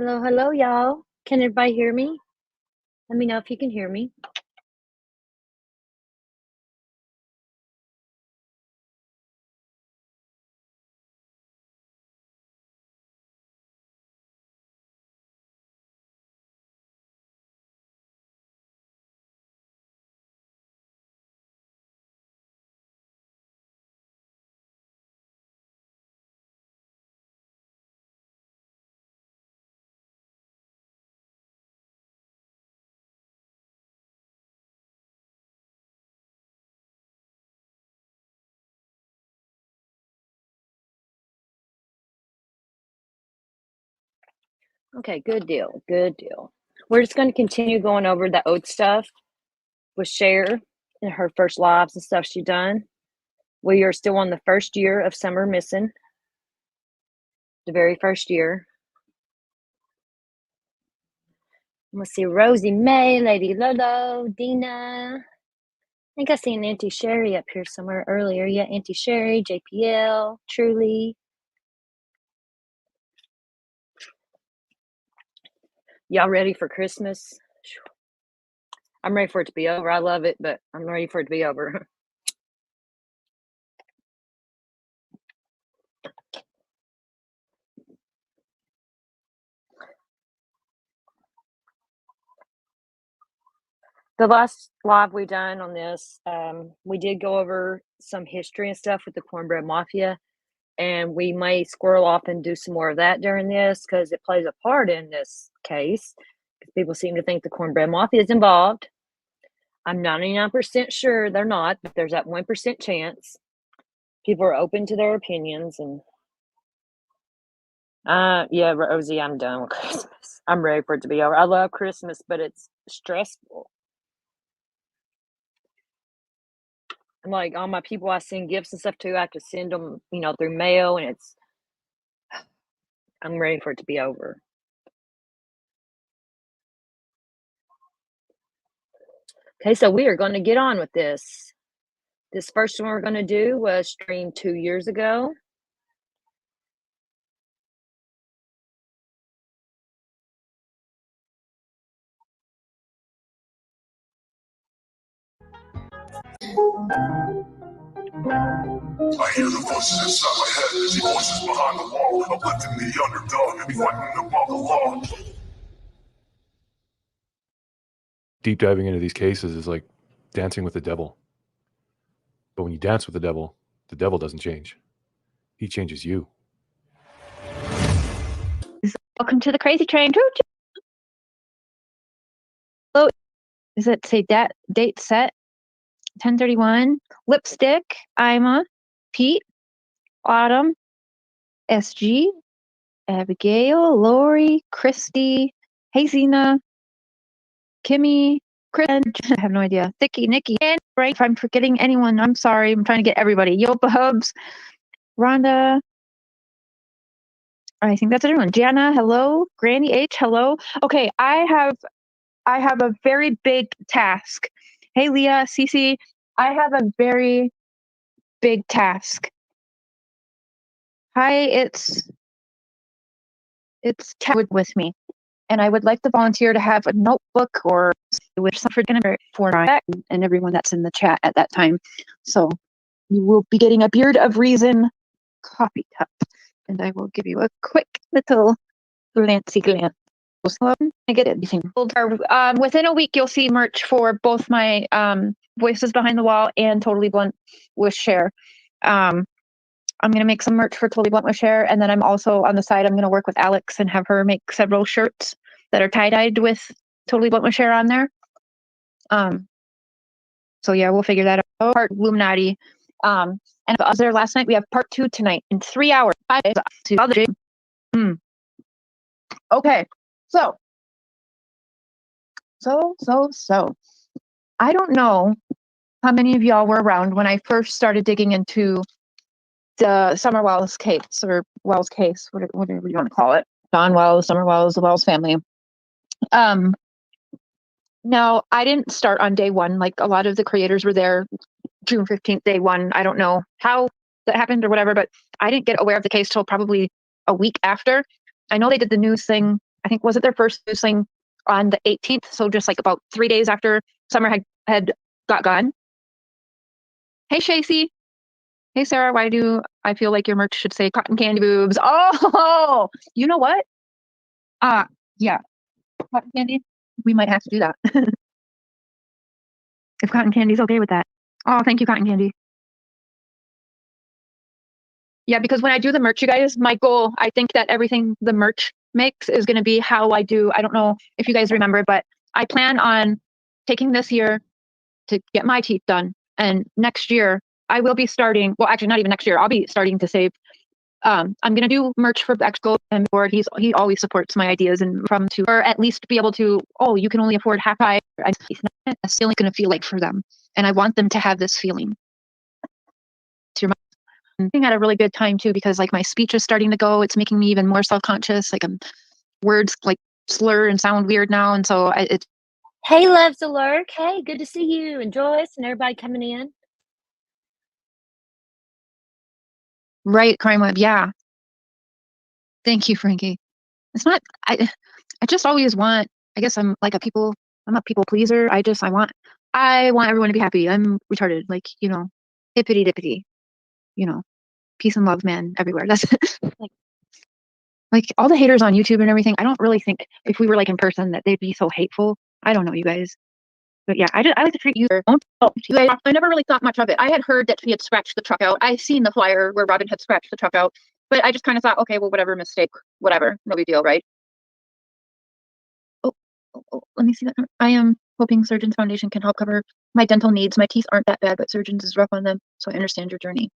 Hello, hello, y'all. Can everybody hear me? Let me know if you can hear me. Okay, good deal, good deal. We're just going to continue going over the oat stuff with Cher and her first lives and stuff she done. We are still on the first year of Summer Missing, the very first year. Let's see, Rosie May, Lady Lolo, Dina. I think I seen Auntie Sherry up here somewhere earlier. Yeah, Auntie Sherry, JPL, Truly. Y'all ready for Christmas? I'm ready for it to be over. I love it, but I'm ready for it to be over. The last live we done on this, we did go over some history and stuff with the Cornbread Mafia, and we may squirrel off and do some more of that during this because it plays a part in this case. People seem to think the Cornbread Mafia is involved. I'm 99% sure they're not, but there's that 1% chance. People are open to their opinions, and yeah, Rosie, I'm done with Christmas. I'm ready for it to be over. I love Christmas, but it's stressful. I'm like, all my people I send gifts and stuff to, I have to send them, through mail, and I'm ready for it to be over. Okay, so we are going to get on with this. This first one we're going to do was streamed 2 years ago. I hear the voices inside my head, the voices behind the wall, uplifting the underdog, and fighting above the law. Deep diving into these cases is like dancing with the devil. But when you dance with the devil doesn't change. He changes you. Welcome to the Crazy Train. Oh, does it say date set? 10/31. Lipstick. Ima. Pete. Autumn. SG. Abigail. Lori. Christy. Hazina. Kimmy. Chris. I have no idea. Thicky. Nikki. And right. If I'm forgetting anyone, I'm sorry. I'm trying to get everybody. Yopa Hubs. Rhonda. I think that's everyone. Jana, hello. Granny H, hello. Okay, I have a very big task. Hey, Leah, Cece, I have a very big task. Hi, it's Ted with me, and I would like the volunteer to have a notebook or which for and everyone that's in the chat at that time. So you will be getting a Beard of Reason coffee cup, and I will give you a quick little glancy glance. I get it. Within a week, you'll see merch for both my Voices Behind the Wall and Totally Blunt with Cher. I'm going to make some merch for Totally Blunt with Cher, and then I'm also on the side, I'm going to work with Alex and have her make several shirts that are tie-dyed with Totally Blunt with Cher on there. So yeah, we'll figure that out. Part Illuminati. And I was there last night. We have part 2 tonight in 3 hours. Okay. So, I don't know how many of y'all were around when I first started digging into the Summer Wells case, or Wells case, whatever you want to call it. Don Wells, Summer Wells, the Wells family. Now, I didn't start on day 1. Like a lot of the creators were there June 15th, day 1. I don't know how that happened or whatever, but I didn't get aware of the case till probably a week after. I know they did the news thing I think, was it their first sling on the 18th? So just like about 3 days after summer had got gone. Hey, Shacy. Hey, Sarah, why do I feel like your merch should say cotton candy boobs? Oh, you know what? Yeah, cotton candy. We might have to do that. If cotton candy's okay with that. Oh, thank you, cotton candy. Yeah, because when I do the merch, you guys, my goal, I think that everything the merch makes is going to be how I do. I don't know if you guys remember, but I plan on taking this year to get my teeth done. And next year, I will be starting, well, actually, not even next year, I'll be starting to save. I'm going to do merch for Exco and board. He always supports my ideas and or at least be able to, oh, you can only afford half price. It's not necessarily going to feel like for them. And I want them to have this feeling. I'm had a really good time too, because like my speech is starting to go. It's making me even more self-conscious. Like words like slur and sound weird now. And so it's. Hey, Loves Alert. Hey, good to see you and Joyce and everybody coming in. Right, Crime Web. Yeah. Thank you, Frankie. It's not, I just always want, I guess I'm a people pleaser. I want everyone to be happy. I'm retarded, like, hippity dippity, peace and love, man, everywhere. That's like all the haters on YouTube and everything. I don't really think if we were like in person that they'd be so hateful. I don't know, you guys. But yeah, I like to treat you. I never really thought much of it. I had heard that he had scratched the truck out. I seen the flyer where Robin had scratched the truck out, but I just kind of thought, okay, well, whatever, mistake, whatever, no big deal, right? Oh, let me see that. I am hoping Surgeons Foundation can help cover my dental needs. My teeth aren't that bad, but Surgeons is rough on them, so I understand your journey.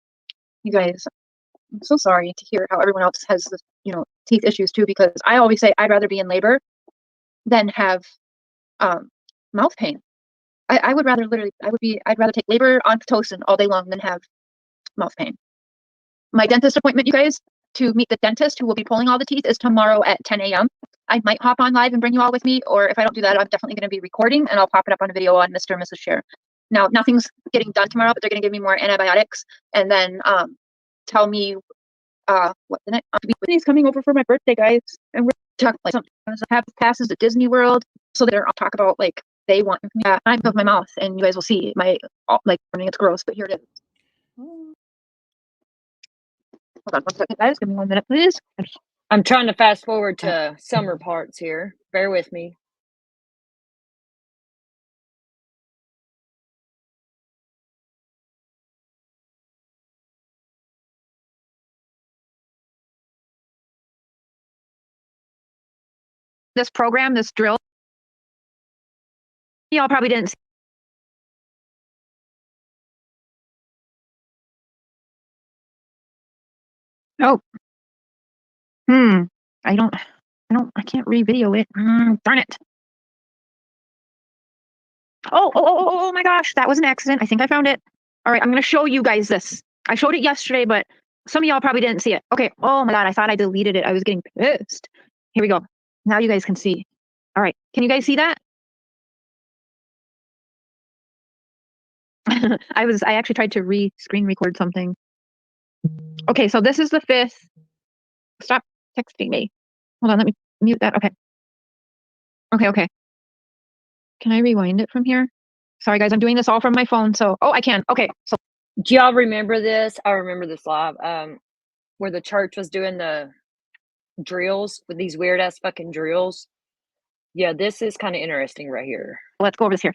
You guys, I'm so sorry to hear how everyone else has this, teeth issues too, because I always say I'd rather be in labor than have mouth pain. I would rather I'd rather take labor oxytocin all day long than have mouth pain. My dentist appointment, you guys, to meet the dentist who will be pulling all the teeth is tomorrow at 10 a.m. I might hop on live and bring you all with me, or if I don't do that, I'm definitely going to be recording and I'll pop it up on a video on Mr. and Mrs. Share. Now, nothing's getting done tomorrow, but they're going to give me more antibiotics and then tell me what the next. Whitney's coming over for my birthday, guys, and we're talking like something. Have passes at Disney World, so they're I'll talk about like they want time of my mouth, and you guys will see my like. I mean, it's gross, but here it is. Hold on 1 second, guys. Give me 1 minute, please. I'm trying to fast forward to summer parts here. Bear with me. This program, this drill, y'all probably didn't see. Oh. I can't re-video it. Darn it. Oh my gosh, that was an accident. I think I found it. All right, I'm going to show you guys this. I showed it yesterday, but some of y'all probably didn't see it. Okay. Oh my God, I thought I deleted it. I was getting pissed. Here we go. Now you guys can see. All right. Can you guys see that? I actually tried to screen record something. Okay, so this is the 5th. Stop texting me. Hold on, let me mute that. Okay. Okay. Can I rewind it from here? Sorry, guys, I'm doing this all from my phone. So, I can. Okay. So, do y'all remember this? I remember this live. Where the church was doing the drills with these weird ass fucking drills. Yeah, this is kind of interesting right here. Let's go over this here.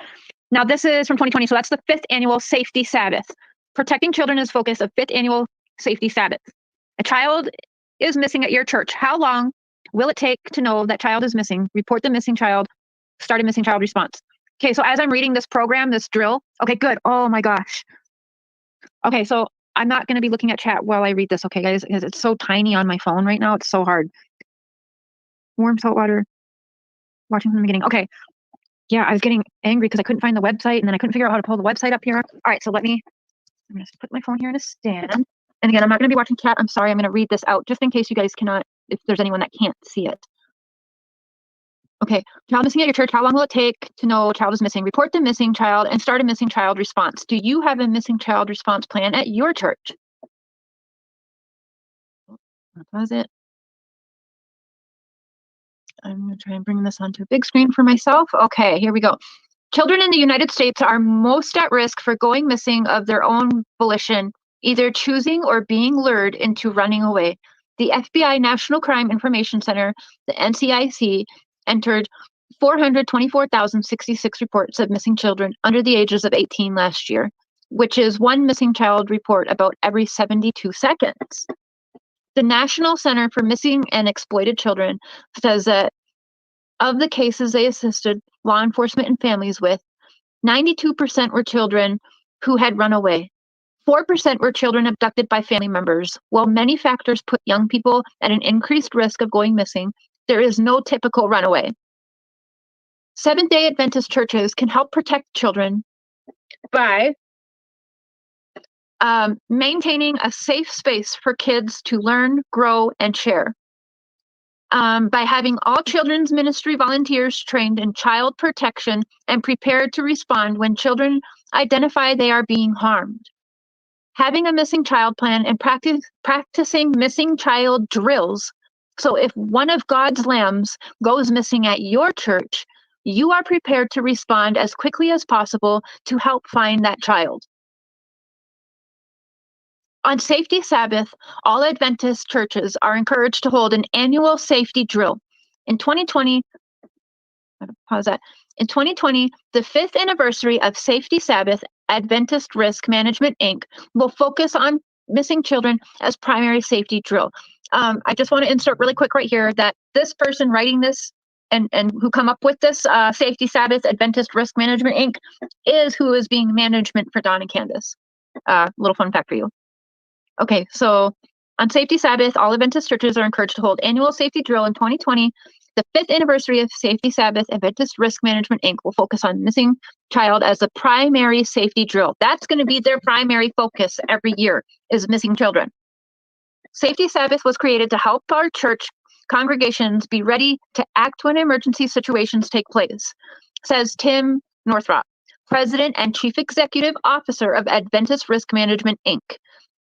Now, this is from 2020. So that's the 5th annual Safety Sabbath. Protecting children is focus of 5th annual Safety Sabbath. A child is missing at your church. How long will it take to know that child is missing? Report the missing child. Start a missing child response. Okay, so as I'm reading this program, this drill. Okay, good. Oh my gosh. Okay, so I'm not going to be looking at chat while I read this, okay, guys, because it's so tiny on my phone right now. It's so hard. Warm salt water. Watching from the beginning. Okay. Yeah, I was getting angry because I couldn't find the website, and then I couldn't figure out how to pull the website up here. All right, so I'm going to put my phone here in a stand. And again, I'm not going to be watching chat. I'm sorry. I'm going to read this out just in case you guys cannot, if there's anyone that can't see it. Okay, child missing at your church. How long will it take to know a child is missing? Report the missing child and start a missing child response. Do you have a missing child response plan at your church? Pause it. I'm going to try and bring this onto a big screen for myself. Okay, here we go. Children in the United States are most at risk for going missing of their own volition, either choosing or being lured into running away. The FBI National Crime Information Center, the NCIC, entered 424,066 reports of missing children under the ages of 18 last year, which is one missing child report about every 72 seconds. The National Center for Missing and Exploited Children says that of the cases they assisted law enforcement and families with, 92% were children who had run away. 4% were children abducted by family members. While many factors put young people at an increased risk of going missing, there is no typical runaway. Seventh-day Adventist churches can help protect children by maintaining a safe space for kids to learn, grow, and share. By having all children's ministry volunteers trained in child protection and prepared to respond when children identify they are being harmed. Having a missing child plan and practicing missing child drills. So if one of God's lambs goes missing at your church, you are prepared to respond as quickly as possible to help find that child. On Safety Sabbath, all Adventist churches are encouraged to hold an annual safety drill. In 2020, pause that. In 2020, the 5th anniversary of Safety Sabbath Adventist Risk Management, Inc. will focus on missing children as primary safety drill. I just want to insert really quick right here that this person writing this and who come up with this Safety Sabbath Adventist Risk Management, Inc. is who is being management for Don and Candace. Little fun fact for you. Okay, so on Safety Sabbath, all Adventist churches are encouraged to hold annual safety drill in 2020. The 5th anniversary of Safety Sabbath Adventist Risk Management, Inc. will focus on missing child as the primary safety drill. That's going to be their primary focus every year, is missing children. Safety Sabbath was created to help our church congregations be ready to act when emergency situations take place, says Tim Northrop, President and Chief Executive Officer of Adventist Risk Management, Inc.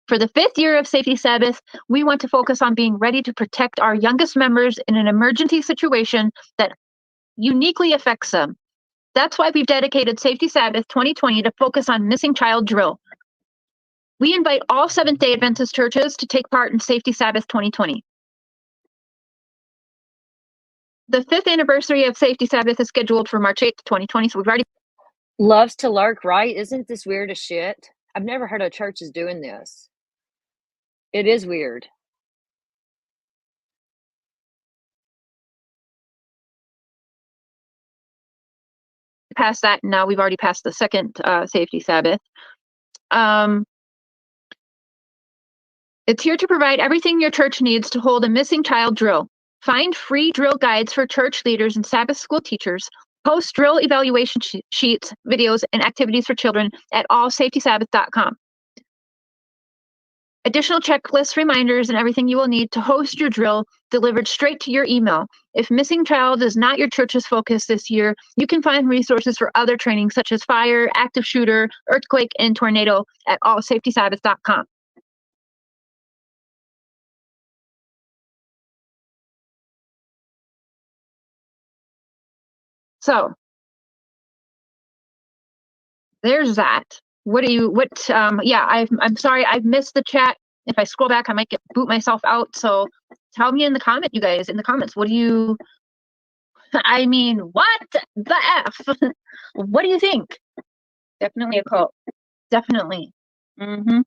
For the 5th year of Safety Sabbath, we want to focus on being ready to protect our youngest members in an emergency situation that uniquely affects them. That's why we've dedicated Safety Sabbath 2020 to focus on missing child drill. We invite all Seventh-day Adventist churches to take part in Safety Sabbath 2020. The 5th anniversary of Safety Sabbath is scheduled for March 8th, 2020, so we've already... Loves to lurk, right? Isn't this weird as shit? I've never heard of churches doing this. It is weird. Past that, now we've already passed the second Safety Sabbath. It's here to provide everything your church needs to hold a missing child drill. Find free drill guides for church leaders and Sabbath school teachers. Post drill evaluation sheets, videos, and activities for children at allsafetysabbath.com. Additional checklists, reminders, and everything you will need to host your drill delivered straight to your email. If missing child is not your church's focus this year, you can find resources for other training such as fire, active shooter, earthquake, and tornado at allsafetysabbath.com. So there's that. I'm sorry, I've missed the chat. If I scroll back, I might boot myself out. So tell me in the comment, you guys, in the comments, what do you, I mean, what the F? What do you think? Definitely a cult. Definitely. I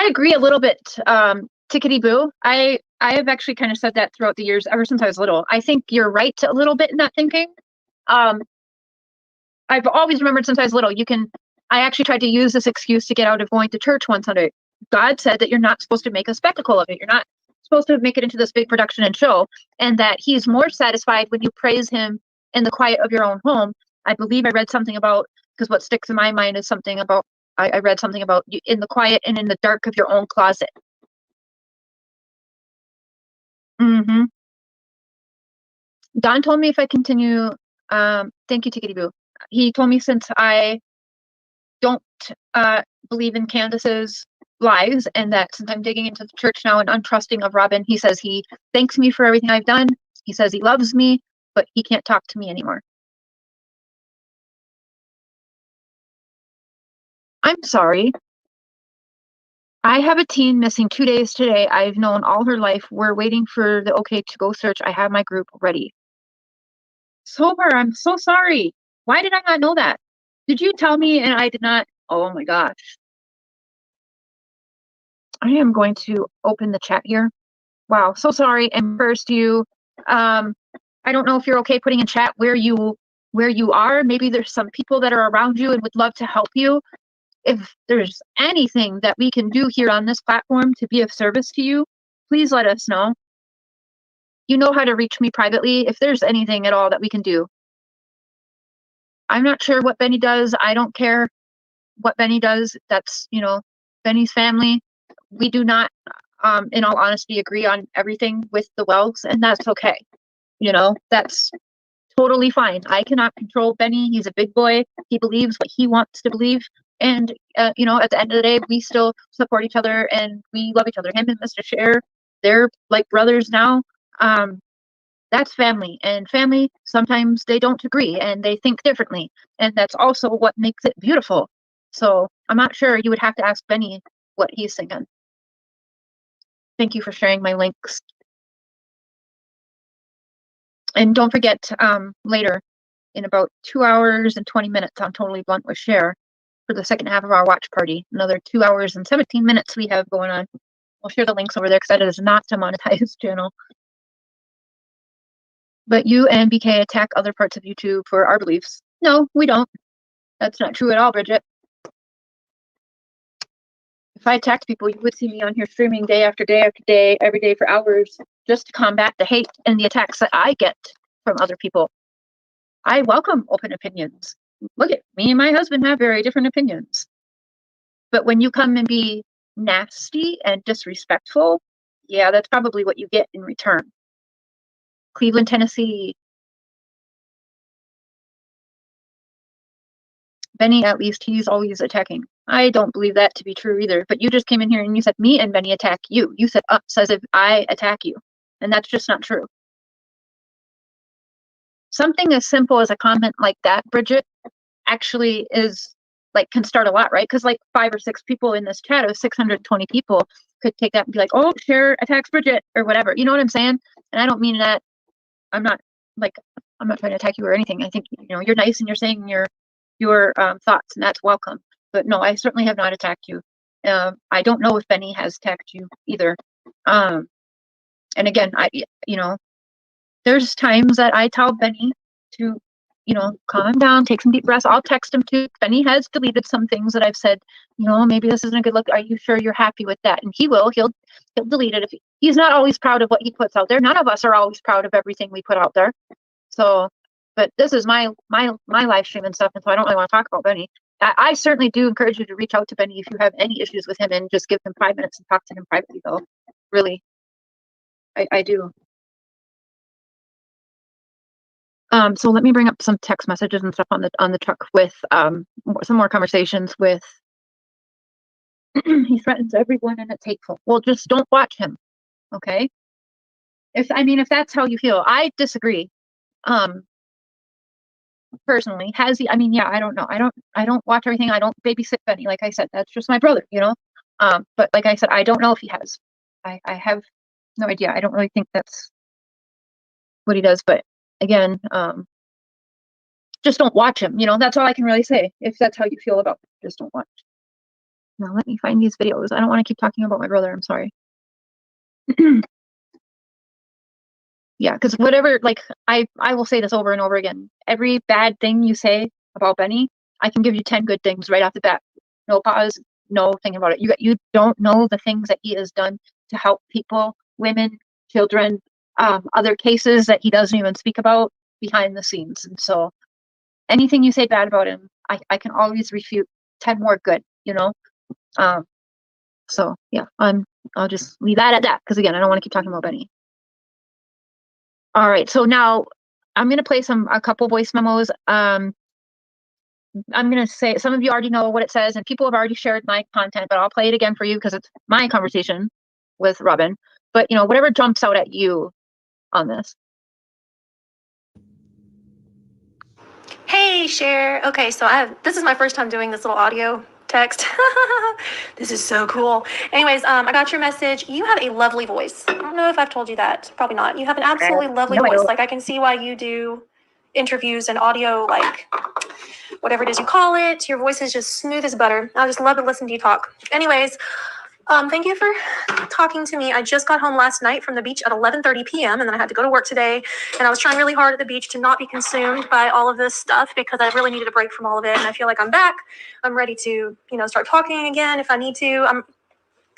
agree a little bit, Tickety Boo. I have actually kind of said that throughout the years, ever since I was little. I think you're right a little bit in that thinking. I've always remembered since I was little, I actually tried to use this excuse to get out of going to church one Sunday. God said that you're not supposed to make a spectacle of it. You're not supposed to make it into this big production and show, and that he's more satisfied when you praise him in the quiet of your own home. I believe I read something about, because what sticks in my mind is something about, I read something about in the quiet and in the dark of your own closet. Don told me if I continue, thank you, Tickety Boo. He told me since I don't believe in Candace's lives, and that since I'm digging into the church now and untrusting of Robin, he says he thanks me for everything I've done. He says he loves me, but he can't talk to me anymore. I'm sorry. I have a teen missing 2 days today. I've known all her life. We're waiting for the okay to go search. I have my group ready. Sober, I'm so sorry. Why did I not know that? Did you tell me and I did not? Oh my gosh. I am going to open the chat here. Wow, so sorry. And first I don't know if you're okay putting in chat where you are. Maybe there's some people that are around you and would love to help you. If there's anything that we can do here on this platform to be of service to you, please let us know. You know how to reach me privately if there's anything at all that we can do. I'm not sure what Benny does. I don't care what Benny does. That's, Benny's family. We do not, in all honesty, agree on everything with the Wells, and that's okay. That's totally fine. I cannot control Benny. He's a big boy. He believes what he wants to believe. And, at the end of the day, we still support each other and we love each other. Him and Mr. Cher, they're like brothers now. That's family. And family, sometimes they don't agree and they think differently. And that's also what makes it beautiful. So I'm not sure. You would have to ask Benny what he's thinking. Thank you for sharing my links. And don't forget, later, in about 2 hours and 20 minutes, I'm Totally Blunt with Cher for the second half of our watch party. Another 2 hours and 17 minutes we have going on. We'll share the links over there because that is not a monetized channel. But you and BK attack other parts of YouTube for our beliefs. No, we don't. That's not true at all, Bridget. If I attacked people, you would see me on here streaming day after day after day, every day for hours, just to combat the hate and the attacks that I get from other people. I welcome open opinions. Look at me and my husband have very different opinions. But when you come and be nasty and disrespectful, yeah, that's probably what you get in return. Cleveland, Tennessee. Benny, at least he's always attacking. I don't believe that to be true either. But you just came in here and you said me and Benny attack you. You said us as if I attack you. And that's just not true. Something as simple as a comment like that, Bridget, actually can start a lot, right? Because 5 or 6 people in this chat of 620 people could take that and be like, oh, Cher attacks Bridget or whatever. You know what I'm saying? And I don't mean that. I'm not trying to attack you or anything. I think, you're nice and you're saying your thoughts, and that's welcome. But no, I certainly have not attacked you. I don't know if Benny has attacked you either. And again, there's times that I tell Benny to, calm down, take some deep breaths. I'll text him too. Benny has deleted some things that I've said, maybe this isn't a good look. Are you sure you're happy with that? And he will. He'll delete it. If he's not always proud of what he puts out there. None of us are always proud of everything we put out there. So, but this is my live stream and stuff, and so I don't really want to talk about Benny. I certainly do encourage you to reach out to Benny if you have any issues with him, and just give him 5 minutes and talk to him privately, though. Really, I do. So let me bring up some text messages and stuff on the truck with some more conversations with. He threatens everyone and it's hateful. Well, just don't watch him, okay? If that's how you feel, I disagree. Personally, has he? Yeah, I don't know. I don't watch everything. I don't babysit Benny. Like I said, that's just my brother, But like I said, I don't know if he has. I have no idea. I don't really think that's what he does. But again, just don't watch him. That's all I can really say. If that's how you feel about it, just don't watch. Now let me find these videos. I don't want to keep talking about my brother. I'm sorry. Yeah, because whatever, I will say this over and over again. Every bad thing you say about Benny, I can give you 10 good things right off the bat. No pause, no thinking about it. You don't know the things that he has done to help people, women, children, other cases that he doesn't even speak about behind the scenes. And so anything you say bad about him, I can always refute 10 more good, So yeah, I'll just leave that at that, because again, I don't want to keep talking about Benny. All right, so now I'm going to play a couple voice memos. I'm going to say some of you already know what it says, and people have already shared my content, but I'll play it again for you because it's my conversation with Robin. But, whatever jumps out at you on this. Hey, Cher. Okay, so this is my first time doing this little audio text. This is so cool. Anyways, I got your message. You have a lovely voice. I don't know if I've told you that. Probably not. You have an absolutely lovely voice. Like, I can see why you do interviews and audio, like, whatever it is you call it. Your voice is just smooth as butter. I just love to listen to you talk. Anyways, thank you for talking to me. I just got home last night from the beach at 11:30 p.m. and then I had to go to work today. And I was trying really hard at the beach to not be consumed by all of this stuff because I really needed a break from all of it. And I feel like I'm back. I'm ready to, start talking again if I need to.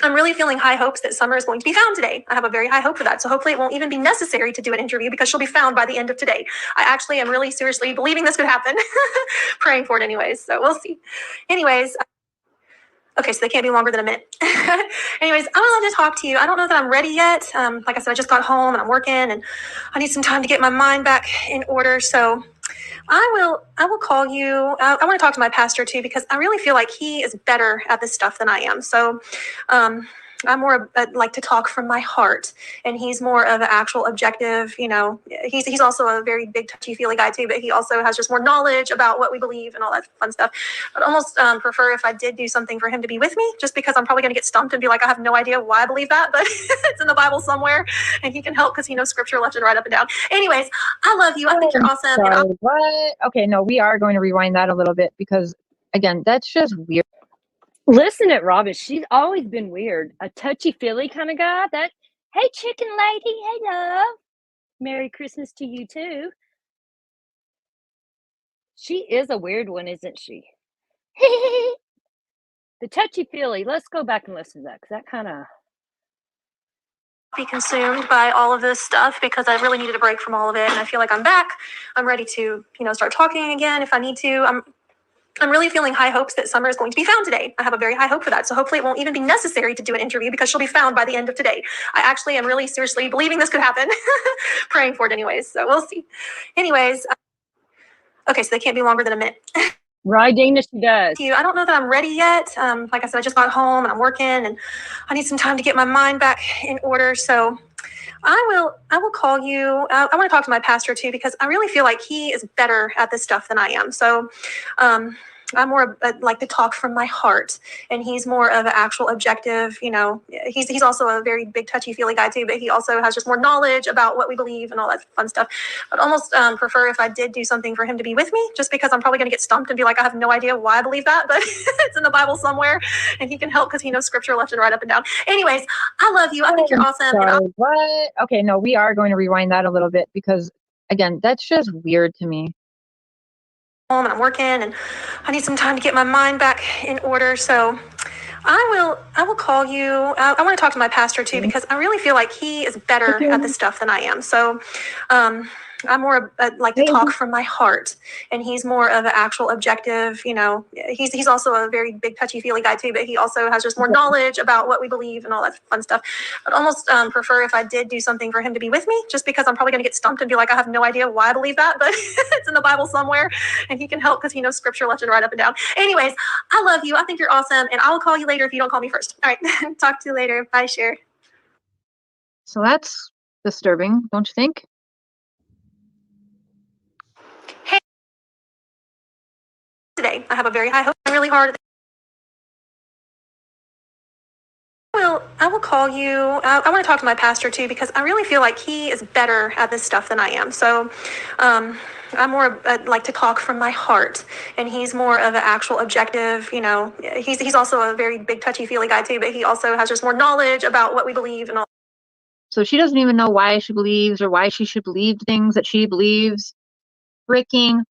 I'm really feeling high hopes that Summer is going to be found today. I have a very high hope for that. So hopefully it won't even be necessary to do an interview because she'll be found by the end of today. I actually am really seriously believing this could happen. Praying for it anyways. So we'll see. Anyways. Okay, so they can't be longer than a minute. Anyways, I would love to talk to you. I don't know that I'm ready yet. Like I said, I just got home and I'm working and I need some time to get my mind back in order. So I will call you. I want to talk to my pastor too, because I really feel like he is better at this stuff than I am. So, I'm more like to talk from my heart, and he's more of an actual objective. He's also a very big touchy feely guy too, but he also has just more knowledge about what we believe and all that fun stuff. I'd almost prefer if I did do something for him to be with me, just because I'm probably going to get stumped and be like, I have no idea why I believe that, but it's in the Bible somewhere, and he can help because he knows scripture left and right, up and down. Anyways, I love you. I think you're awesome. Sorry, what? Okay, no, we are going to rewind that a little bit because, again, that's just weird. Listen at Robin. She's always been weird. A touchy-feely kind of guy. Hey, chicken lady. Hey, love. Merry Christmas to you, too. She is a weird one, isn't she? The touchy-feely. Let's go back and listen to that, because that kind of... Be consumed by all of this stuff because I really needed a break from all of it, and I feel like I'm back. I'm ready to, start talking again if I need to. I'm really feeling high hopes that Summer is going to be found today. I have a very high hope for that. So hopefully it won't even be necessary to do an interview because she'll be found by the end of today. I actually am really seriously believing this could happen. Praying for it anyways. So we'll see. Anyways. Okay, so they can't be longer than a minute. Right, Dana, she does. I don't know that I'm ready yet. Like I said, I just got home and I'm working and I need some time to get my mind back in order. So I will call you. I want to talk to my pastor too, because I really feel like he is better at this stuff than I am. So, I'm more like to talk from my heart, and he's more of an actual objective. He's also a very big touchy feely guy too, but he also has just more knowledge about what we believe and all that fun stuff. I'd almost prefer if I did do something for him to be with me, just because I'm probably going to get stumped and be like, I have no idea why I believe that, but it's in the Bible somewhere, and he can help because he knows scripture left and right, up and down. Anyways, I love you. I think you're awesome. Sorry, what? Okay, no, we are going to rewind that a little bit because, again, that's just weird to me. And I'm working and I need some time to get my mind back in order. So I will call you. I want to talk to my pastor too, because I really feel like he is better at this stuff than I am. So, I'm more like to talk from my heart, and he's more of an actual objective. He's also a very big touchy feely guy too, but he also has just more knowledge about what we believe and all that fun stuff. I'd almost prefer if I did do something for him to be with me, just because I'm probably going to get stumped and be like, I have no idea why I believe that, but it's in the Bible somewhere, and he can help because he knows scripture left and right, up and down. Anyways, I love you. I think you're awesome, and I will call you later if you don't call me first. All right, talk to you later. Bye, Cher. So that's disturbing, don't you think? Today, I have a very high hope. I'm really hard. I will call you. I want to talk to my pastor too, because I really feel like he is better at this stuff than I am. So, I'm more like to talk from my heart, and he's more of an actual objective. He's also a very big touchy feely guy too, but he also has just more knowledge about what we believe and all. So she doesn't even know why she believes or why she should believe things that she believes. Freaking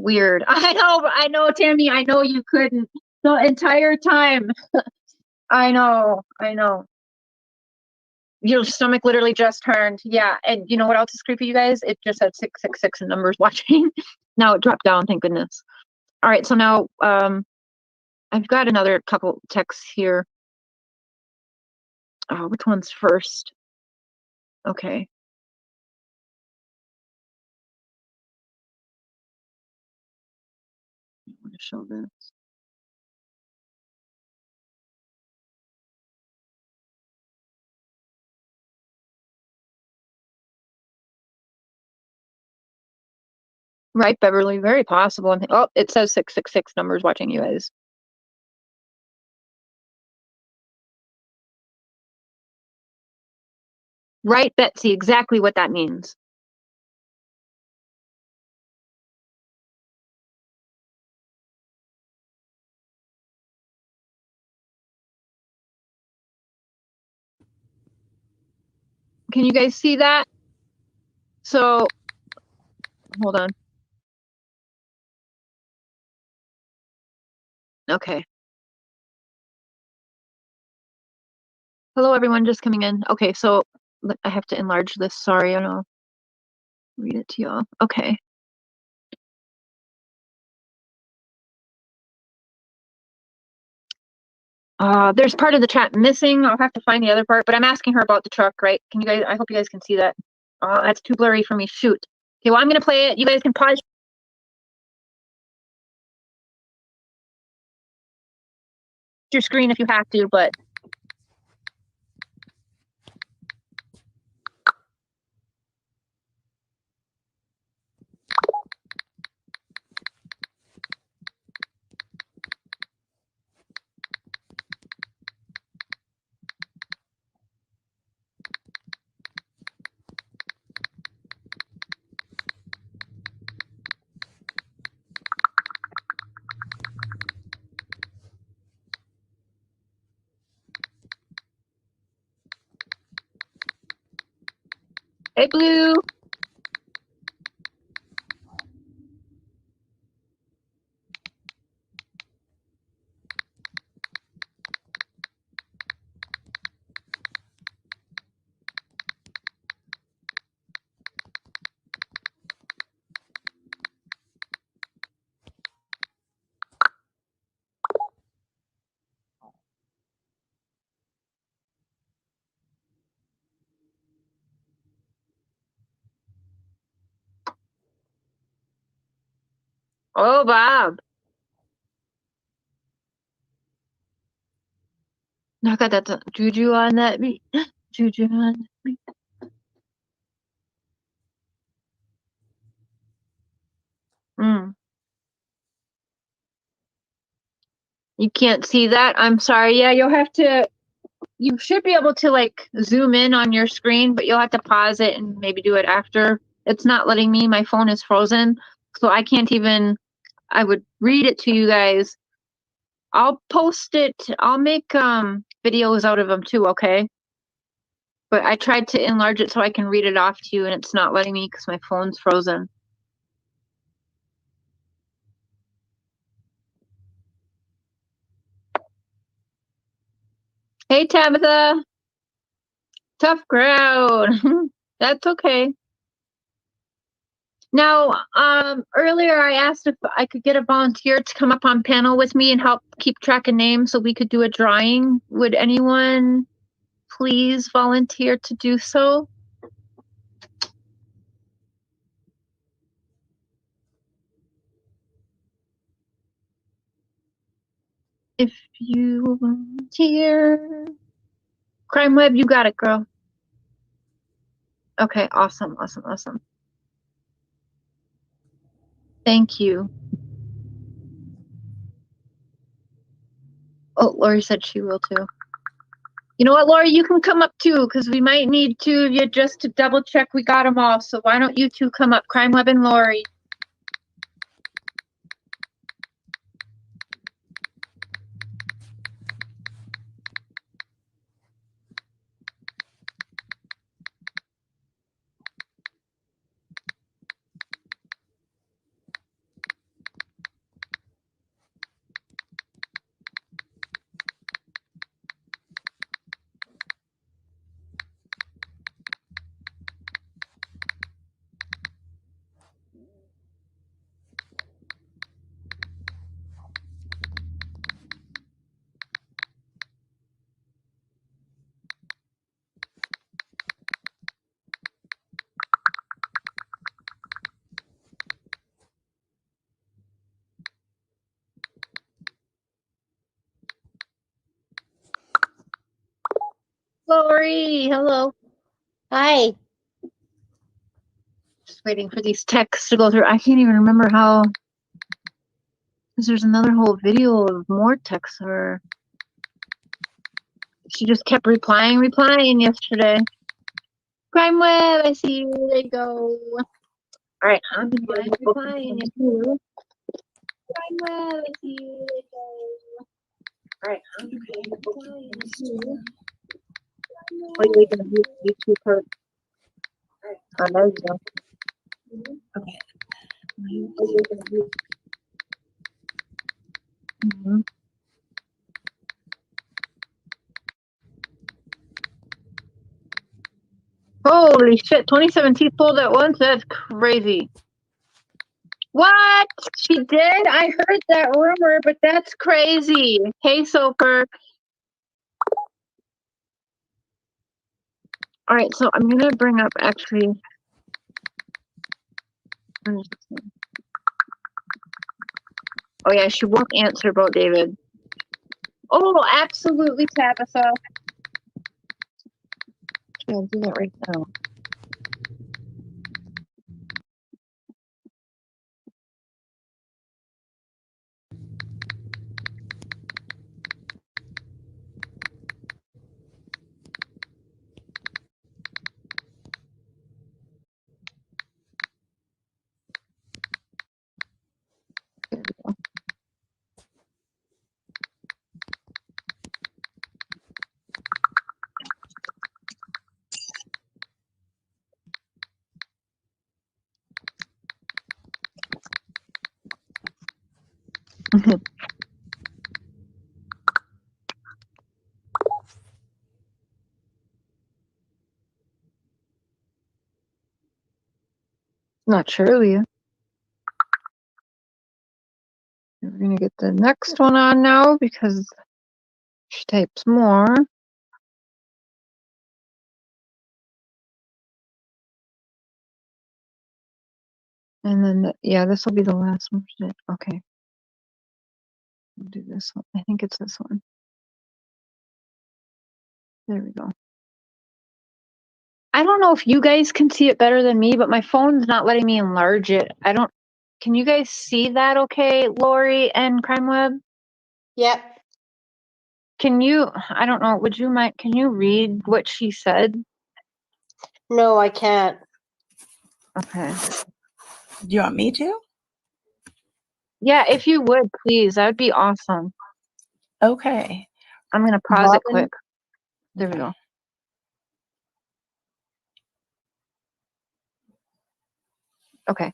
weird. I know, Tammy. I know you couldn't the entire time. I know. Your stomach literally just turned. Yeah. And you know what else is creepy, you guys? It just had 666 in numbers watching. Now it dropped down, thank goodness. All right, so now I've got another couple texts here. Which one's first? Okay. show this. Right, Beverly, very possible. Oh, it says 666 numbers watching you guys. Right, Betsy, exactly what that means. Can you guys see that? So, hold on. Okay. Hello, everyone, just coming in. Okay, so I have to enlarge this. Sorry, I don't know. Read it to y'all. Okay. There's part of the chat missing. I'll have to find the other part, but I'm asking her about the truck, right? Can you guys, I hope you guys can see that. That's too blurry for me. Shoot. Okay, well, I'm gonna play it. You guys can pause your screen if you have to, but hey, Blue. Oh, Bob. I got that juju on that beat. Juju on that beat. You can't see that? I'm sorry. Yeah, you'll have to, you should be able to like zoom in on your screen, but you'll have to pause it and maybe do it after. It's not letting me. My phone is frozen, so I can't even, I would read it to you guys. I'll post it. I'll make videos out of them too, okay? But I tried to enlarge it so I can read it off to you, and it's not letting me because my phone's frozen. Hey, Tabitha. Tough crowd. That's okay. Now, earlier I asked if I could get a volunteer to come up on panel with me and help keep track of names so we could do a drawing. Would anyone please volunteer to do so? If you volunteer. Crime Web, you got it, girl. Okay, awesome, awesome, awesome. Thank you. Oh, Lori said she will too. You know what, Lori, you can come up too, because we might need two of you just to double check we got them all. So why don't you two come up, Crime Web and Lori? Lori. Hello. Hi. Just waiting for these texts to go through. I can't even remember how. Because there's another whole video of more texts of her. She just kept replying yesterday. Crime Web, I see you. There you go. All right, I'm gonna get replying. Crime Web, I see you. There you go. All right, I'm gonna get replying. Oh, you're gonna use YouTube her. Oh, there you go. Okay. Mm-hmm. Holy shit, 27 teeth pulled at once? That's crazy. What? She did? I heard that rumor, but that's crazy. Hey, Soper. All right, so I'm going to bring up actually. Oh, yeah, she won't answer about David. Oh, absolutely, Tabitha. I'll do that right now. There we go. Not sure, Leah. We're going to get the next one on now because she types more. And then, yeah, this will be the last one. Okay. We'll do this one. I think it's this one. There we go. I don't know if you guys can see it better than me, but my phone's not letting me enlarge it. Can you guys see that okay, Lori and Crime Web? Yep. I don't know, would you mind, can you read what she said? No, I can't. Okay. Do you want me to? Yeah, if you would, please, that would be awesome. Okay. I'm going to pause it quick. There we go. Okay.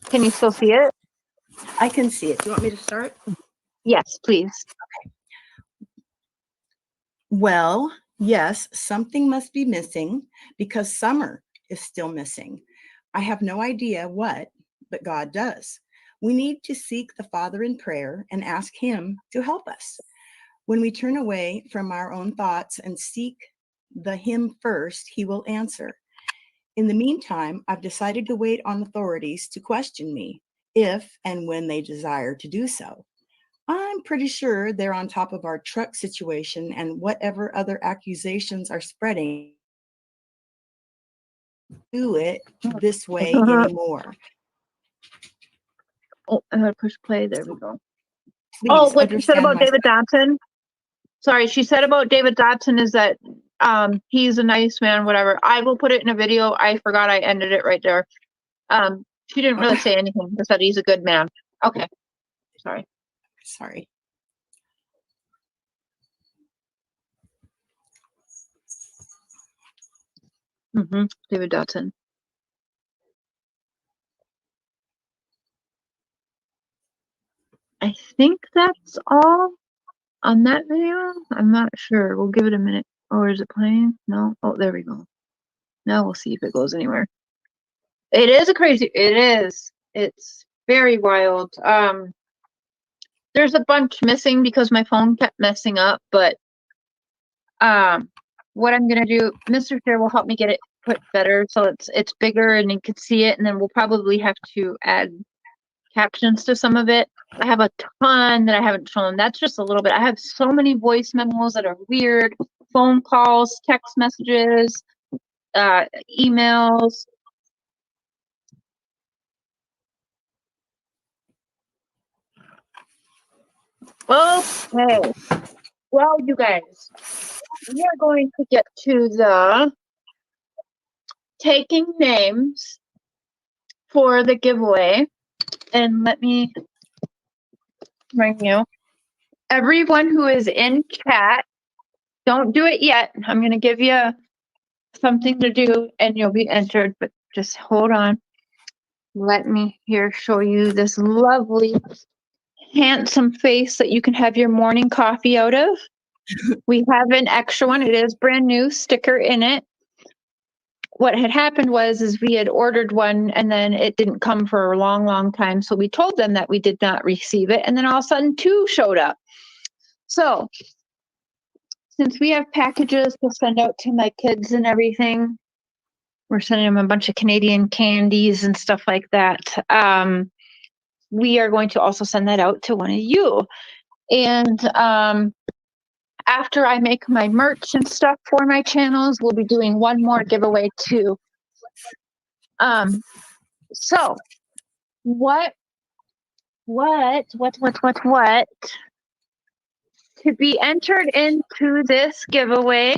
Can you still see it? I can see it. Do you want me to start? Yes, please. Well, yes, something must be missing because summer is still missing. I have no idea what, but God does. We need to seek the Father in prayer and ask Him to help us. When we turn away from our own thoughts and seek the Him first, He will answer. In the meantime, I've decided to wait on authorities to question me if and when they desire to do so. I'm pretty sure they're on top of our truck situation and whatever other accusations are spreading. Do it this way anymore. Oh, I'm going to push play. There we go. Please what she said understand about my David Dodson? Sorry, she said about David Dodson is that he's a nice man, whatever. I will put it in a video. I forgot I ended it right there. She didn't really say anything. Just that he's a good man. Okay. Sorry. Sorry. David Dodson. I think that's all on that video. I'm not sure. We'll give it a minute. Or is it playing? No. Oh, there we go. Now we'll see if it goes anywhere. It is it is. It's very wild. There's a bunch missing because my phone kept messing up, but what I'm gonna do, Mr. Share will help me get it put better so it's bigger and you can see it, and then we'll probably have to add captions to some of it. I have a ton that I haven't shown. That's just a little bit. I have so many voice memos that are weird, phone calls, text messages, emails. Okay. Well, you guys, we are going to get to the taking names for the giveaway. And let me bring you. Everyone who is in chat, don't do it yet. I'm going to give you something to do and you'll be entered, but just hold on. Let me here show you this lovely, handsome face that you can have your morning coffee out of. We have an extra one. It is brand new sticker in it. What had happened was we had ordered one and then it didn't come for a long, long time. So we told them that we did not receive it. And then all of a sudden 2 showed up. So since we have packages to send out to my kids and everything, we're sending them a bunch of Canadian candies and stuff like that. We are going to also send that out to one of you. And after I make my merch and stuff for my channels, we'll be doing one more giveaway too. So what to be entered into this giveaway,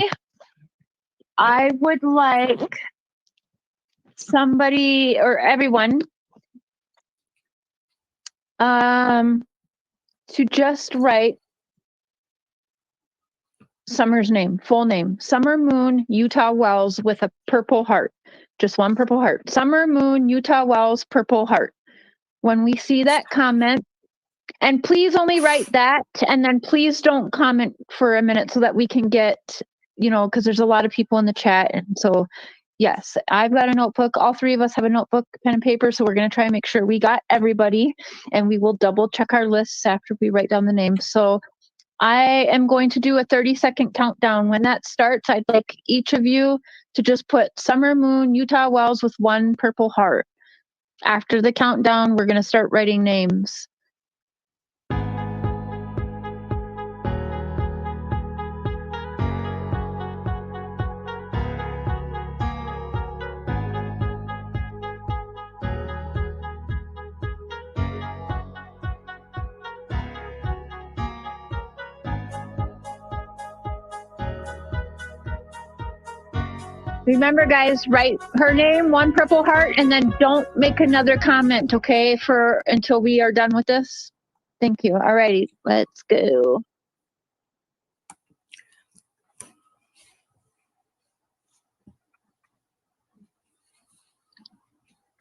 I would like somebody or everyone to just write Summer's name, full name, Summer Moon Utah Wells with a purple heart, just one purple heart. Summer Moon Utah Wells, purple heart. When we see that comment, and please only write that, and then please don't comment for a minute so that we can get, because there's a lot of people in the chat. And so, yes, I've got a notebook. All 3 of us have a notebook, pen and paper. So we're going to try and make sure we got everybody, and we will double check our lists after we write down the names. So I am going to do a 30-second countdown. When that starts, I'd like each of you to just put Summer Moon Utah Wells with 1 purple heart. After the countdown, we're going to start writing names. Remember, guys, write her name, 1 purple heart, and then don't make another comment, okay, until we are done with this. Thank you. All righty, let's go.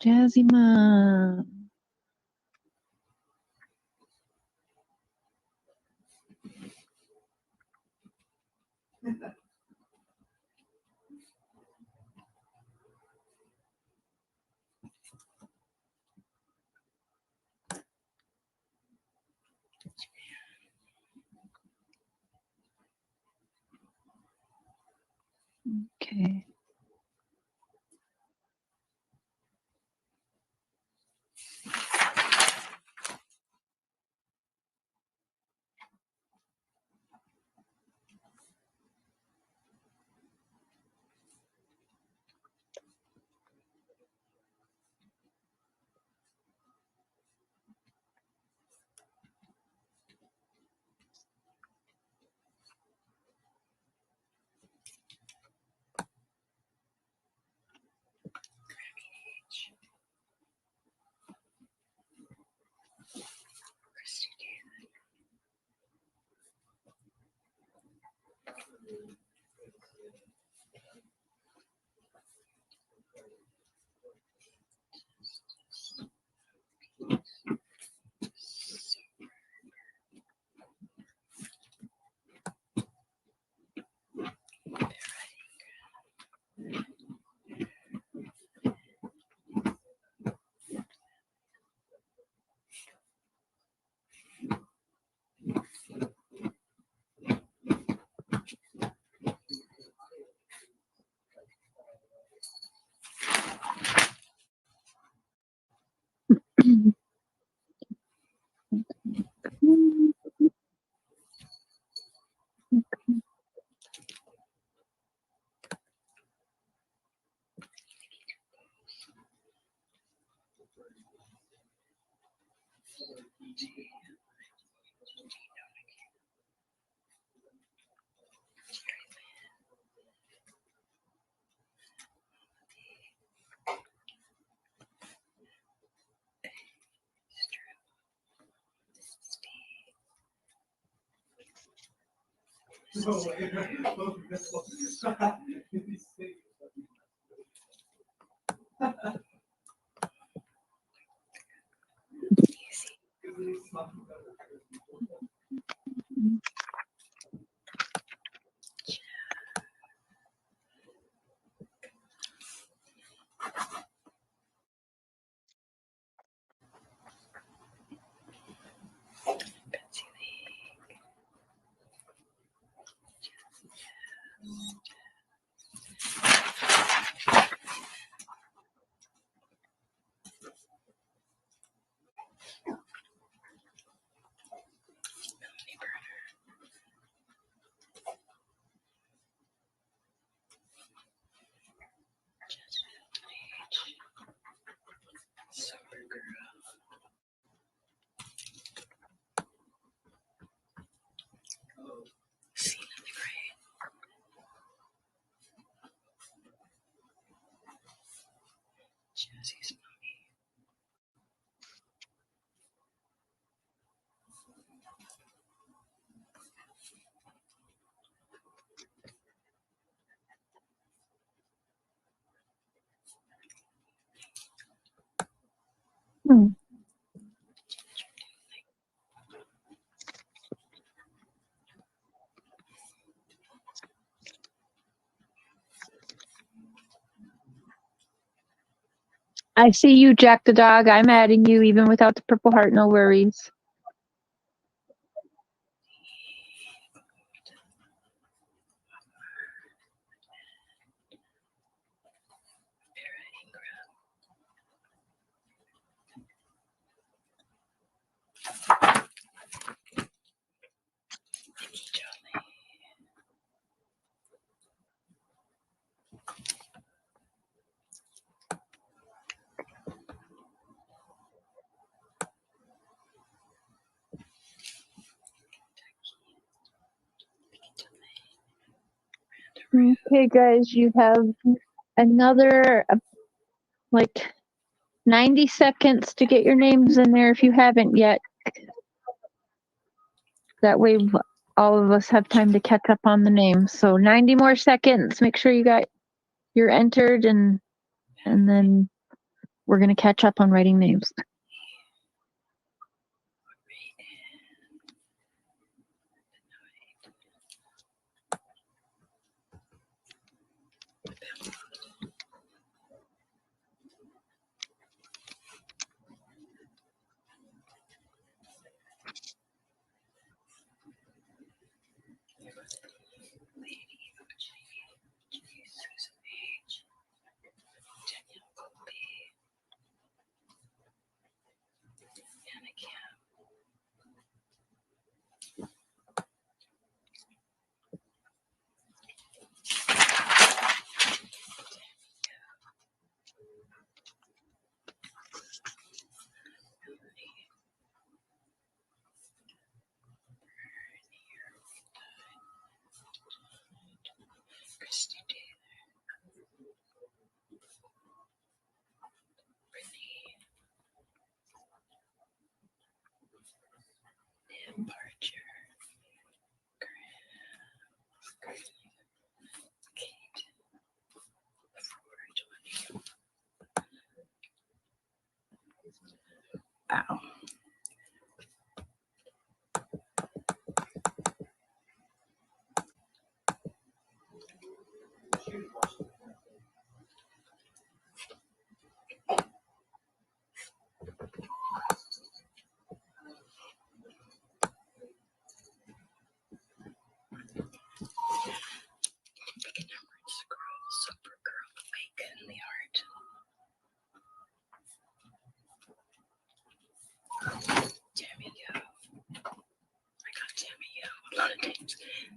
Jazzy Mom. Okay. Hmm. I see you, Jack the dog. I'm adding you even without the purple heart. No worries. Okay, guys, you have another like 90 seconds to get your names in there if you haven't yet. That way all of us have time to catch up on the names. So 90 more seconds. Make sure you're entered and then we're going to catch up on writing names. Wow.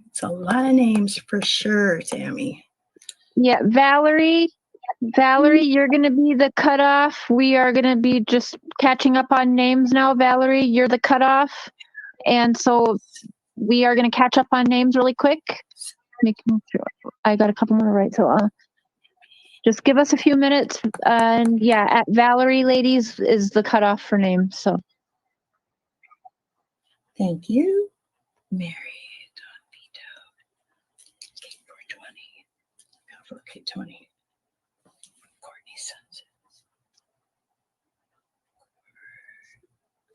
It's a lot of names for sure, Tammy. Yeah, Valerie, you're going to be the cutoff. We are going to be just catching up on names now. Valerie, you're the cutoff. And so we are going to catch up on names really quick. Making sure I got a couple more right. So just give us a few minutes. And yeah, at Valerie, ladies, is the cutoff for names. So Thank you, Mary. Okay, Tony. Courtney Sunset.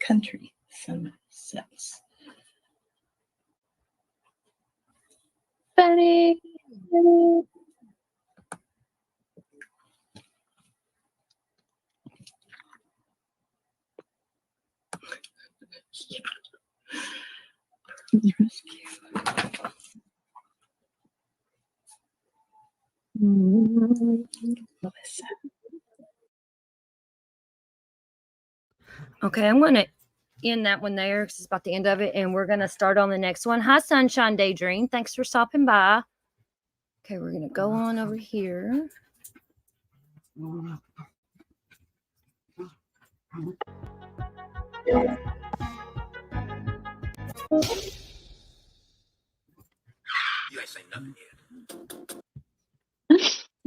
Country sunsets. Benny. Melissa. Okay, I'm going to end that one there because it's about the end of it, and we're going to start on the next one. Hi, Sunshine Daydream. Thanks for stopping by. Okay, we're going to go on over here. You ain't saying nothing yet.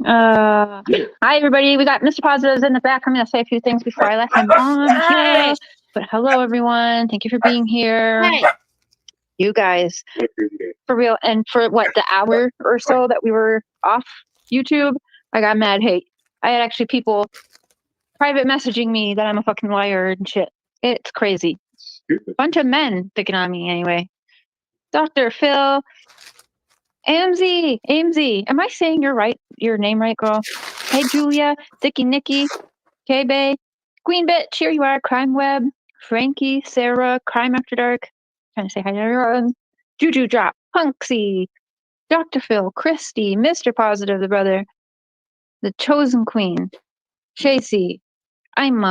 Hi everybody. We got Mr. Positives in the back. I'm going to say a few things before I let him on here. But hello everyone. Thank you for being here. Hi. You guys, for real. And for what, the hour or so that we were off YouTube, I got mad hate. I had actually people private messaging me that I'm a fucking liar and shit. It's crazy. Bunch of men picking on me anyway. Dr. Phil. Amzy. Am I saying your name right, girl? Hey, Julia, Dicky, Nikki, K-Bay, Queen Bitch, here you are, Crime Web, Frankie, Sarah, Crime After Dark, trying to say hi to everyone, Juju Drop, Punksy, Dr. Phil, Christy, Mr. Positive, the brother, the Chosen Queen, Chasey, I'm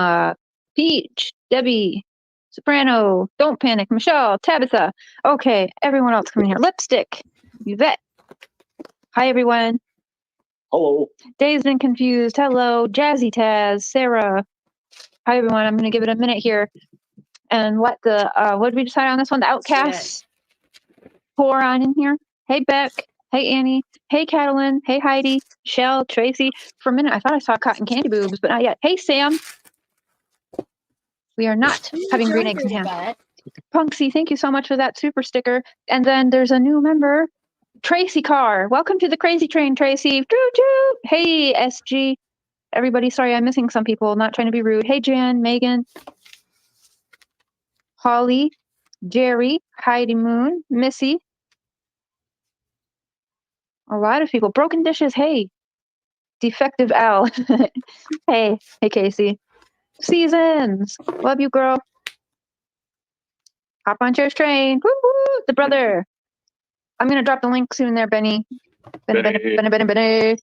Peach, Debbie, Soprano, Don't Panic, Michelle, Tabitha. Okay, everyone else coming here. Lipstick, Yvette. Hi, everyone. Hello. Dazed and Confused. Hello. Jazzy Taz. Sarah. Hi, everyone. I'm going to give it a minute here and let the, what did we decide on this one? The Outcasts pour on in here. Hey, Beck. Hey, Annie. Hey, Catalin. Hey, Heidi. Shell. Tracy. For a minute, I thought I saw cotton candy boobs, but not yet. Hey, Sam. We are not having green eggs in hand. Punksy, thank you so much for that super sticker. And then there's a new member, Tracy Carr. Welcome to the crazy train, Tracy. Doo doo. Hey, SG. Everybody, sorry I'm missing some people. Not trying to be rude. Hey, Jan, Megan, Holly, Jerry, Heidi Moon, Missy. A lot of people. Broken Dishes. Hey, Defective Al. Hey, Casey. Seasons. Love you, girl. Hop on Chair's train. Woo woo. The brother. I'm gonna drop the link soon there, Benny. Benny.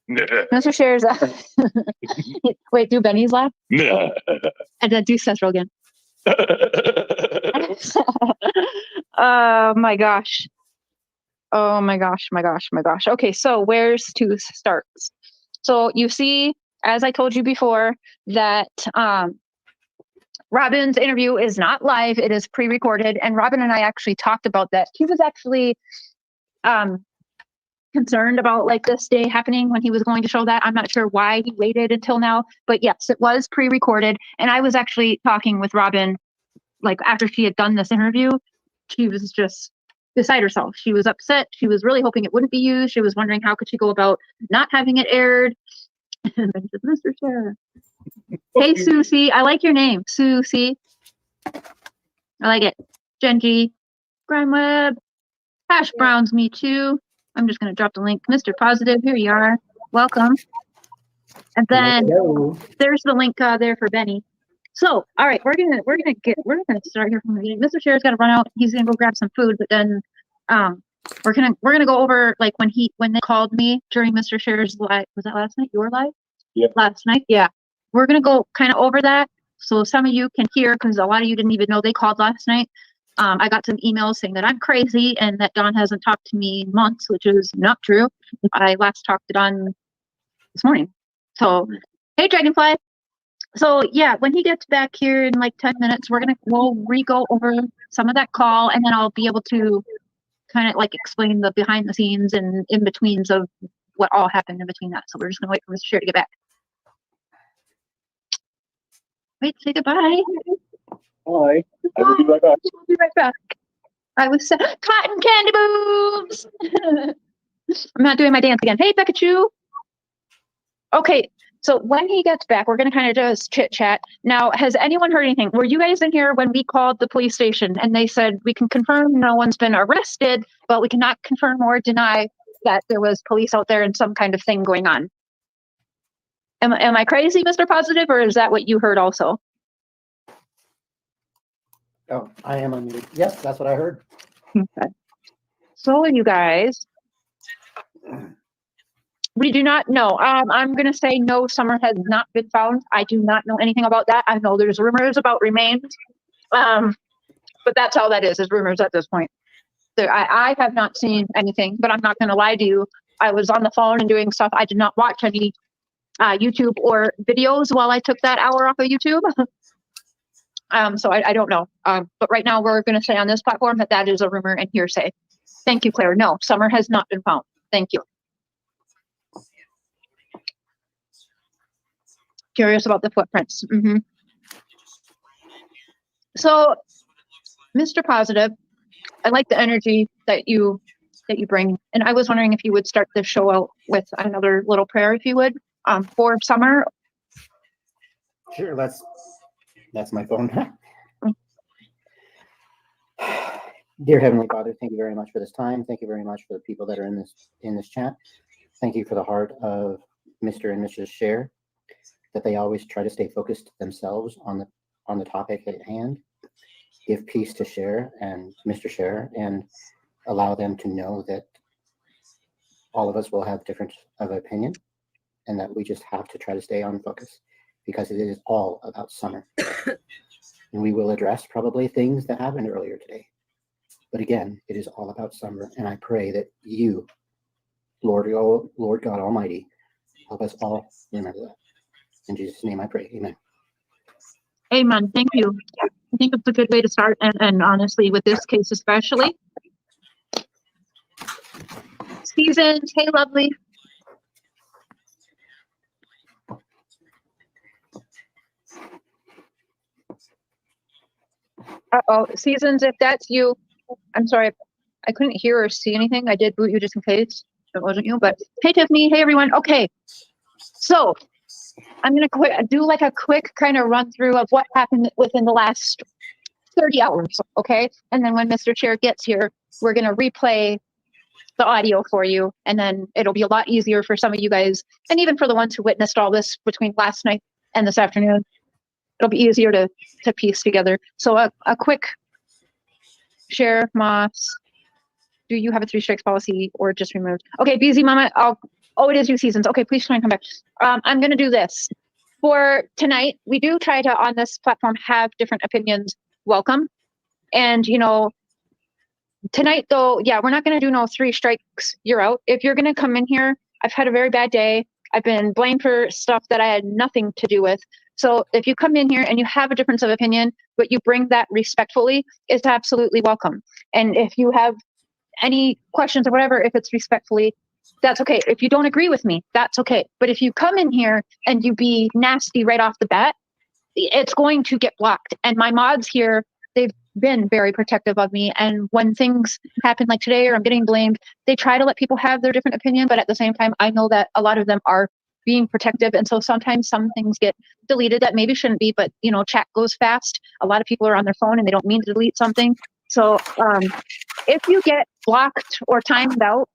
Mr. Shares. Wait, do Benny's laugh? And then do Seth Rogen. Oh my gosh. Oh my gosh. Okay, so where's to start? So you see, as I told you before, that Robin's interview is not live, it is pre-recorded, and Robin and I actually talked about that. He was actually concerned about like this day happening when he was going to show that. I'm not sure why he waited until now, but yes, it was pre-recorded. And I was actually talking with Robin, like after she had done this interview, she was just beside herself. She was upset. She was really hoping it wouldn't be used. She was wondering how could she go about not having it aired. And then said, Mr. Sarah. Hey, Susie. I like your name, Susie. I like it. Genji, Grime Web, Hash Browns, me too. I'm just going to drop the link. Mr. Positive, here you are. Welcome. And then there's the link there for Benny. So, all right, we're gonna start here from the beginning. Mr. Chair's got to run out. He's gonna go grab some food, but then we're gonna go over like when they called me during Mr. Chair's live. Was that last night? Your live? Yeah. Last night, yeah. We're gonna go kind of over that so some of you can hear because a lot of you didn't even know they called last night. I got some emails saying that I'm crazy and that Don hasn't talked to me in months, which is not true. I last talked to Don this morning. So, hey, Dragonfly. So, yeah, when he gets back here in like 10 minutes, we'll re-go over some of that call, and then I'll be able to kind of like explain the behind the scenes and in-betweens of what all happened in between that. So we're just going to wait for Mr. Chair to get back. Wait, say goodbye. Hi. I will be right back. I'll be right back. I was cotton candy boobs. I'm not doing my dance again. Hey, Pikachu. Okay, so when he gets back, we're going to kind of just chit chat. Now, has anyone heard anything? Were you guys in here when we called the police station and they said we can confirm no one's been arrested, but we cannot confirm or deny that there was police out there and some kind of thing going on? Am I crazy, Mr. Positive, or is that what you heard also? Oh, I am unmuted. Yes, that's what I heard. Okay. So you guys, we do not know. I'm going to say no, Summer has not been found. I do not know anything about that. I know there's rumors about remains, but that's all that is rumors at this point. So I have not seen anything, but I'm not going to lie to you. I was on the phone and doing stuff. I did not watch any YouTube or videos while I took that hour off of YouTube. So I don't know. But right now we're going to say on this platform that that is a rumor and hearsay. Thank you, Claire. No, Summer has not been found. Thank you. Curious about the footprints. So, Mr. Positive, I like the energy that you bring, and I was wondering if you would start the show out with another little prayer, if you would, for Summer. Sure, that's my phone. Dear Heavenly Father, thank you very much for this time. Thank you very much for the people that are in this chat. Thank you for the heart of Mr. and Mrs. Share, that they always try to stay focused themselves on the topic at hand. Give peace to Share and Mr. Share, and allow them to know that all of us will have different of opinion, and that we just have to try to stay on focus, because it is all about Summer. And we will address probably things that happened earlier today. But again, it is all about Summer, and I pray that you, Lord God Almighty, help us all remember that. In Jesus' name I pray, amen. Amen. Thank you. I think it's a good way to start, and honestly, with this case especially. Seasons, hey, lovely. Uh-oh, Seasons, if that's you, I'm sorry, I couldn't hear or see anything. I did boot you just in case it wasn't you, but hey, Tiffany, hey, everyone. Okay, so I'm going to do like a quick kind of run through of what happened within the last 30 hours, okay? And then when Mr. Chair gets here, we're going to replay the audio for you, and then it'll be a lot easier for some of you guys, and even for the ones who witnessed all this between last night and this afternoon. It'll be easier to piece together. So a quick Share, Moss, do you have a 3 strikes policy or just removed? Okay, BZ Mama, it is you, Seasons. Okay, please try and come back. I'm going to do this. For tonight, we do try to, on this platform, have different opinions welcome. And, tonight, though, yeah, we're not going to do no 3 strikes, you're out. If you're going to come in here, I've had a very bad day. I've been blamed for stuff that I had nothing to do with. So if you come in here and you have a difference of opinion, but you bring that respectfully, it's absolutely welcome. And if you have any questions or whatever, if it's respectfully, that's okay. If you don't agree with me, that's okay. But if you come in here and you be nasty right off the bat, it's going to get blocked. And my mods here, they've been very protective of me. And when things happen like today, or I'm getting blamed, they try to let people have their different opinion. But at the same time, I know that a lot of them are being protective. And so sometimes some things get deleted that maybe shouldn't be, but chat goes fast. A lot of people are on their phone and they don't mean to delete something. So if you get blocked or timed out,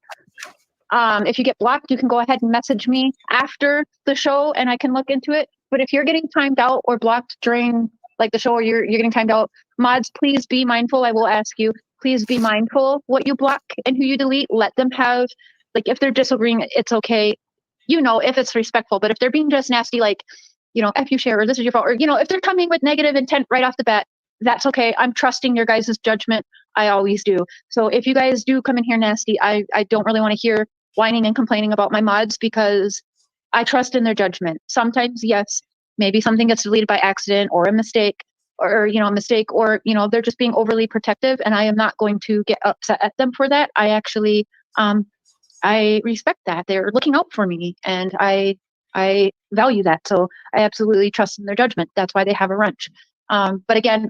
if you get blocked, you can go ahead and message me after the show and I can look into it. But if you're getting timed out or blocked during like the show, or you're getting timed out, mods, please be mindful. I will ask you, please be mindful what you block and who you delete. Let them have, like, if they're disagreeing, it's okay. If it's respectful, but if they're being just nasty, like, F you, Share, or this is your fault, or, if they're coming with negative intent right off the bat, that's okay. I'm trusting your guys' judgment. I always do. So if you guys do come in here nasty, I don't really want to hear whining and complaining about my mods, because I trust in their judgment. Sometimes, yes, maybe something gets deleted by accident or a mistake, or, they're just being overly protective, and I am not going to get upset at them for that. I actually, I respect that. They're looking out for me, and I value that. So I absolutely trust in their judgment. That's why they have a wrench. But again,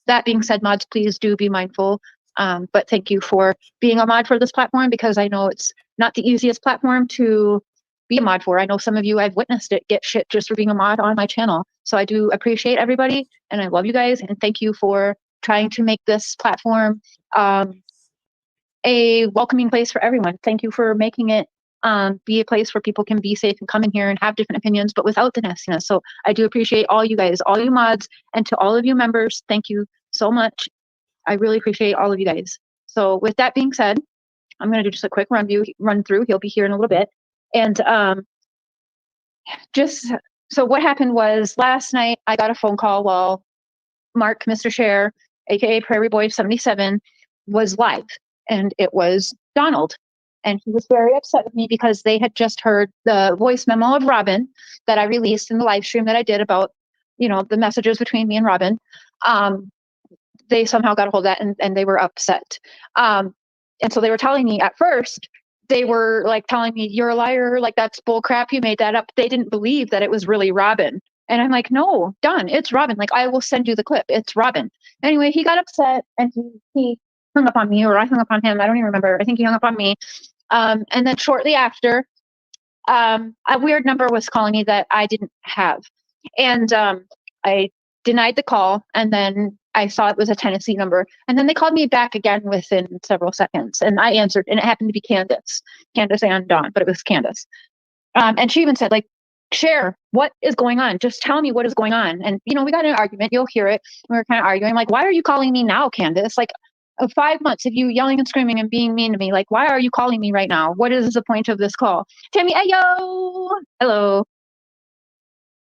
that being said, mods, please do be mindful. But thank you for being a mod for this platform, because I know it's not the easiest platform to be a mod for. I know some of you, I've witnessed it get shit just for being a mod on my channel. So I do appreciate everybody, and I love you guys, and thank you for trying to make this platform a welcoming place for everyone. Thank you for making it be a place where people can be safe and come in here and have different opinions, but without the nastiness. So I do appreciate all you guys, all you mods, and to all of you members, thank you so much. I really appreciate all of you guys. So with that being said, I'm going to do just a quick run through. He'll be here in a little bit. And just so what happened was last night I got a phone call while Mark, Mr. Share, aka Prairie Boy 77, was live, and it was Donald. And he was very upset with me because they had just heard the voice memo of Robin that I released in the live stream that I did about, the messages between me and Robin. They somehow got a hold of that, and they were upset. And so they were telling me at first, they were like telling me, you're a liar, like that's bull crap, you made that up. They didn't believe that it was really Robin. And I'm like, no, Don, it's Robin. Like, I will send you the clip. It's Robin. Anyway, he got upset and he hung up on me, or I hung up on him. I don't even remember. I think he hung up on me. And then shortly after, a weird number was calling me that I didn't have. And I denied the call, and then I saw it was a Tennessee number. And then they called me back again within several seconds, and I answered, and it happened to be Candace and Dawn, but it was Candace. And she even said, like, Share, what is going on? Just tell me what is going on. And, we got in an argument. You'll hear it. We were kind of arguing. Like, why are you calling me now, Candace? Like, 5 months of you yelling and screaming and being mean to me. Like, why are you calling me right now? What is the point of this call? Tammy, ayo! Hello.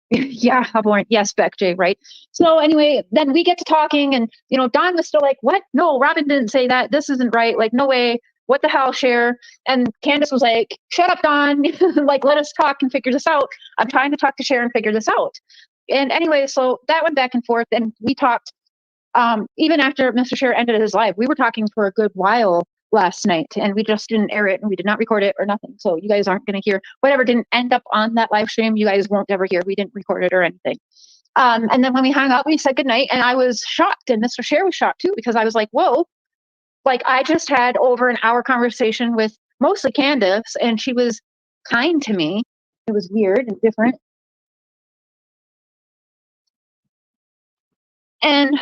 Yeah, how boring. Yes, Beck J, right? So anyway, then we get to talking, and Don was still like, what? No, Robin didn't say that. This isn't right. Like, no way. What the hell, Share? And Candace was like, shut up, Don. Like, let us talk and figure this out. I'm trying to talk to Share and figure this out. And anyway, so that went back and forth, and we talked even after Mr. Share ended his live. We were talking for a good while last night, and we just didn't air it, and we did not record it or nothing. So you guys aren't going to hear whatever didn't end up on that live stream. You guys won't ever hear. We didn't record it or anything. And then when we hung up, we said goodnight, and I was shocked, and Mr. Share was shocked too, because I was like, whoa, like I just had over an hour conversation with mostly Candace, and she was kind to me. It was weird and different. And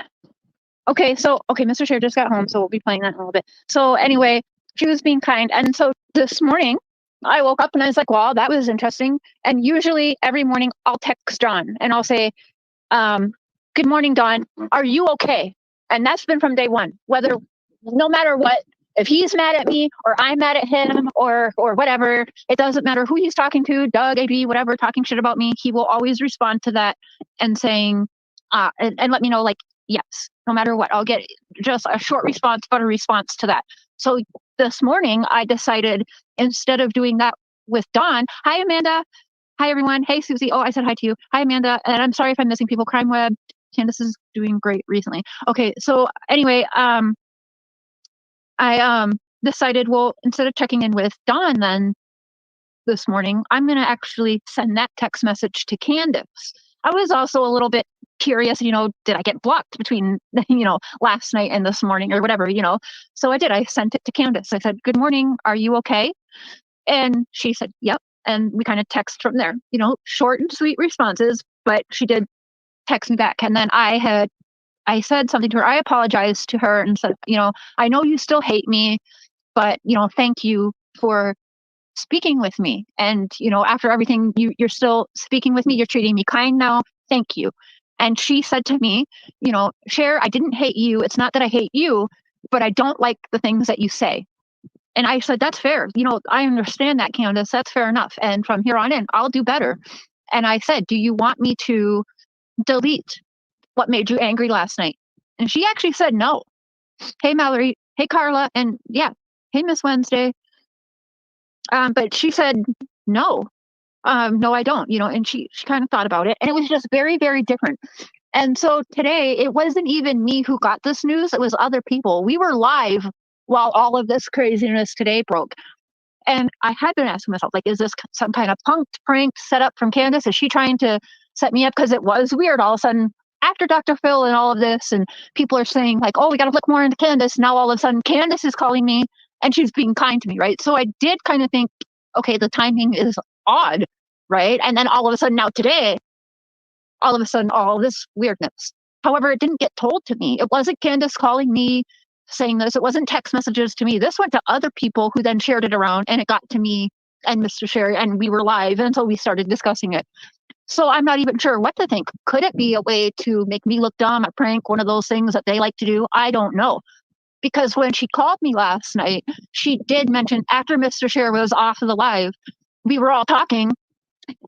okay, Mr. Share just got home, so we'll be playing that in a little bit. So anyway, she was being kind. And so this morning, I woke up and I was like, wow, that was interesting. And usually every morning I'll text Dawn and I'll say, good morning, Dawn. Are you okay? And that's been from day one, no matter what, if he's mad at me or I'm mad at him or whatever, it doesn't matter who he's talking to, Doug, AB, whatever, talking shit about me, he will always respond to that and saying, and let me know, like, yes, no matter what, I'll get just a short response, but a response to that. So this morning I decided, instead of doing that with Dawn, hi, Amanda. Hi, everyone. Hey, Susie. Oh, I said hi to you. Hi, Amanda. And I'm sorry if I'm missing people. Crime Web. Candace is doing great recently. Okay. So anyway, I decided, well, instead of checking in with Dawn then this morning, I'm going to actually send that text message to Candace. I was also a little bit curious, did I get blocked between, last night and this morning or whatever, So I did. I sent it to Candace. I said, good morning. Are you okay? And she said, yep. And we kind of text from there, short and sweet responses, but she did text me back. And then I said something to her. I apologized to her and said, I know you still hate me, but, thank you for speaking with me. And, after everything, you're still speaking with me. You're treating me kind now. Thank you. And she said to me, Cher, I didn't hate you. It's not that I hate you, but I don't like the things that you say. And I said, that's fair. I understand that, Candace. That's fair enough. And from here on in, I'll do better. And I said, do you want me to delete what made you angry last night? And she actually said no. Hey, Mallory. Hey, Carla. And yeah, hey, Miss Wednesday. But she said no. No, I don't, and she kind of thought about it, and it was just very, very different. And so today, it wasn't even me who got this news. It was other people. We were live while all of this craziness today broke. And I had been asking myself, like, is this some kind of punked prank set up from Candace? Is she trying to set me up? Because it was weird all of a sudden after Dr. Phil and all of this, and people are saying like, oh, we got to look more into Candace. Now all of a sudden Candace is calling me and she's being kind to me, right? So I did kind of think, okay, the timing is odd, right? And then all of a sudden now today, all of a sudden all this weirdness. However, it didn't get told to me. It wasn't Candace calling me saying this. It wasn't text messages to me. This went to other people who then shared it around, and it got to me and Mr. Sherry, and we were live until we started discussing it. So I'm not even sure what to think. Could it be a way to make me look dumb, a prank, one of those things that they like to do? I don't know. Because when she called me last night, she did mention after Mr. Sherry was off of the live, we were all talking,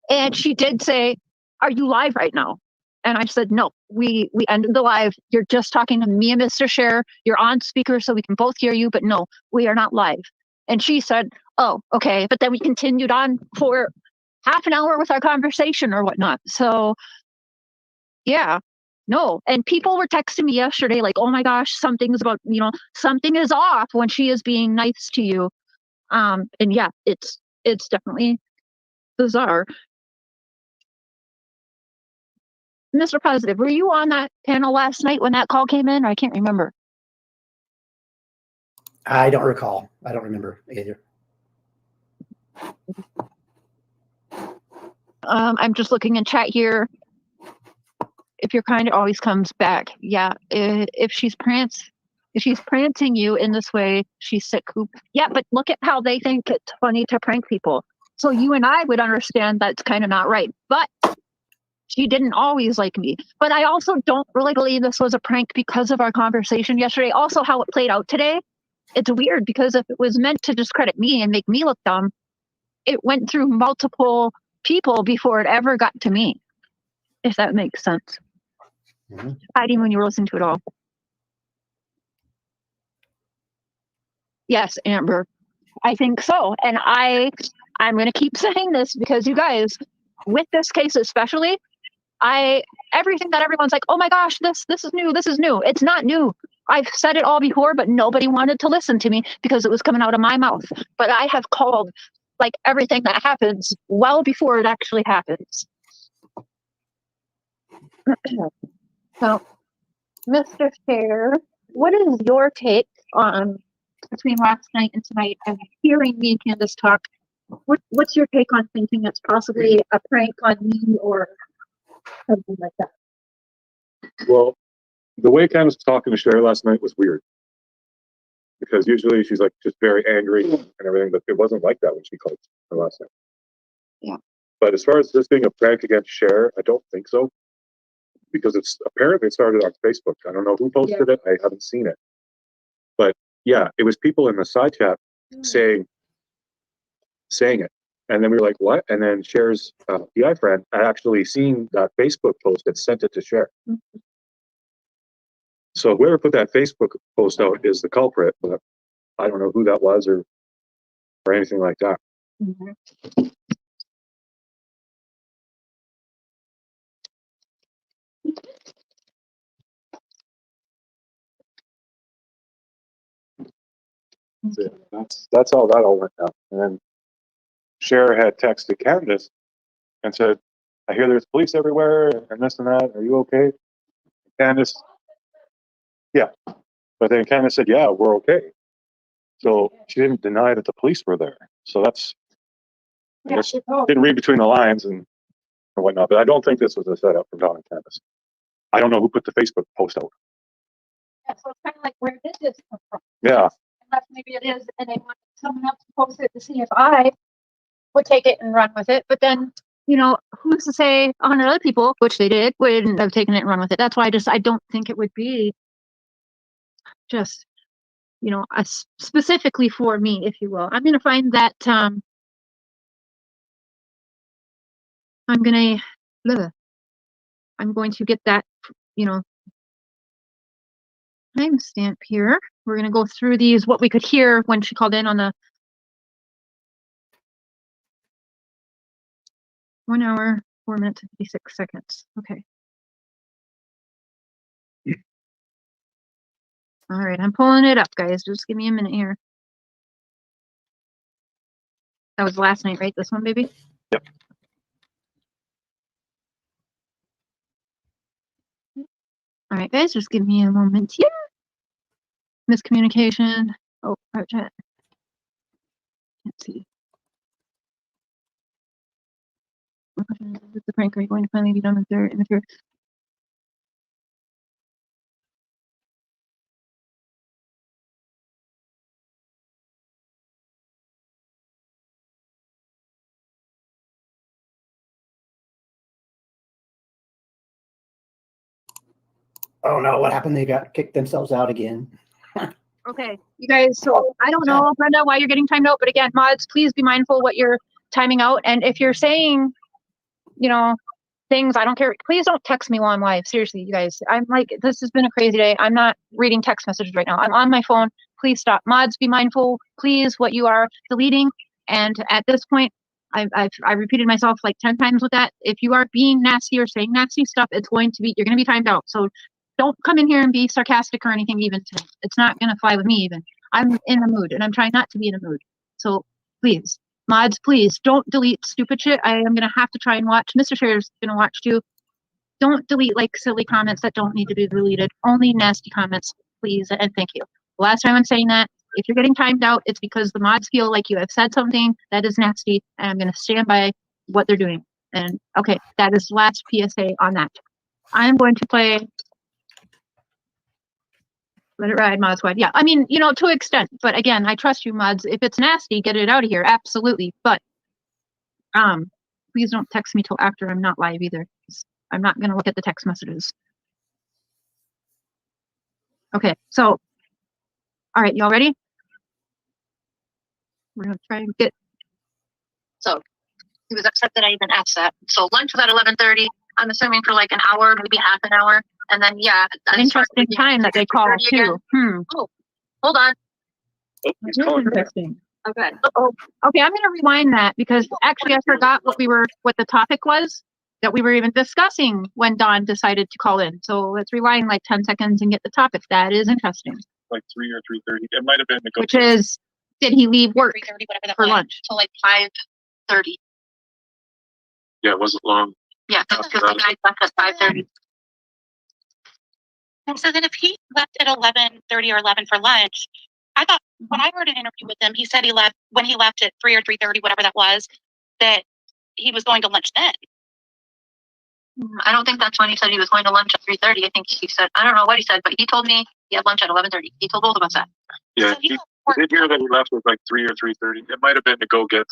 and she did say, "Are you live right now?" And I said, "No, we ended the live. You're just talking to me and Mr. Sher. You're on speaker so we can both hear you, but no, we are not live." And she said, "Oh, okay." But then we continued on for half an hour with our conversation or whatnot. So yeah, no. And people were texting me yesterday like, "Oh my gosh, something's about, something is off when she is being nice to you." And yeah, it's definitely bizarre. Mr. Positive, were you on that panel last night when that call came in? I can't remember. I don't recall. I don't remember either. I'm just looking in chat here. If your kind, it always comes back. Yeah, if she's prancing you in this way, she's sick. Yeah, but look at how they think it's funny to prank people. So you and I would understand that's kind of not right. But she didn't always like me. But I also don't really believe this was a prank because of our conversation yesterday. Also, how it played out today. It's weird because if it was meant to discredit me and make me look dumb, it went through multiple people before it ever got to me. If that makes sense. Mm-hmm. Hiding when you were listening to it all. Yes, Amber, I think so. And I'm going to keep saying this because you guys, with this case especially, everything that everyone's like, "Oh my gosh, this is new. This is new." It's not new. I've said it all before, but nobody wanted to listen to me because it was coming out of my mouth. But I have called like everything that happens well before it actually happens. So, Mr. Fair, what is your take on between last night and tonight and hearing me and Candace talk? What's your take on thinking it's possibly a prank on me or something like that? Well, the way Candace was talking to Sherry last night was weird. Because usually she's like just very angry and everything, but it wasn't like that when she called her last night. Yeah. But as far as this being a prank against Cher, I don't think so. Because it's apparently it started on Facebook. I don't know who posted it. I haven't seen it. But yeah, it was people in the side chat saying it. And then we were like, what? And then Cher's PI friend had actually seen that Facebook post and sent it to Cher. Mm-hmm. So whoever put that Facebook post out is the culprit, but I don't know who that was or anything like that. Mm-hmm. So that's how that all went down. And then Cher had texted Candace and said, "I hear there's police everywhere and this and that. Are you okay?" Candace, yeah. But then Candace said, "Yeah, we're okay." So she didn't deny that the police were there. So that's, I guess, didn't read between the lines and whatnot. But I don't think this was a setup from Don and Candace. I don't know who put the Facebook post out. Yeah, so it's kind of like, where did this come from? Yeah. Unless maybe it is, and they want someone else to post it to see if I would take it and run with it. But then, who's to say 100 other people, which they did, wouldn't have taken it and run with it? That's why I don't think it would be just, specifically for me, if you will. I'm going to find that, I'm going to get that, timestamp here. We're going to go through these, what we could hear when she called in on the 1 hour, 4 minutes, and 56 seconds. Okay. All right, I'm pulling it up, guys. Just give me a minute here. That was last night, right? This one, baby? Yep. All right, guys, just give me a moment here. Miscommunication. Oh, private chat. Can't see. With the prank, are you going to finally be done with their immature? Oh no, what happened? They got kicked themselves out again. Okay, you guys, so I don't know, Brenda, why you're getting timed out, but again, mods, please be mindful what you're timing out. And if you're saying, you know, things, I don't care, please don't text me while I'm live. Seriously, you guys, I'm like, this has been a crazy day. I'm not reading text messages right now. I'm on my phone. Please stop. Mods, be mindful, please, what you are deleting. And at this point, I repeated myself like 10 times with that. If you are being nasty or saying nasty stuff, you're going to be timed out. So don't come in here and be sarcastic or anything even today. It's not going to fly with me even. I'm in a mood and I'm trying not to be in a mood. So please, mods, please don't delete stupid shit. I am going to have to try and watch. Mr. Share's going to watch too. Don't delete like silly comments that don't need to be deleted. Only nasty comments, please, and thank you. Last time I'm saying that, if you're getting timed out, it's because the mods feel like you have said something that is nasty, and I'm going to stand by what they're doing. And okay, that is last PSA on that. I'm going to play Let It Ride, Mod Squad. Yeah, I mean, you know, to an extent, but again, I trust you, mods. If it's nasty, get it out of here, absolutely. But please don't text me till after I'm not live either. I'm not going to look at the text messages. Okay, so, all right, y'all ready? We're going to try and get, so he was upset that I even asked that. So lunch was at 11:30. I'm assuming for like an hour, maybe half an hour. And then, yeah. Interesting time that they called too. Oh, hold on. He's calling right now. Interesting. Okay. Oh, okay, I'm going to rewind that because actually I forgot what the topic was that we were even discussing when Dawn decided to call in. So let's rewind like 10 seconds and get the topic. That is interesting. Like 3 or 3:30. It might have been the Which is, did he leave work 3:30, whatever that for was, lunch? till like 5:30. Yeah, it wasn't long. Yeah, because the guy left at 5:30. And so then if he left at 11:30 or 11 for lunch, I thought when I heard an interview with him, he said he left at 3 or 3:30, whatever that was, that he was going to lunch then. I don't think that's when he said he was going to lunch at 3:30. I think he said, I don't know what he said, but he told me he had lunch at 11:30. He told both of us that. Yeah, So he did hear that he left with like 3 or 3:30. It might have been to go get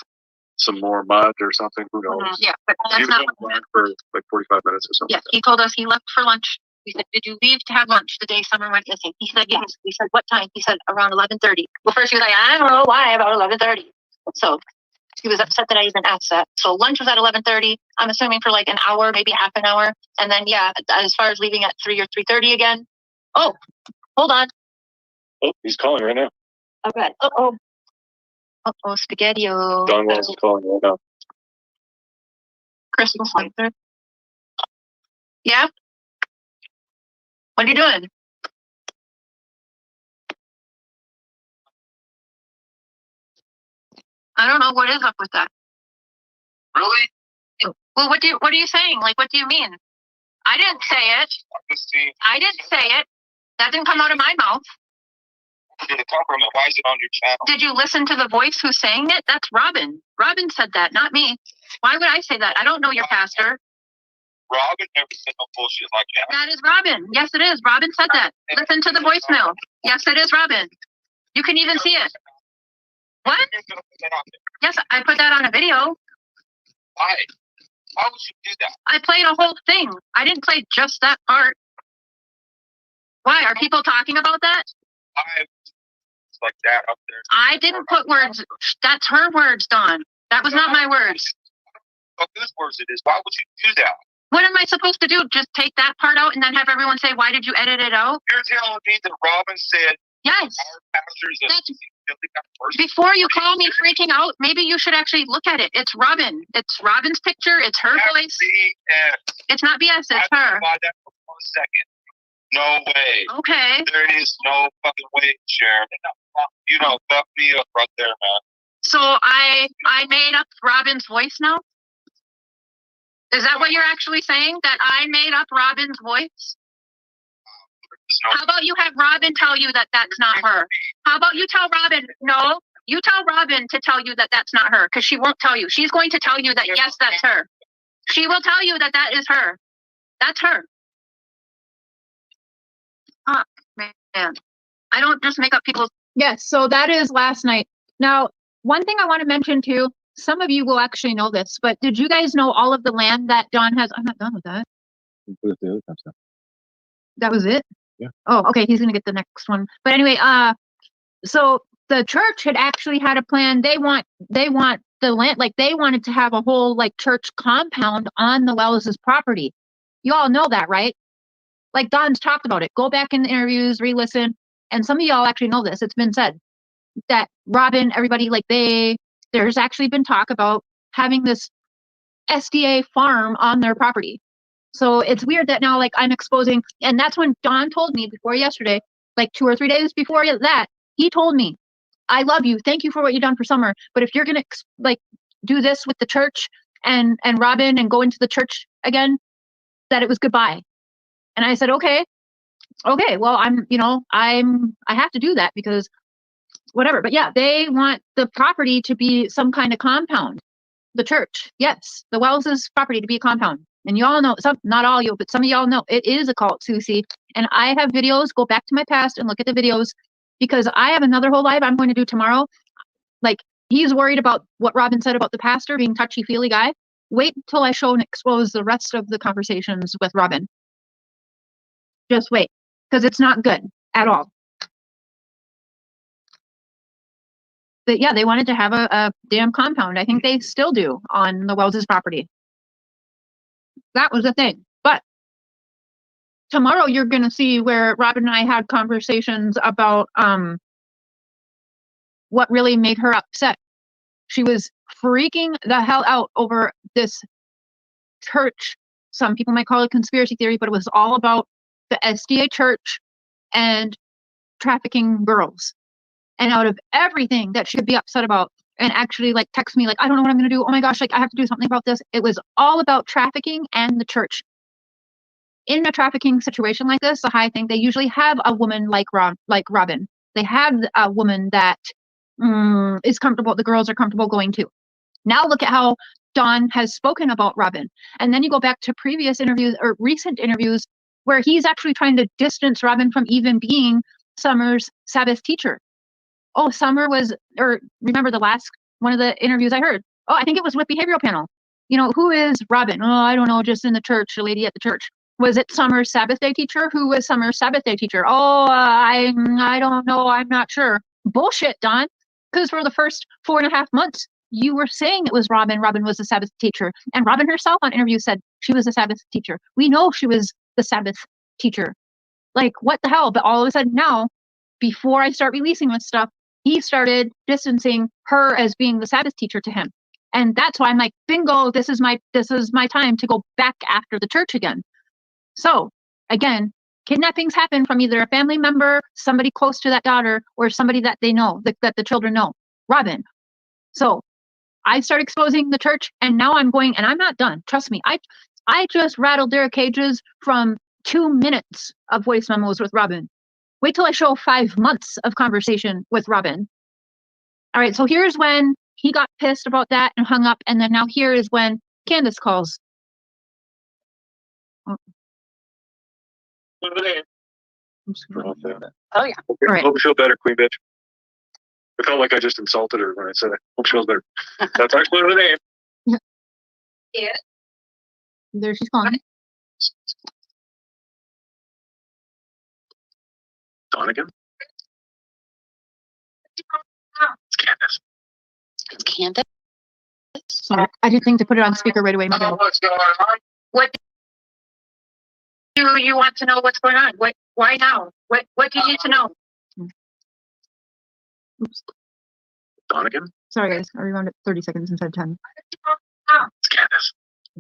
some more mud or something. Who knows? Yeah, but He that's was not on for like 45 minutes or something. Yeah, he told us he left for lunch. We said, did you leave to have lunch the day Summer went missing? He said, yes. We said, what time? He said, around 11:30. Well, first he was like, I don't know why, about 11:30. So he was upset that I even asked that. So lunch was at 11:30. I'm assuming for like an hour, maybe half an hour. And then, yeah, as far as leaving at 3 or 3:30 again. Oh, hold on. Oh, he's calling right now. Okay. Uh-oh. Uh-oh, spaghetti-o. Don Wells is calling right now. Christmas lights. Yeah? What are you doing? I don't know what is up with that. Really? Well, what are you saying? Like, what do you mean? I didn't say it. I didn't say it. That didn't come out of my mouth. Why is it on your channel? Did you listen to the voice who's saying it? That's Robin. Robin said that, not me. Why would I say that? I don't know your pastor. Robin never said no bullshit like that. That is Robin. Yes, it is. Robin said that. Listen to the voicemail. Yes, it is Robin. You can even see it. What? Yes, I put that on a video. Why? Why would you do that? I played a whole thing. I didn't play just that part. Why? Are people talking about that? Like that up there. I didn't put words. That's her words, Dawn. That was not my words. What whose words it is? Why would you do that? What am I supposed to do? Just take that part out and then have everyone say, why did you edit it out? You're telling me that Robin said, yes. Our pastors before you call me freaking out, maybe you should actually look at it. It's Robin. It's Robin's picture. It's her voice. BS. It's not BS. It's her. That for 1 second. No way. Okay. There is no fucking way, Sharon. You know, fuck me up right there, man. So I made up Robin's voice now? Is that what you're actually saying? That I made up Robin's voice? How about you have Robin tell you that that's not her? How about you tell Robin, no, you tell Robin to tell you that that's not her, because she won't tell you. She's going to tell you that, yes, that's her. She will tell you that that is her. That's her. Oh, man. I don't just make up people's. Yes, so that is last night. Now, one thing I want to mention too, some of you will actually know this, but did you guys know all of the land that John has? I'm not done with that. That was it? Yeah. Oh, okay, he's gonna get the next one. But anyway, so the church had actually had a plan. They want the land, like they wanted to have a whole like church compound on the Wells's property. You all know that, right? Like Don's talked about it. Go back in the interviews, re-listen. And some of y'all actually know this. It's been said that Robin, everybody, like there's actually been talk about having this SDA farm on their property. So it's weird that now, like, I'm exposing, and that's when Don told me before yesterday, like 2 or 3 days before that, he told me, I love you. Thank you for what you've done for Summer. But if you're going to like do this with the church and Robin and go into the church again, that it was goodbye. And I said, okay, well, I have to do that because whatever. But yeah, they want the property to be some kind of compound. The church, yes, the Wells's property to be a compound. And y'all know, not all you, but some of y'all know it is a cult, Susie. And I have videos, go back to my past and look at the videos because I have another whole live I'm going to do tomorrow. Like, he's worried about what Robin said about the pastor being touchy-feely guy. Wait until I show and expose the rest of the conversations with Robin. Just wait, because it's not good at all. But yeah, they wanted to have a damn compound. I think they still do on the Wells's property. That was the thing. But tomorrow you're going to see where Robin and I had conversations about what really made her upset. She was freaking the hell out over this church. Some people might call it conspiracy theory, but it was all about the SDA church and trafficking girls. And out of everything that she could be upset about and actually like text me like, I don't know what I'm going to do. Oh my gosh, like I have to do something about this. It was all about trafficking and the church. In a trafficking situation like this, the high thing, they usually have a woman like Robin. They have a woman that is comfortable, the girls are comfortable going to. Now look at how Don has spoken about Robin. And then you go back to previous interviews or recent interviews where he's actually trying to distance Robin from even being Summer's Sabbath teacher. Oh, Summer was, or remember the last one of the interviews I heard? Oh, I think it was with Behavioral Panel. You know, who is Robin? Oh, I don't know, just in the church, a lady at the church. Was it Summer's Sabbath day teacher? Who was Summer's Sabbath day teacher? Oh, I don't know. I'm not sure. Bullshit, Don. Because for the first 4.5 months, you were saying it was Robin. Robin was the Sabbath teacher. And Robin herself on interview said she was a Sabbath teacher. We know she was the Sabbath teacher. Like, what the hell? But all of a sudden now, before I start releasing this stuff, he started distancing her as being the Sabbath teacher to him. And that's why I'm like, bingo, this is my time to go back after the church again. So again, kidnappings happen from either a family member, somebody close to that daughter, or somebody that they know, that the children know. Robin. So I start exposing the church, and now I'm going, and I'm not done. Trust me. I just rattled their cages from 2 minutes of voice memos with Robin. Wait till I show 5 months of conversation with Robin. All right, so here's when he got pissed about that and hung up, and then now here is when Candace calls. Oh. Oh yeah. Okay, All right. hope you feel better, Queen Bitch. It felt like I just insulted her when I said it. Hope she feels better. That's actually the name. Yeah. There she's calling. Donegan? It's Candace. It's Candace. Sorry, I didn't think to put it on speaker right away. What's going on? What do you want to know? What's going on? Why now? What do you need to know? Oops. Donegan? Sorry, guys. I rewound it 30 seconds instead of 10. It's Candace.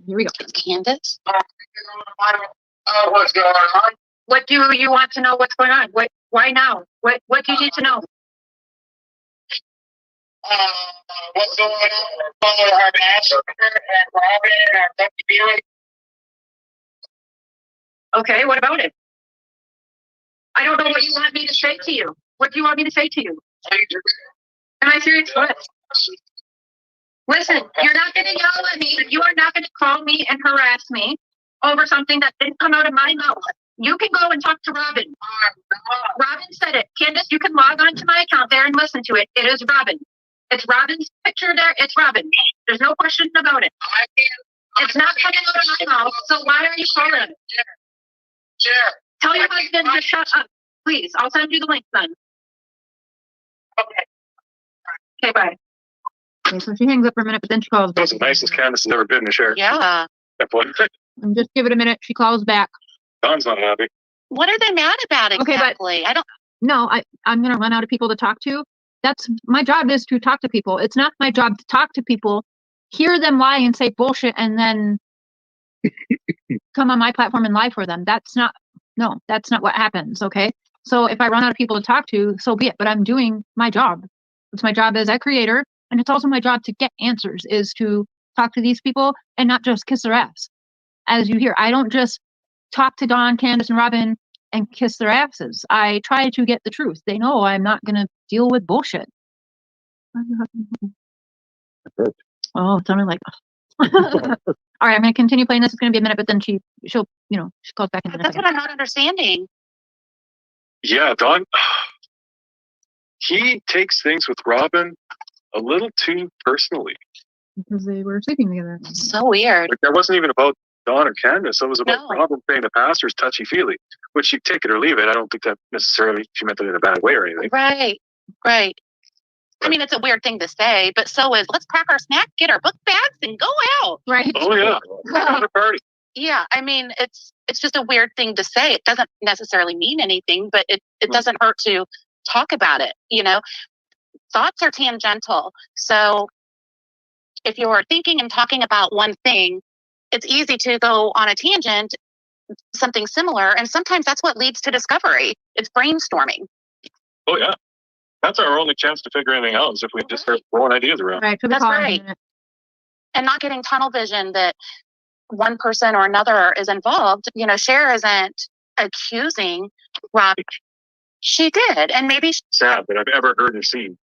Here we go. It's Candace. What's going on? What do you want to know? What's going on? Why now? What do you need to know? What's going on? Our master and Robin and Becky. Okay, what about it? I don't know what you want me to say to you. What do you want me to say to you? Am I serious? What? Listen, you're not going to yell at me. You are not going to call me and harass me over something that didn't come out of my mouth. You can go and talk to Robin. Robin said it. Candace, you can log on to my account there and listen to it. It is Robin. It's Robin's picture there. It's Robin. There's no question about it. It's not coming out of my mouth. So why are you calling? Tell your husband to shut up, please. I'll send you the link then. Okay, bye. Okay, so she hangs up for a minute, but then she calls back. That's the nicest Candace has ever been to share. Yeah. And just give it a minute. She calls back. Don's not happy. What are they mad about exactly? Okay, I'm going to run out of people to talk to. That's my job, is to talk to people. It's not my job to talk to people, hear them lie and say bullshit, and then come on my platform and lie for them. That's not what happens. Okay. So if I run out of people to talk to, so be it, but I'm doing my job. It's my job as a creator. And it's also my job to get answers, is to talk to these people and not just kiss their ass. As you hear, I don't just talk to Dawn, Candace, and Robin and kiss their asses. I try to get the truth. They know I'm not going to deal with bullshit. Oh, it sounded like... All right, I'm going to continue playing this. It's going to be a minute, but then she calls back in a minute. That's what I'm not understanding. Yeah, Don, he takes things with Robin a little too personally. Because they were sleeping together. So weird. Like, that wasn't even about Dawn or Candace. It was about No. Robin saying the pastor's touchy-feely, which you take it or leave it. I don't think that necessarily she meant it in a bad way or anything. Right. I mean, it's a weird thing to say, but so is, let's pack our snack, get our book bags, and go out. Right. Oh, yeah. Have a party. Yeah, I mean, it's just a weird thing to say. It doesn't necessarily mean anything, but it doesn't hurt to talk about it, you know? Thoughts are tangential. So if you're thinking and talking about one thing, it's easy to go on a tangent, something similar, and sometimes that's what leads to discovery. It's brainstorming. Oh, yeah. That's our only chance to figure anything out, is if we just start throwing ideas around. Right. That's right. And not getting tunnel vision that one person or another is involved. You know, Cher isn't accusing Rob. She did. And maybe Sad that I've ever heard her seen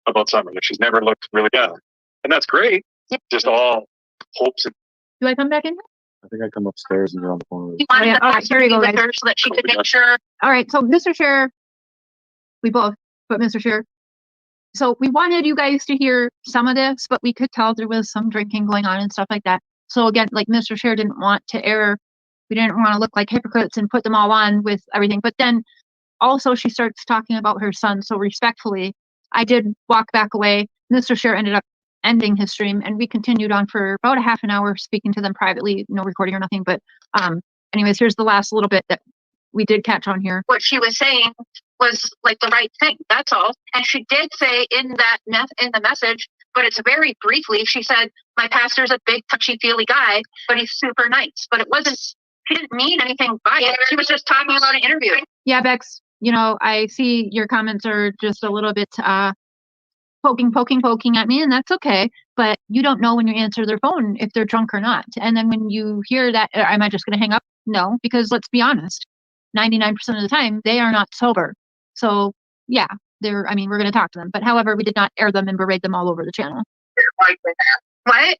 about Summer. Like, she's never looked really down. And that's great. Yeah. Just all hopes. Do I come back in? I think I come upstairs and you're on the phone with she wanted yeah. the All right, pastor here we to go, be with guys. her so that she could make sure. All right. So Mr. Scherer, we both, but Mr. Scherer. So we wanted you guys to hear some of this, but we could tell there was some drinking going on and stuff like that. So again, like Mr. Scherer didn't want to air. We didn't want to look like hypocrites and put them all on with everything. But then also she starts talking about her son. So respectfully, I did walk back away. Mr. Scherer ended up ending his stream, and we continued on for about a half an hour speaking to them privately, no recording or nothing. But anyways, here's the last little bit that we did catch on here. What she was saying was like the right thing. That's all. And she did say in the message, but it's very briefly, she said, my pastor's a big touchy-feely guy, but he's super nice. But it wasn't, she didn't mean anything by it. She was just talking about an interview. Yeah, Bex, you know, I see your comments are just a little bit poking at me, and that's okay. But you don't know when you answer their phone if they're drunk or not. And then when you hear that, am I just going to hang up? No, because let's be honest, 99% of the time, they are not sober. So yeah, we're going to talk to them. But however, we did not air them and berate them all over the channel. What?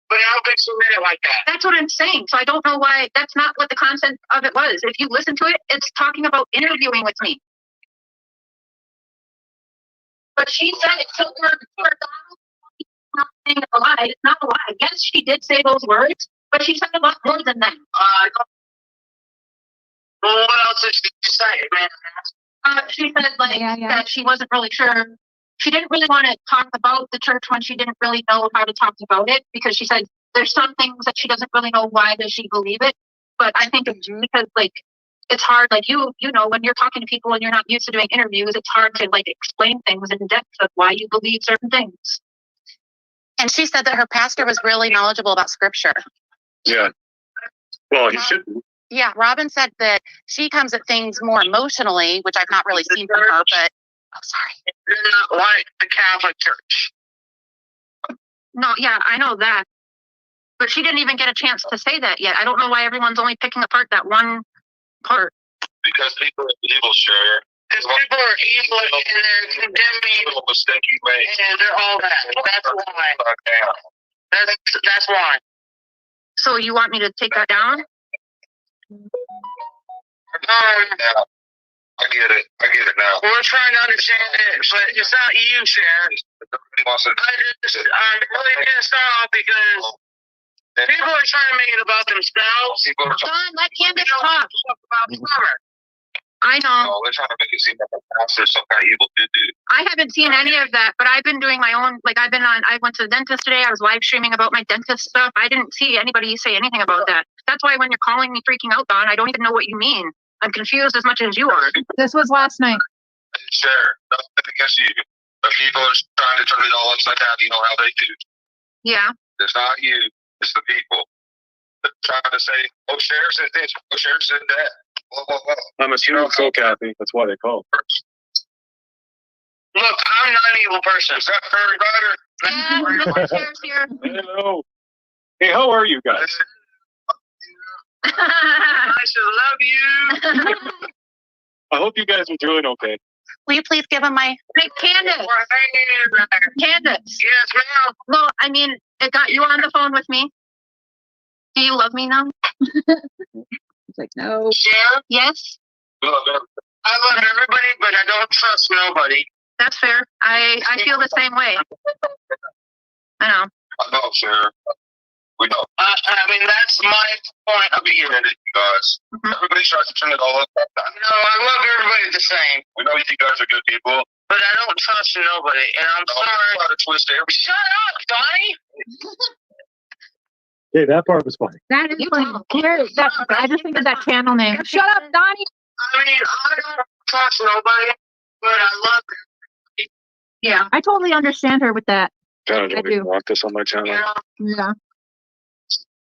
But I don't think she read it like that. That's what I'm saying. So I don't know why. That's not what the content of it was. If you listen to it, it's talking about interviewing with me. But she said it took her not saying a lie. It's not a lie. Yes, she did say those words, but she said a lot more than that. Well, what else did she say, man? She said that she wasn't really sure. She didn't really want to talk about the church when she didn't really know how to talk about it, because she said there's some things that she doesn't really know why does she believe it. But I think it's because it's hard, you know, when you're talking to people and you're not used to doing interviews, it's hard to explain things in depth of why you believe certain things. And she said that her pastor was really knowledgeable about scripture. Yeah. Well, he should be. Yeah, Robin said that she comes at things more emotionally, which I've not really seen from her, but sorry. You're not like the Catholic Church. No, yeah, I know that. But she didn't even get a chance to say that yet. I don't know why everyone's only picking apart that one part. Because people are evil, sure. Because people are evil and they're condemning, Little mistake you made. and they're all that. That's why. That's why. So you want me to take that down? Now, I get it. I get it now. We're trying to understand it, but it's not you, Sharon. Everybody wants to- I'm really pissed off because people are trying to make it about themselves. People are Don, let Candace Don't talk. talk about Summer. I know. they're trying to make it seem like a pastor, some kind of evil dude. I haven't seen any of that, but I've been doing my own. Like I went to the dentist today. I was live streaming about my dentist stuff. I didn't see anybody say anything about that. That's why when you're calling me freaking out, Don, I don't even know what you mean. I'm confused as much as you are. This was last night. Sure, nothing against you. But people are trying to turn it all upside down. You know how they do. Yeah. It's not you. It's the people. They're trying to say, oh, Sheriff said this. Oh, Sheriff said that. Blah, blah, blah. I'm assuming so, Kathy. That's why they called. Look, I'm not an evil person. Is that Fairy Rider? Yeah, Sheriff's here. Hello. Hey, how are you guys? I should love you. I hope you guys are doing okay. Will you please give him my Candace? Candace. Yes, ma'am. Well, I mean, it got you on the phone with me. Do you love me now? It's like, no. Sharon, Yes. I love everybody, but I don't trust nobody. That's fair. I feel the same way. I know. I know, Sheriff. We know. I mean, that's my point of view. You guys. Everybody tries to turn it all up. No, I love everybody the same, We know you guys are good people. but I don't trust nobody, and I'm sorry. Try to twist every. Shut up, Donnie. Hey, that part was funny. That is funny. I just think of that channel name. Shut up, Donnie. I mean, I don't trust nobody, but I love them. Yeah. I totally understand her with that. God, I I don't do. even want this on my channel. You know? Yeah.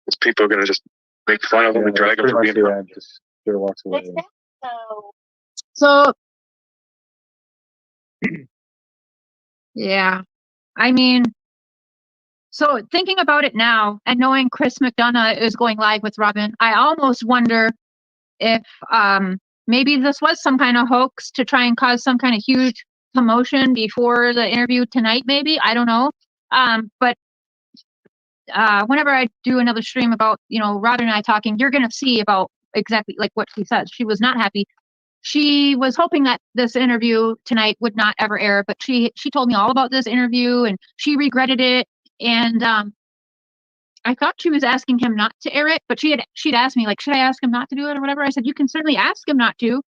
Because people are going to just make fun of him and drag him for being wrong. Just walks away. So, yeah. I mean, so thinking about it now and knowing Chris McDonough is going live with Robin, I almost wonder if maybe this was some kind of hoax to try and cause some kind of huge commotion before the interview tonight, maybe. I don't know. But whenever I do another stream about, Robin and I talking, you're going to see about exactly like what she says. She was not happy. She was hoping that this interview tonight would not ever air, but she told me all about this interview and she regretted it. And I thought she was asking him not to air it, but she'd asked me, like, should I ask him not to do it or whatever? I said, you can certainly ask him not to.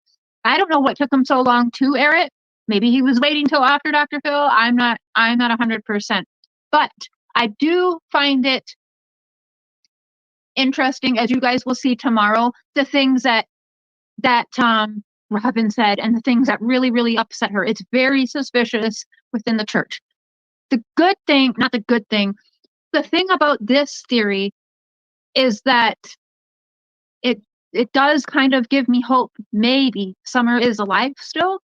I don't know what took him so long to air it. Maybe he was waiting till after Dr. Phil. I'm not 100%. But I do find it interesting, as you guys will see tomorrow, the things that Robin said and the things that really, really upset her. It's very suspicious within the church. The good thing, not the good thing, the thing about this theory is that it does kind of give me hope maybe Summer is alive still.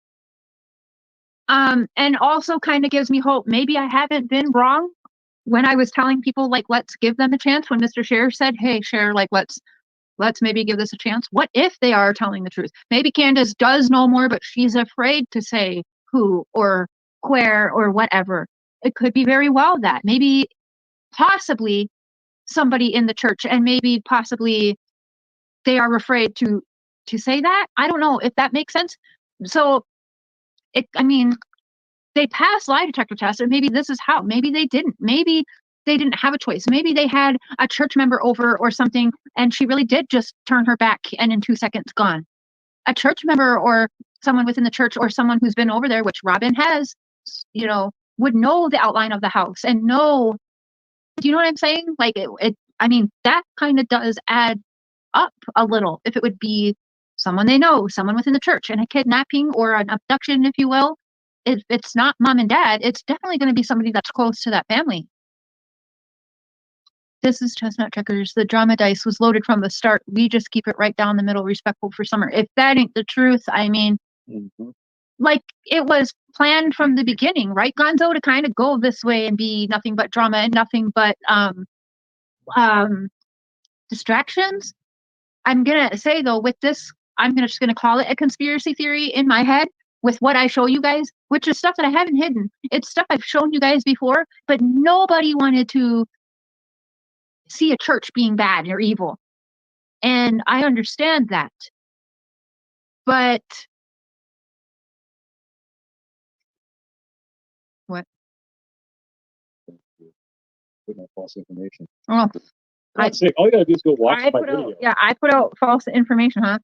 And also kind of gives me hope maybe I haven't been wrong when I was telling people, like, let's give them a chance, when Mr. Scherer said, hey, Scherer, like, let's maybe give this a chance. What if they are telling the truth? Maybe Candace does know more, but she's afraid to say who or where or whatever. It could be very well that maybe possibly somebody in the church, and maybe possibly they are afraid to say that. I don't know if that makes sense. So they passed lie detector tests, and maybe this is how. Maybe they didn't. Maybe they didn't have a choice. Maybe they had a church member over or something, and she really did just turn her back and in 2 seconds gone. A church member or someone within the church or someone who's been over there, which Robin has, would know the outline of the house and know. Do you know what I'm saying? Like that kind of does add up a little. If it would be someone they know, someone within the church, and a kidnapping or an abduction, if you will, if it's not mom and dad, it's definitely going to be somebody that's close to that family. This is Chestnut Checkers. The drama dice was loaded from the start. We just keep it right down the middle, respectful for Summer. If that ain't the truth, I mean, like, it was planned from the beginning, right, Gonzo, to kind of go this way and be nothing but drama and nothing but distractions. I'm gonna say though, with this, I'm just gonna call it a conspiracy theory in my head. with what I show you guys, which is stuff that I haven't hidden. It's stuff I've shown you guys before, but nobody wanted to see a church being bad or evil. And I understand that. But what? Putting out false information. Oh, All you gotta do is go watch my video. I put out false information, huh?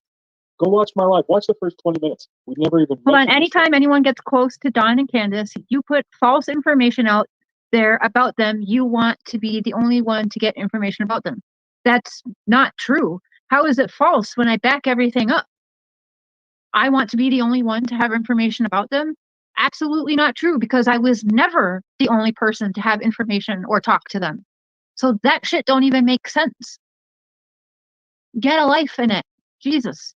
Go watch my live. Watch the first 20 minutes. We never even. Hold on. Anytime anyone gets close to Dawn and Candace, you put false information out there about them. You want to be the only one to get information about them. That's not true. How is it false when I back everything up? I want to be the only one to have information about them? Absolutely not true, because I was never the only person to have information or talk to them. So that shit don't even make sense. Get a life in it. Jesus.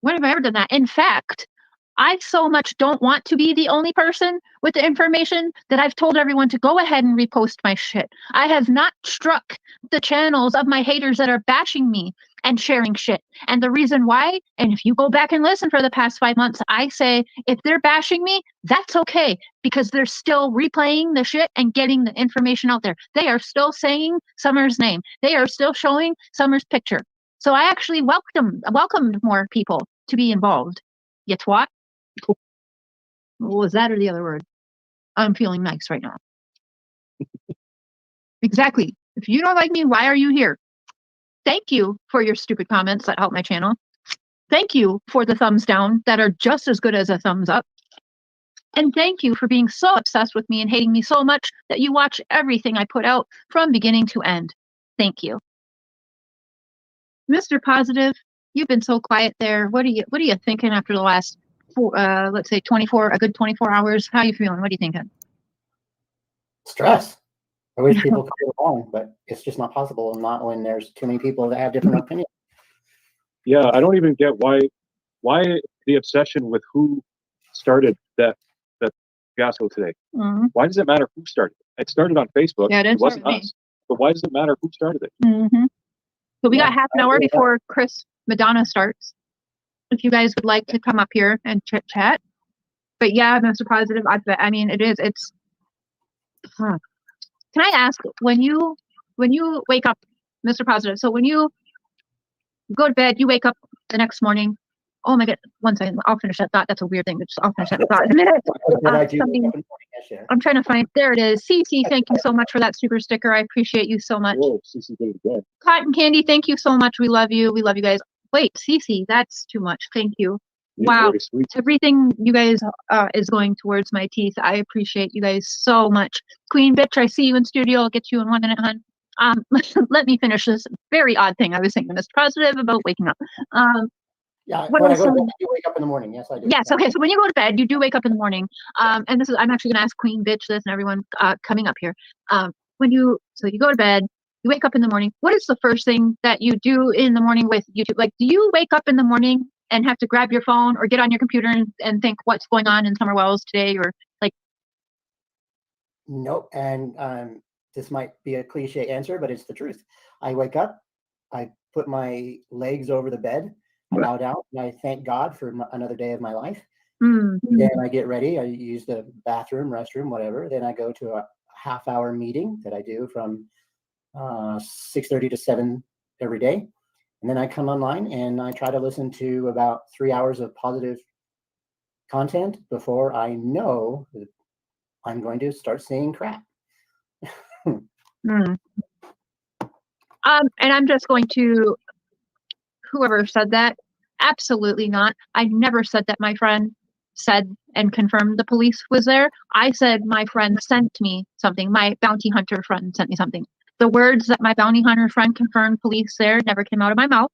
When have I ever done that? In fact, I so much don't want to be the only person with the information that I've told everyone to go ahead and repost my shit. I have not struck the channels of my haters that are bashing me and sharing shit. And the reason why, and if you go back and listen for the past 5 months, I say, if they're bashing me, that's okay, because they're still replaying the shit and getting the information out there. They are still saying Summer's name. They are still showing Summer's picture. So I actually welcomed more people to be involved. You twat. Was that or the other word? I'm feeling nice right now. Exactly. If you don't like me, why are you here? Thank you for your stupid comments that help my channel. Thank you for the thumbs down that are just as good as a thumbs up. And thank you for being so obsessed with me and hating me so much that you watch everything I put out from beginning to end. Thank you. Mr. Positive, you've been so quiet there. What are you thinking after the last let's say a good 24 hours? How are you feeling? What are you thinking? Stress. I wish people could get along, but it's just not possible. Not when there's too many people that have different opinions. Yeah, I don't even get why the obsession with who started that fiasco today. Mm-hmm. Why does it matter who started it? It started on Facebook. Yeah, it wasn't us. But why does it matter who started it? Mm-hmm. So we got half an hour before Chris Madonna starts. If you guys would like to come up here and chit chat. But yeah, Mr. Positive, I mean, it's. Huh. Can I ask, when you wake up, Mr. Positive? So when you go to bed, you wake up the next morning. Oh my God! One second, I'll finish that thought. That's a weird thing. I'll finish that thought in a minute. I'm trying to find. There it is. CC, thank you so much for that super sticker. I appreciate you so much. Whoa, CC did it again. Cotton Candy, thank you so much. We love you. We love you guys. Wait, CC, that's too much. Thank you. Wow, everything you guys is going towards my teeth. I appreciate you guys so much. Queen Bitch, I see you in studio. I'll get you in 1 minute, hon. Let me finish this very odd thing I was saying to Mr. Positive about waking up. Yeah, when I go to bed, you wake up in the morning. Yes, I do. Yes, okay. So when you go to bed, you do wake up in the morning. And I'm actually gonna ask Queen Bitch this and everyone coming up here. When you go to bed, you wake up in the morning. What is the first thing that you do in the morning with YouTube? Like, do you wake up in the morning and have to grab your phone or get on your computer and think what's going on in Summer Wells today, or like? Nope. And this might be a cliche answer, but it's the truth. I wake up, I put my legs over the bed, I bow down, and I thank God for another day of my life. Mm-hmm. Then I get ready. I use the bathroom, restroom, whatever. Then I go to a half-hour meeting that I do from 6:30 to 7 every day. And then I come online and I try to listen to about 3 hours of positive content before I know that I'm going to start seeing crap. And I'm just going to, whoever said that, absolutely not. I never said that my friend said and confirmed the police was there. I said my friend sent me something. My bounty hunter friend sent me something. The words that my bounty hunter friend confirmed police there never came out of my mouth.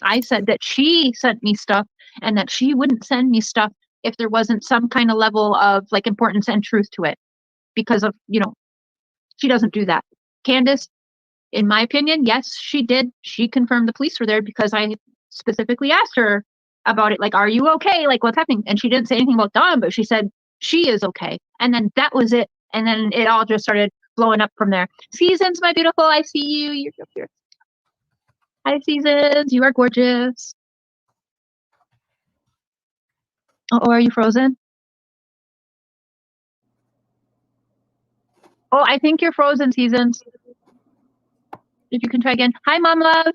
I said that she sent me stuff and that she wouldn't send me stuff if there wasn't some kind of level of like importance and truth to it, because of, she doesn't do that. Candace, in my opinion, yes, she did. She confirmed the police were there because I specifically asked her about it. Like, are you okay? Like, what's happening? And she didn't say anything about Dawn, but she said she is okay. And then that was it. And then it all just started blowing up from there. Seasons, my beautiful, I see you. You're here. Hi, Seasons. You are gorgeous. Oh, are you frozen? Oh, I think you're frozen, Seasons. If you can try again. Hi, Mom Love.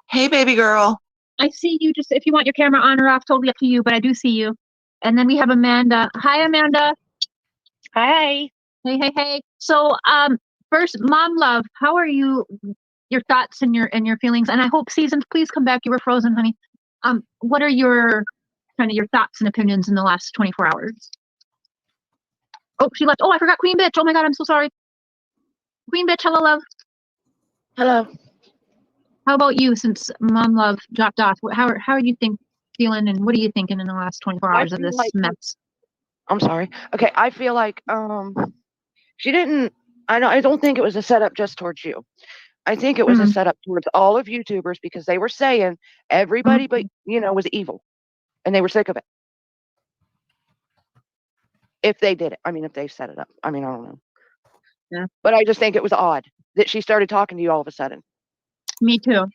Hey, baby girl. I see you. Just if you want your camera on or off, totally up to you, but I do see you. And then we have Amanda. Hi, Amanda. Hi. Hey. So, first, Mom Love, how are you? Your thoughts and your feelings, and I hope Seasons, please come back. You were frozen, honey. What are your thoughts and opinions in the last 24 hours? Oh, she left. Oh, I forgot Queen Bitch. Oh my God, I'm so sorry. Queen Bitch, hello, love. Hello. How about you? Since Mom Love dropped off, how are you feeling, and what are you thinking in the last 24 hours of this mess? I'm sorry. Okay, I feel like she didn't. I don't think it was a setup just towards you. I think it was a setup towards all of YouTubers because they were saying everybody but was evil, and they were sick of it. If they did it, if they set it up, I don't know. Yeah. But I just think it was odd that she started talking to you all of a sudden. Me too.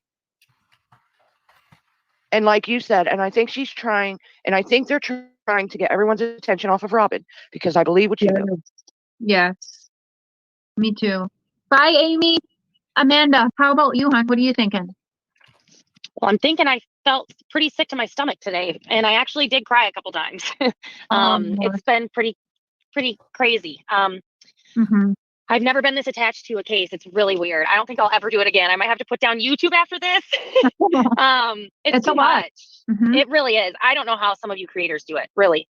And like you said, and I think she's trying, and I think they're trying to get everyone's attention off of Robin because I believe what you do. Yes. Me too. Bye, Amy. Amanda, how about you, hon? What are you thinking? Well, I'm thinking I felt pretty sick to my stomach today, and I actually did cry a couple times. It's been pretty crazy. I've never been this attached to a case. It's really weird. I don't think I'll ever do it again. I might have to put down YouTube after this. It's too much. It really is. I don't know how some of you creators do it. Really.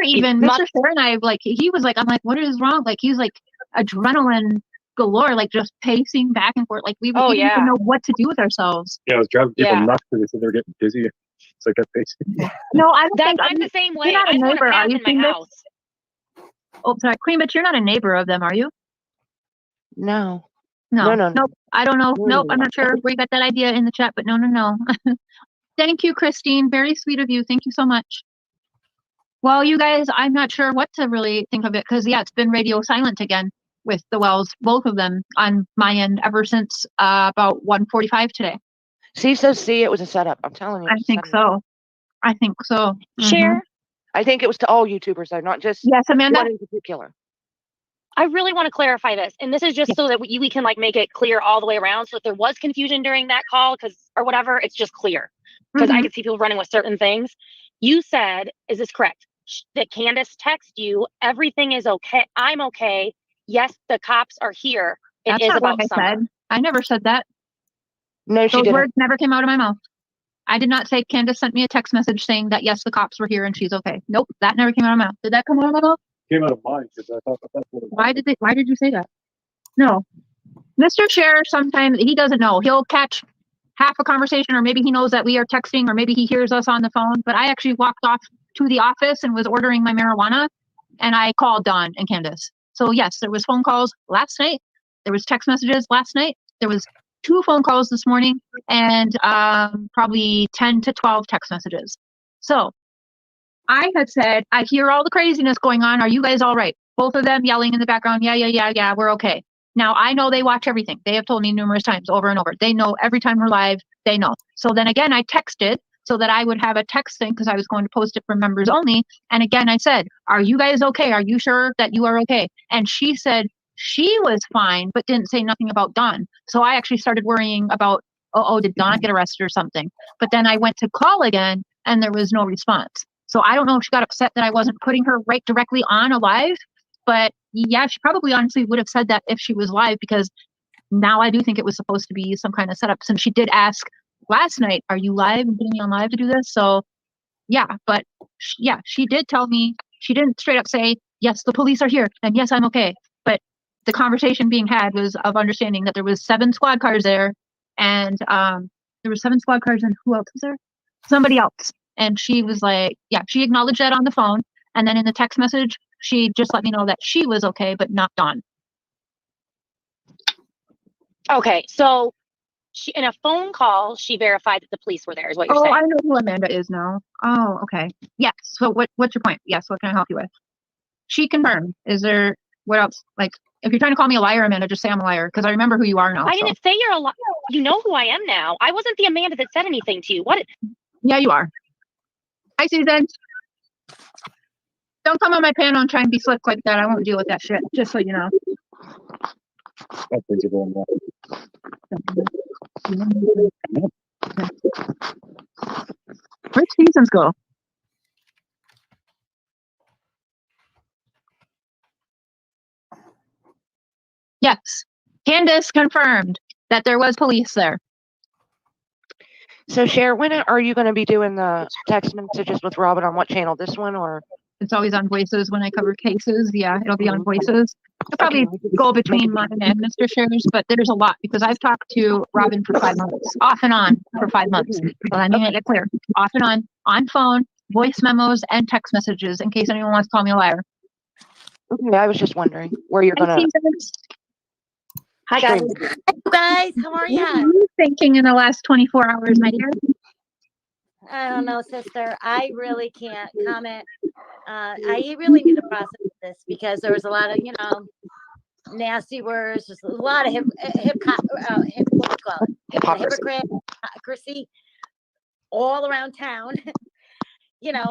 Even Mr. Fair and I, he was like, I'm like, what is wrong? Like, he's like adrenaline galore, like just pacing back and forth. Like we didn't even know what to do with ourselves. Yeah, I was driving people nuts because they said they're getting dizzy. So I kept pacing. No, I don't think I'm the same way. You're not a neighbor, are you, in my house. Oh, sorry, Queen, but you're not a neighbor of them, are you? No. No. I don't know. Nope, I'm not sure where you got that idea in the chat, but no. Thank you, Christine. Very sweet of you. Thank you so much. Well, you guys, I'm not sure what to really think of it because, it's been radio silent again with the Wells, both of them on my end ever since about 1:45 today. See, it was a setup. I'm telling you. I think so. Share. I think it was to all YouTubers, though, not just Amanda? one in particular. I really want to clarify this, and this is just so that we can make it clear all the way around. So if there was confusion during that call, or whatever, it's just clear because I could see people running with certain things. You said, is this correct? That Candace texted you, everything is okay. I'm okay. Yes, the cops are here. That's not what I said. I never said that. No, she didn't. Those words never came out of my mouth. I did not say Candace sent me a text message saying that yes, the cops were here and she's okay. Nope, that never came out of my mouth. Did that come out of my mouth? Came out of mine because I thought that's what it was. Why did you say that? No. Mr. Chair, sometimes he doesn't know. He'll catch half a conversation, or maybe he knows that we are texting, or maybe he hears us on the phone. But I actually walked off to the office and was ordering my marijuana, and I called Dawn and Candace. So yes, there was phone calls last night. There was text messages last night. There was 2 phone calls this morning, and probably 10 to 12 text messages. So I had said, I hear all the craziness going on. Are you guys all right? Both of them yelling in the background. Yeah, we're okay. Now, I know they watch everything. They have told me numerous times over and over. They know every time we're live, they know. So then again, I texted so that I would have a text thing because I was going to post it for members only. And again, I said, are you guys okay? Are you sure that you are okay? And she said she was fine, but didn't say nothing about Dawn. So I actually started worrying about, did Dawn get arrested or something? But then I went to call again and there was no response. So I don't know if she got upset that I wasn't putting her right directly on a live, but yeah, she probably honestly would have said that if she was live, because now I do think it was supposed to be some kind of setup. Since she did ask last night, are you live and putting me on live to do this? So yeah, but yeah, she did tell me, she didn't straight up say, yes, the police are here and yes, I'm okay. But the conversation being had was of understanding that there was 7 squad cars there, and there were 7 squad cars, and who else was there? Somebody else. And she was like, yeah, she acknowledged that on the phone. And then in the text message, she just let me know that she was okay, but not Dawn. Okay, so in a phone call, she verified that the police were there, is what you're saying. I know who Amanda is now. Oh, okay. Yes. So what's your point? Yes, what can I help you with? She confirmed. Is there, what else? Like, if you're trying to call me a liar, Amanda, just say I'm a liar, because I remember who you are now. I didn't say you're a liar. You know who I am now. I wasn't the Amanda that said anything to you. What? Yeah, you are. Hi, Susan. Don't come on my panel and try and be slick like that. I won't deal with that shit, just so you know. Where'd Seasons go? Yes. Candace confirmed that there was police there. So, Cher, when are you going to be doing the text messages with Robin on what channel? This one or? It's always on Voices when I cover cases. Yeah, it'll be on Voices. I'll probably go between mine and Mr. Scher's, but there's a lot because I've talked to Robin for 5 months, off and on for 5 months. So let me make it clear. Off and on phone, voice memos, and text messages in case anyone wants to call me a liar. Okay, I was just wondering where you're going to. Hi, guys. Hi, guys. How are What you? are you thinking in the last 24 hours, my dear? I don't know, sister. I really can't comment. I really need to process this because there was a lot of, nasty words, just a lot of hypocrisy all around town. It's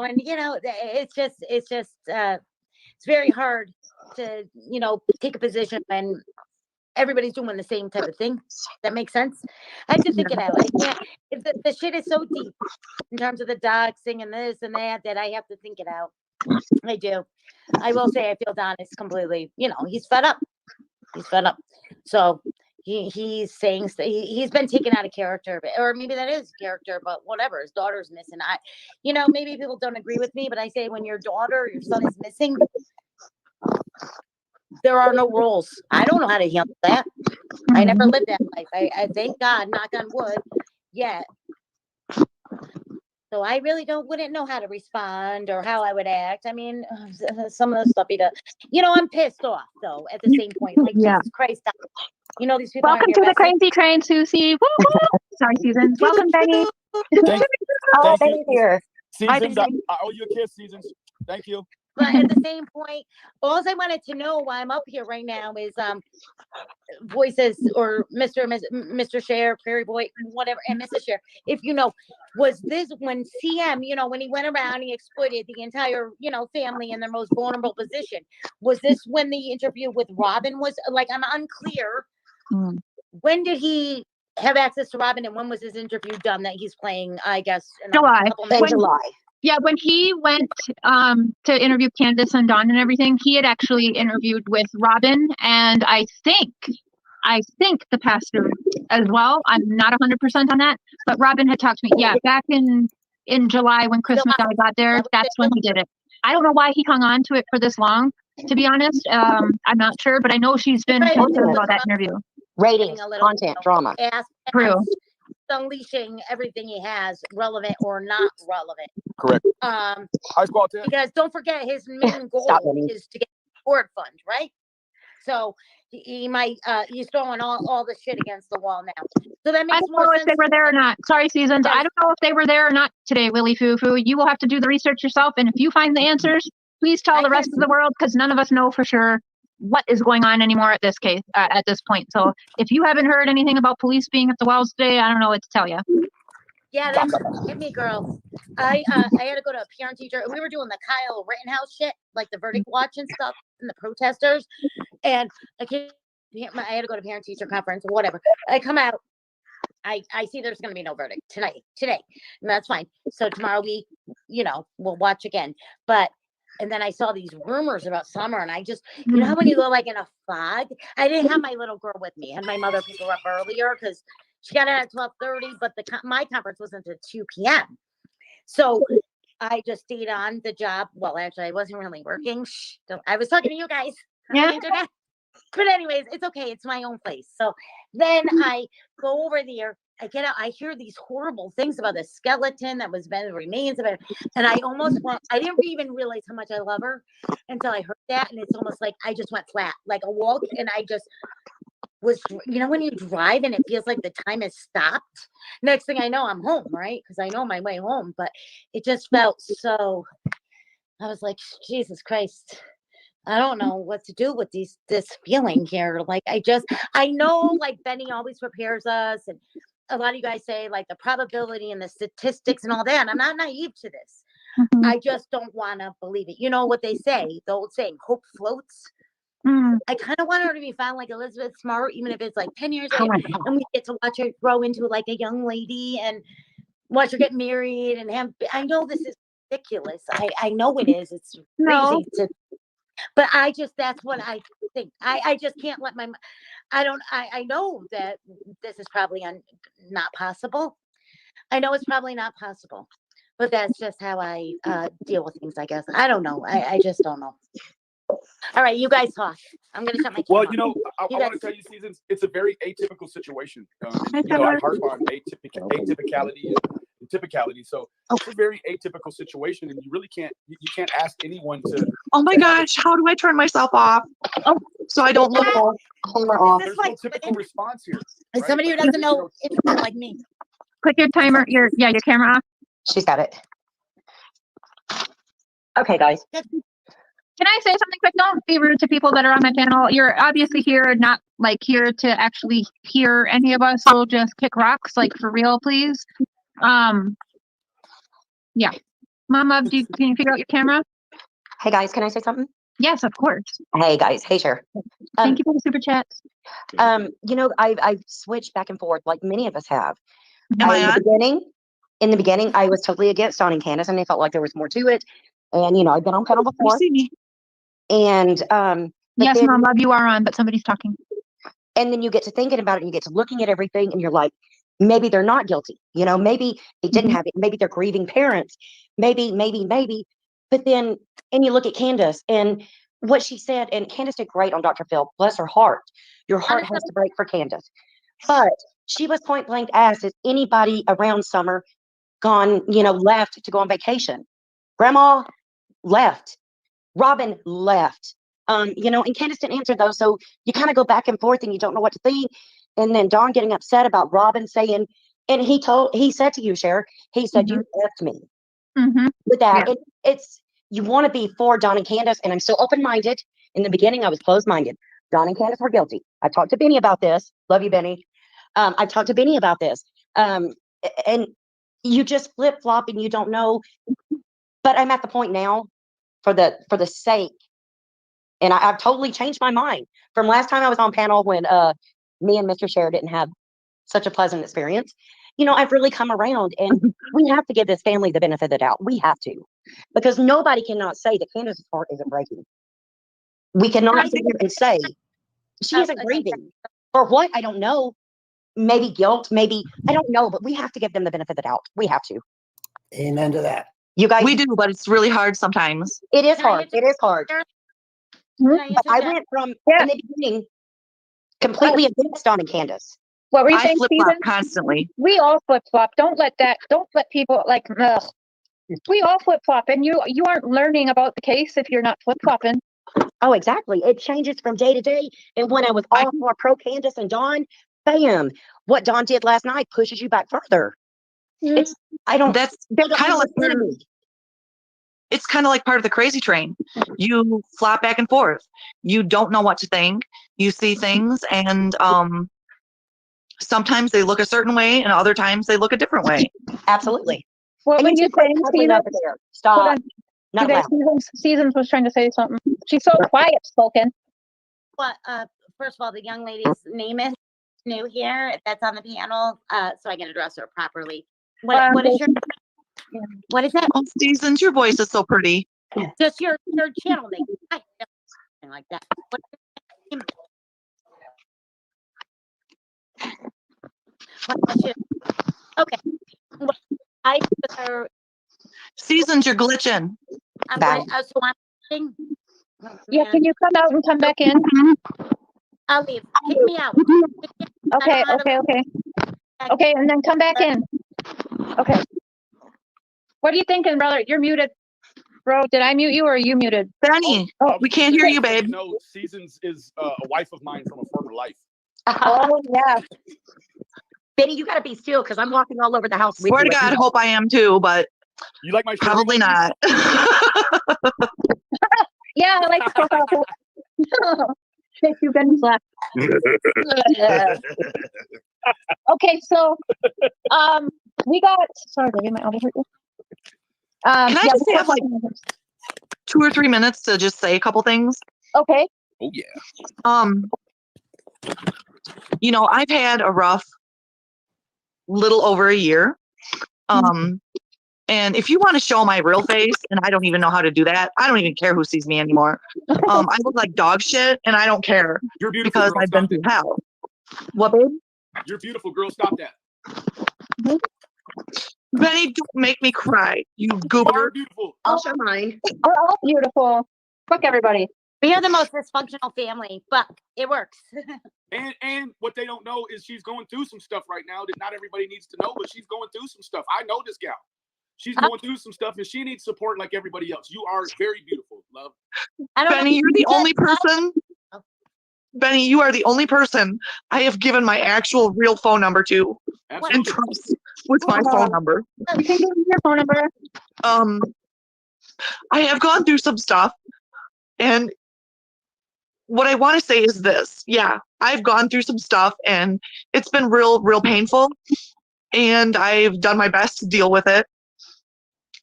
very hard to, take a position when everybody's doing the same type of thing. That makes sense. I have to think it out. I can't. If the shit is so deep in terms of the doxing and this and that I have to think it out. I do. I will say I feel Don is completely. He's fed up. He's fed up. So he's saying he's been taken out of character, or maybe that is character, but whatever. His daughter's missing. Maybe people don't agree with me, but I say when your son is missing, there are no rules. I don't know how to handle that. I never lived that life. I thank God, knock on wood, yet. So I really wouldn't know how to respond or how I would act. I mean, some of the stuff he does. I'm pissed off though. At the same point, like Jesus Christ, these people. Welcome to the crazy train, Susie. Woo, woo. Sorry, Susan. Welcome, Benny. Thank you. Here. Seasons, I owe you a kiss, Seasons. Thank you. But at the same point, all I wanted to know why I'm up here right now is Voices or Mr. Cher, Prairie Boy, whatever, and Mrs. Cher. If was this when CM, when he went around, he exploited the entire, family in their most vulnerable position. Was this when the interview with Robin was like? I'm unclear. When did he have access to Robin, and when was his interview done that he's playing? I guess July. July. Yeah, when he went to interview Candace and Dawn and everything, he had actually interviewed with Robin and I think the pastor as well. I'm not 100% on that, but Robin had talked to me. Yeah, back in July when Chris McDowell got there, that's when he did it. I don't know why he hung on to it for this long, to be honest. I'm not sure, but I know she's been posting about that interview. Ratings, content, drama. True. Unleashing everything he has, relevant or not relevant. Correct. High squad because don't forget his main goal is to get support fund, right? So he might he's throwing all the shit against the wall now. So that makes more sense. I don't know if they were there or not. Sorry, Seasons. I don't know if they were there or not today, Willie Foo Foo. You will have to do the research yourself, and if you find the answers, please tell the rest of the world because none of us know for sure what is going on anymore at this case at this point. So if you haven't heard anything about police being at the wells today, I don't know what to tell you. Yeah, that's hit me, girl. I had to go to a parent teacher. We were doing the Kyle Rittenhouse shit, like the verdict watch and stuff, and the protesters. And I had to go to parent teacher conference or whatever. I come out. I see there's going to be no verdict today, and that's fine. So tomorrow we'll watch again. And then I saw these rumors about Summer, and I just, how when you go like in a fog? I didn't have my little girl with me. I had my mother pick her up earlier because she got out at 12:30, but my conference wasn't until 2 p.m. So I just stayed on the job. Well, actually, I wasn't really working. I was talking to you guys on the internet. But anyways, it's okay. It's my own place. So then I go over there. I get out. I hear these horrible things about the skeleton that was the remains of it, and I didn't even realize how much I love her until I heard that, and it's almost like I just went flat, like a walk, and I just was, when you drive and it feels like the time has stopped. Next thing I know, I'm home, right? Because I know my way home, but it just felt so. I was like, Jesus Christ. I don't know what to do with this feeling here. Like I know like Benny always prepares us, and a lot of you guys say like the probability and the statistics and all that. And I'm not naive to this. I just don't want to believe it. You know what they say, the old saying, hope floats. I kind of want her to be found like Elizabeth Smart, even if it's like 10 years later, and we get to watch her grow into like a young lady and watch her get married and have. I know this is ridiculous. I know it is. It's crazy but that's what I think. I just can't let my. I know that this is probably not possible. I know it's probably not possible, but that's just how I deal with things. I guess I don't know. I just don't know. All right, you guys talk. I'm gonna shut my camera. Well, you know, I want to tell you, Seasons, it's a very atypical situation. And, you know, I harp on atypicality and typicality. So it's a very atypical situation, and you really can't ask anyone to. Oh my gosh, how do I turn myself off? Oh, so I don't look off. There's no typical response here. As somebody who doesn't know, it's like me. Put your timer, your camera off. She's got it. Okay, guys. Can I say something quick? Don't be rude to people that are on my channel. You're obviously here, not like here to actually hear any of us. So just kick rocks, like for real, please. Yeah. Mama, can you figure out your camera? Hey guys, can I say something? Yes, of course. Hey guys, hey Cher. Thank you for the super chats. You know, I've switched back and forth like many of us have. Am I on? In the beginning, I was totally against Dawn and Candace, and I felt like there was more to it. And you know, I've been on panel before. You see me. And yes, Mom, love, you are on, but somebody's talking. And then you get to thinking about it, and you get to looking at everything, and you're like, maybe they're not guilty. You know, maybe they didn't have it. Maybe they're grieving parents. Maybe. But then, and you look at Candace and what she said, and Candace did great on Dr. Phil. Bless her heart. Your heart has to break for Candace. But she was point blank asked, is anybody around Summer gone, you know, left to go on vacation? Grandma left. Robin left. You know, and Candace didn't answer those. So you kind of go back and forth and you don't know what to think. And then Dawn getting upset about Robin saying, and he said to you, Cher, he said, you left me with that. It's, you want to be for Dawn and Candace. And I'm so open-minded. In the beginning, I was closed-minded. Dawn and Candace were guilty. I talked to Benny about this. Love you, Benny. I talked to Benny about this. And you just flip-flop and you don't know. But I'm at the point now for the sake. And I've totally changed my mind from last time I was on panel when me and Mr. Cher didn't have such a pleasant experience. You know, I've really come around, and we have to give this family the benefit of the doubt. We have to, because nobody cannot say that Candace's heart isn't breaking. We cannot sit here and say she isn't grieving. For what? I don't know. Maybe guilt, maybe, I don't know, but we have to give them the benefit of the doubt. We have to. Amen to that. You guys, we do, but it's really hard sometimes. It is hard. It is hard. But I went from in the beginning completely against Dawn and Candace. What were you saying, flip Stephen? Constantly. We all flip flop. Don't let people like. Ugh. We all flip flop, and you aren't learning about the case if you're not flip flopping. Oh, exactly. It changes from day to day. And when I was all more pro Candace and Dawn, bam! What Dawn did last night pushes you back further. It's That's kind of like it's kind of like part of the crazy train. You flop back and forth. You don't know what to think. You see things, and sometimes they look a certain way, and other times they look a different way. Absolutely. What were you saying, Stephen? Stop. Not loud. Seasons was trying to say something. She's so quiet spoken. Well, first of all, the young lady's name is new here. That's on the panel, so I can address her properly. What is your? What is that? Oh, Seasons, your voice is so pretty. Just your channel name. Something like that. What is your name? Okay. Well, I Seasons, you're glitching. I'm going. So I'm glitching. Yeah, can you come out and come back in? I'll leave. Kick me out. Okay, okay, and then come back in. Okay. What are you thinking, brother? You're muted. Bro, did I mute you or are you muted? Benny, we can't hear you, babe. No, Seasons is a wife of mine from a former life. Oh, yeah. Benny, you got to be still because I'm walking all over the house. Swear to God, hope I am too, but you like my probably not. Yeah, I like profile. Thank you, Benny Slack. Okay, so we got sorry, baby, my elbow hurt you. Can I yeah, just we'll have like 2 or 3 minutes to just say a couple things? Okay. Oh yeah. I've had a rough little over a year. And if you want to show my real face, and I don't even know how to do that, I don't even care who sees me anymore. I look like dog shit, and I don't care. You're beautiful, because girl. I've been through hell. What, babe? You're beautiful, girl. Stop that. Benny, don't make me cry, you goober. You are beautiful. I'll show mine. We're all beautiful. Fuck everybody. We are the most dysfunctional family, but it works. And what they don't know is she's going through some stuff right now that not everybody needs to know, but she's going through some stuff. I know this gal. She's going through some stuff and she needs support like everybody else. You are very beautiful, love. Benny, you're the only person. Benny, you are the only person I have given my actual real phone number to. Absolutely. And trust with my phone number. You can give me your phone number. I have gone through some stuff, and what I want to say is this. Yeah, I've gone through some stuff, and it's been real painful, and I've done my best to deal with it.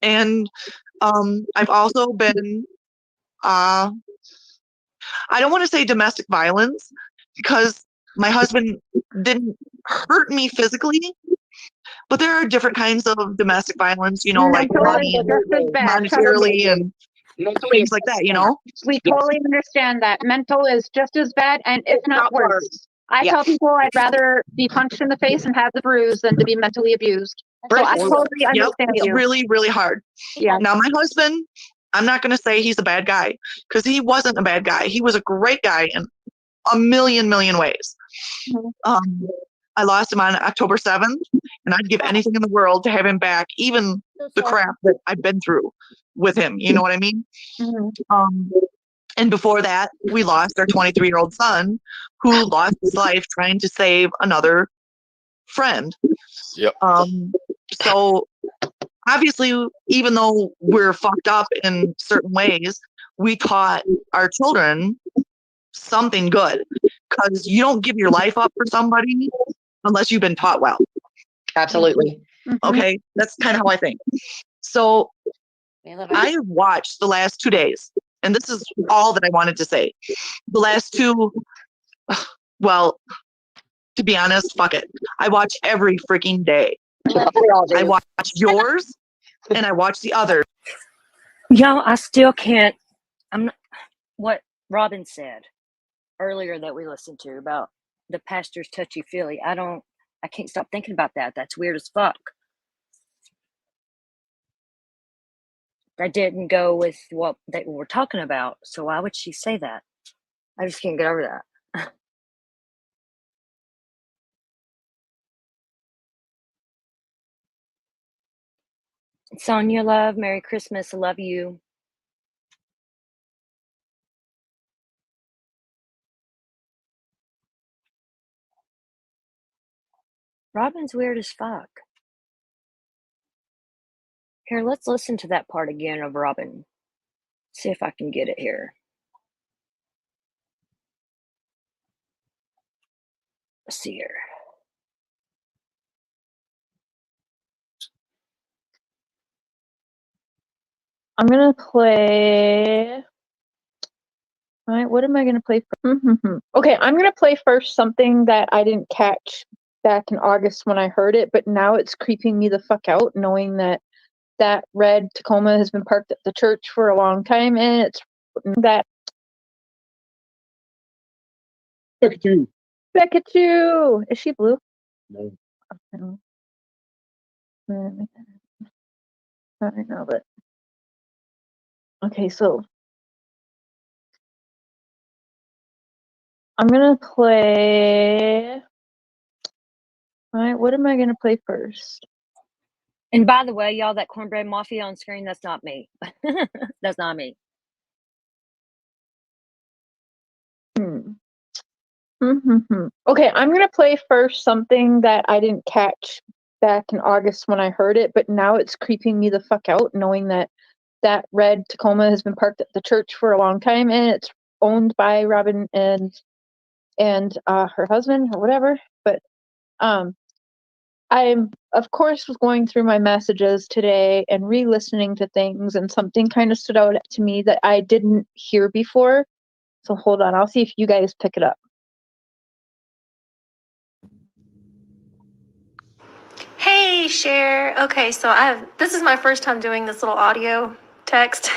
And I've also been, I don't want to say domestic violence, because my husband didn't hurt me physically, but there are different kinds of domestic violence, like money and monetarily and things like that, We totally understand that. Mental is just as bad, and if not worse. I tell people I'd rather be punched in the face and have the bruise than to be mentally abused. So I totally understand it's you. really hard. Yeah. Now my husband, I'm not going to say he's a bad guy, because he wasn't a bad guy. He was a great guy in a million ways. I lost him on October 7th, and I'd give anything in the world to have him back, even the crap that I've been through with him. You know what I mean? And before that, we lost our 23-year-old son, who lost his life trying to save another friend. Yep. So obviously, even though we're fucked up in certain ways, we taught our children something good, because you don't give your life up for somebody unless you've been taught well. Absolutely. Okay, that's kind of how I think. So I watched the last 2 days, and this is all that I wanted to say. The last two, well, to be honest, fuck it. I watch every freaking day. I watch yours, and I watch the others. Y'all, I still can't. I'm not, what Robin said earlier that we listened to about the pastor's touchy-feely. I can't stop thinking about that. That's weird as fuck. That didn't go with what they were talking about. So why would she say that? I just can't get over that. Sonia, love, Merry Christmas. I love you. Robin's weird as fuck. Here, let's listen to that part again of Robin. See if I can get it here. Let's see here. I'm gonna play. All right, what am I gonna play? Okay, I'm gonna play first something that I didn't catch back in August when I heard it, but now it's creeping me the fuck out, knowing that that red Tacoma has been parked at the church for a long time, and it's that Pikachu. Pikachu. Is she blue? No. I know, but okay, so I'm gonna play. All right, what am I gonna play first? And by the way, y'all, that cornbread mafia on screen, that's not me. That's not me. Okay, I'm gonna play first something that I didn't catch back in August when I heard it, but now it's creeping me the fuck out, knowing that that red Tacoma has been parked at the church for a long time, and it's owned by Robin and her husband or whatever. But I'm, of course, was going through my messages today and re-listening to things, and something kind of stood out to me that I didn't hear before. So hold on, I'll see if you guys pick it up. Hey, Cher. Okay, so this is my first time doing this little audio text.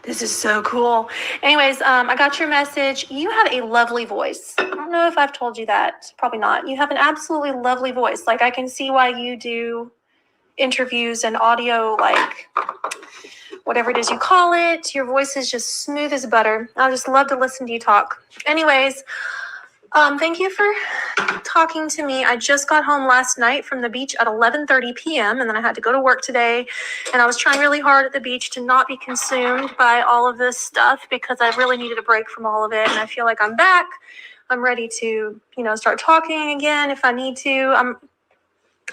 This is so cool. Anyways, I got your message. You have a lovely voice. I don't know if I've told you that. Probably not. You have an absolutely lovely voice. Like, I can see why you do interviews and audio, like whatever it is you call it. Your voice is just smooth as butter. I just love to listen to you talk. Anyways, thank you for talking to me. I just got home last night from the beach at 11:30 p.m. and then I had to go to work today, and I was trying really hard at the beach to not be consumed by all of this stuff because I really needed a break from all of it, and I feel like I'm back. I'm ready to, start talking again if I need to.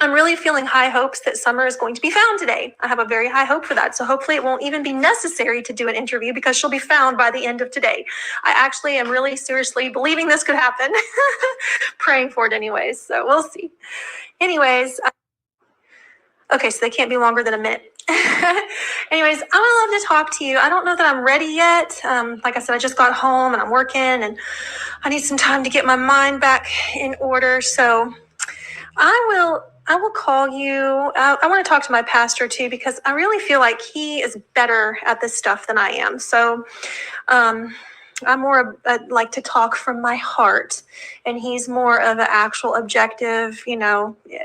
I'm really feeling high hopes that Summer is going to be found today. I have a very high hope for that. So hopefully it won't even be necessary to do an interview because she'll be found by the end of today. I actually am really seriously believing this could happen. Praying for it anyways. So we'll see. Anyways, okay, so they can't be longer than a minute. Anyways, I would love to talk to you. I don't know that I'm ready yet. Like I said, I just got home and I'm working and I need some time to get my mind back in order. So I will call you. I want to talk to my pastor too, because I really feel like he is better at this stuff than I am. So, I'm more like to talk from my heart, and he's more of an actual objective.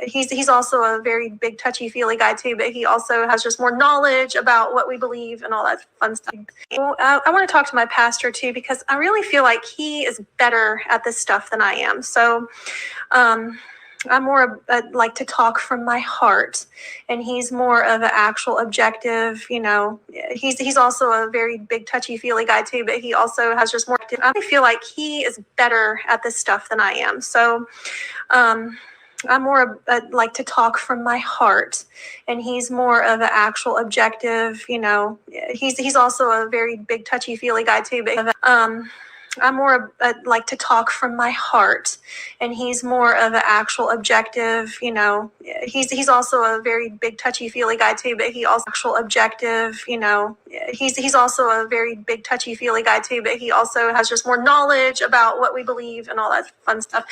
He's also a very big touchy feely guy too, but he also has just more knowledge about what we believe and all that fun stuff. I want to talk to my pastor too, because I really feel like he is better at this stuff than I am. So, I'm more like to talk from my heart, and he's more of an actual objective. He's also a very big touchy feely guy too, but he also has just more. I feel like he is better at this stuff than I am. So, I'm more like to talk from my heart, and he's more of an actual objective. He's also a very big touchy feely guy too, but I'm more like to talk from my heart, and he's more of an actual objective. He's also a very big touchy feely guy too, but he also actual objective. He's also a very big touchy feely guy too, but he also has just more knowledge about what we believe and all that fun stuff.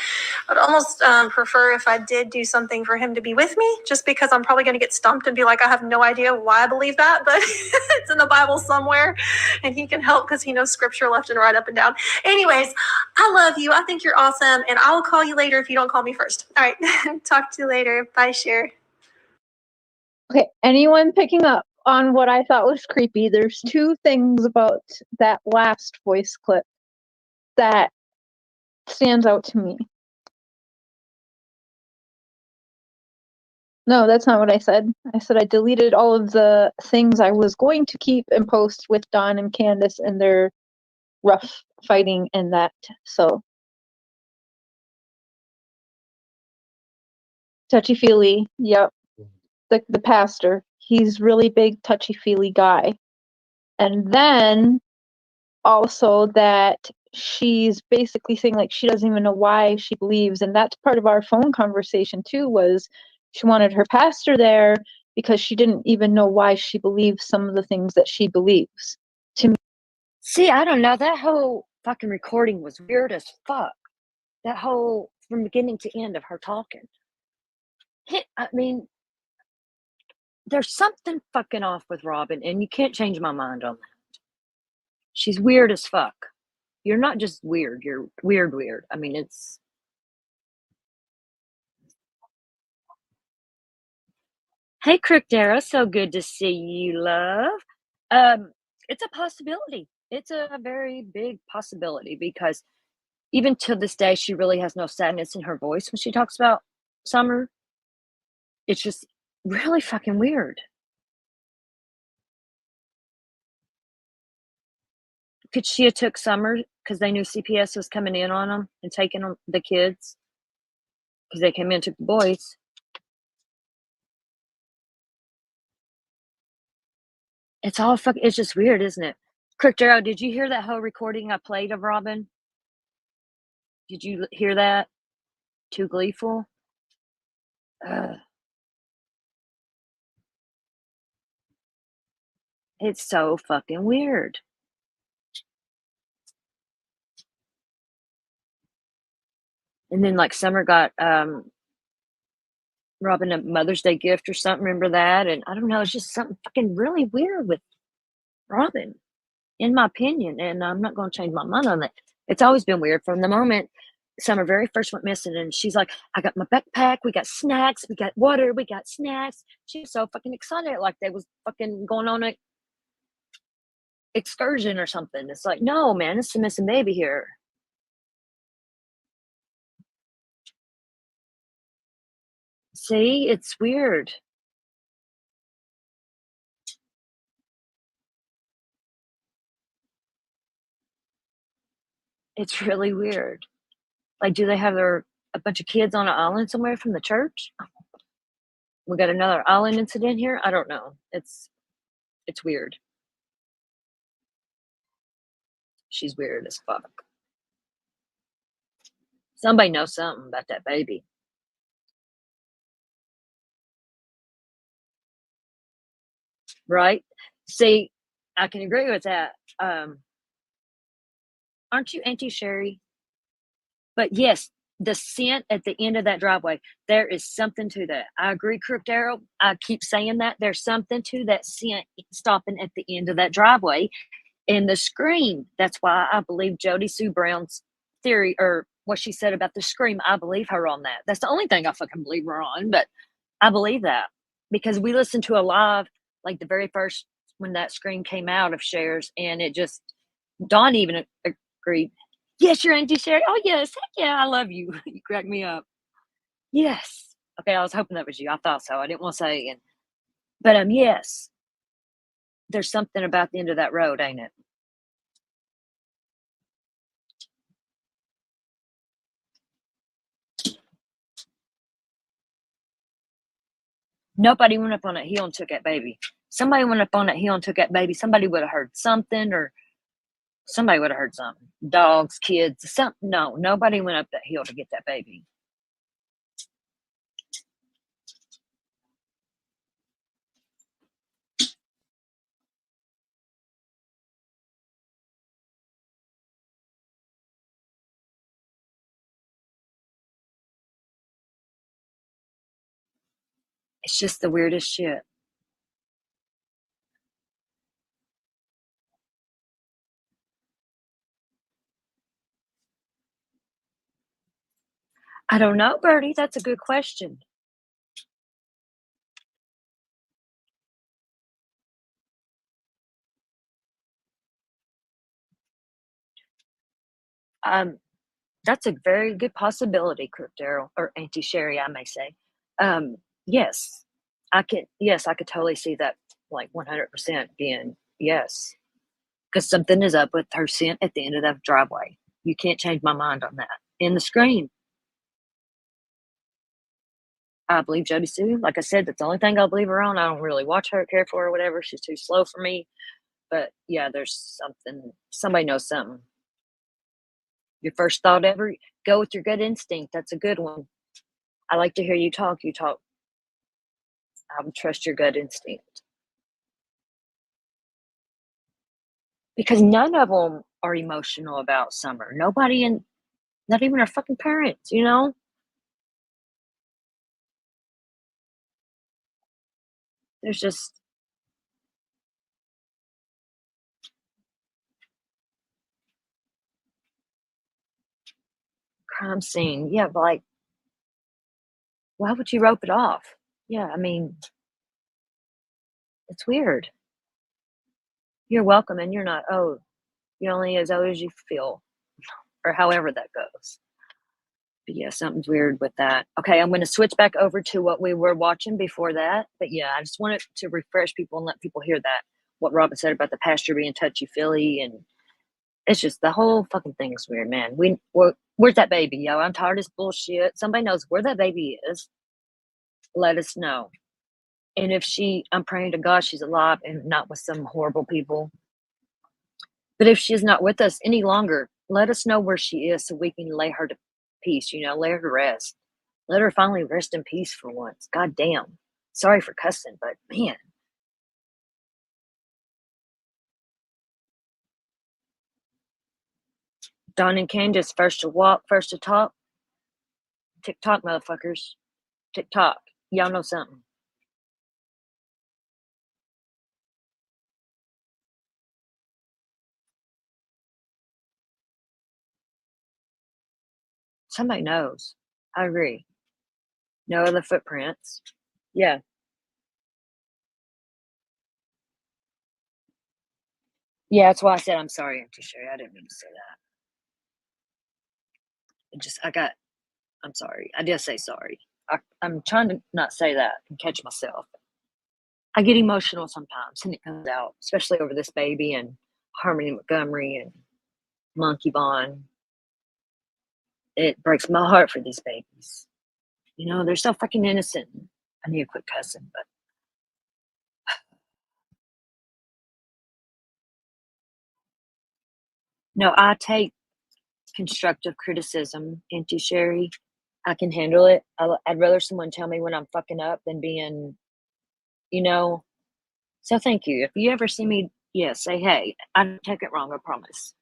I'd almost prefer if I did do something for him to be with me, just because I'm probably going to get stumped and be like, I have no idea why I believe that, but it's in the Bible somewhere, and he can help because he knows scripture left and right, up and down. Anyways, I love you. I think you're awesome, and I will call you later if you don't call me first. All right, talk to you later. Bye, Cher. Okay, anyone picking up on what I thought was creepy? There's two things about that last voice clip that stands out to me. No, that's not what I said. I said I deleted all of the things I was going to keep and post with Dawn and Candace and their rough fighting and that. So touchy-feely, yep. The pastor, he's really big touchy-feely guy. And then also that she's basically saying like she doesn't even know why she believes, and that's part of our phone conversation too, was she wanted her pastor there because she didn't even know why she believes some of the things that she believes. To me, See, I don't know. That whole fucking recording was weird as fuck. That whole from beginning to end of her talking. I mean, there's something fucking off with Robin, and you can't change my mind on that. She's weird as fuck. You're not just weird. You're weird. I mean, it's. Hey, Crickdara, so good to see you, love. It's a possibility. It's a very big possibility because even to this day, she really has no sadness in her voice when she talks about Summer. It's just really fucking weird. Could she have took Summer because they knew CPS was coming in on them and taking them, the kids? Because they came in and took the boys. It's all fucking, it's just weird, isn't it? Crickdara, did you hear that whole recording I played of Robin? Did you hear that? Too gleeful? It's so fucking weird. And then like Summer got Robin a Mother's Day gift or something. Remember that? And I don't know. It's just something fucking really weird with Robin, in my opinion. And I'm not going to change my mind on that. It's always been weird from the moment Summer very first went missing. And she's like, I got my backpack. We got snacks. We got water. We got snacks. She was so fucking excited. Like they was fucking going on a excursion or something. It's like, no, man, it's a missing baby here. See, it's weird. It's really weird. Like, do they have a bunch of kids on an island somewhere from the church? We got another island incident here. I don't know. It's weird. She's weird as fuck. Somebody knows something about that baby. Right? See, I can agree with that. Aren't you Auntie Sherry? But yes, the scent at the end of that driveway, there is something to that. I agree, Crooked Arrow. I keep saying that. There's something to that scent stopping at the end of that driveway. And the scream, that's why I believe Jody Sue Brown's theory, or what she said about the scream. I believe her on that. That's the only thing I fucking believe her on, but I believe that because we listened to a live, like the very first, when that scream came out of Cher's, and it just, Dawn even agreed. Yes, you're Auntie Sherry. Oh, yes. Heck yeah, I love you. You crack me up. Yes. Okay, I was hoping that was you. I thought so. I didn't want to say it again. But yes. There's something about the end of that road, ain't it? Nobody went up on that hill and took that baby. Somebody went up on that hill and took that baby. Somebody would have heard something, or somebody would have heard something. Dogs, kids, something. No, nobody went up that hill to get that baby. It's just the weirdest shit. I don't know, Bertie. That's a good question. That's a very good possibility, Daryl, or Auntie Sherry, I may say. Yes, I could. Yes, I could totally see that, like 100% being yes, because something is up with her scent at the end of that driveway. You can't change my mind on that. In the screen, I believe Jody Sue. Like I said, that's the only thing I believe her on. I don't really watch her, care for her, whatever. She's too slow for me. But yeah, there's something. Somebody knows something. Your first thought ever, go with your gut instinct. That's a good one. I like to hear you talk. You talk. I would trust your gut instinct. Because none of them are emotional about Summer. Nobody, and not even her fucking parents, you know? There's just crime scene. Yeah, but like, why would you rope it off? Yeah, I mean, it's weird. You're welcome, and you're not owed. You're only as owed as you feel, or however that goes. But yeah, something's weird with that. Okay, I'm going to switch back over to what we were watching before that. But yeah, I just wanted to refresh people and let people hear that, what Robin said about the pasture being touchy-feely, and it's just the whole fucking thing is weird, man. Where's that baby, yo? I'm tired of this bullshit. Somebody knows where that baby is. Let us know. And if I'm praying to God she's alive and not with some horrible people. But if she's not with us any longer, let us know where she is so we can lay her to peace, lay her to rest. Let her finally rest in peace for once. God damn. Sorry for cussing, but man. Don and Candace, first to walk, first to talk. TikTok, motherfuckers. TikTok. Y'all know something. Somebody knows. I agree. No other footprints. Yeah. Yeah, that's why I said I'm sorry, Auntie Sherry. I didn't mean to say that. I'm sorry. I did say sorry. I'm trying to not say that and catch myself. I get emotional sometimes and it comes out, especially over this baby and Harmony Montgomery and Monkey Bond. It breaks my heart for these babies. You know, they're so fucking innocent. I need to quit cussing, but no, I take constructive criticism, Auntie Sherry. I can handle it. I'd rather someone tell me when I'm fucking up than being, you know. So thank you. If you ever see me, say hey. I don't take it wrong, I promise.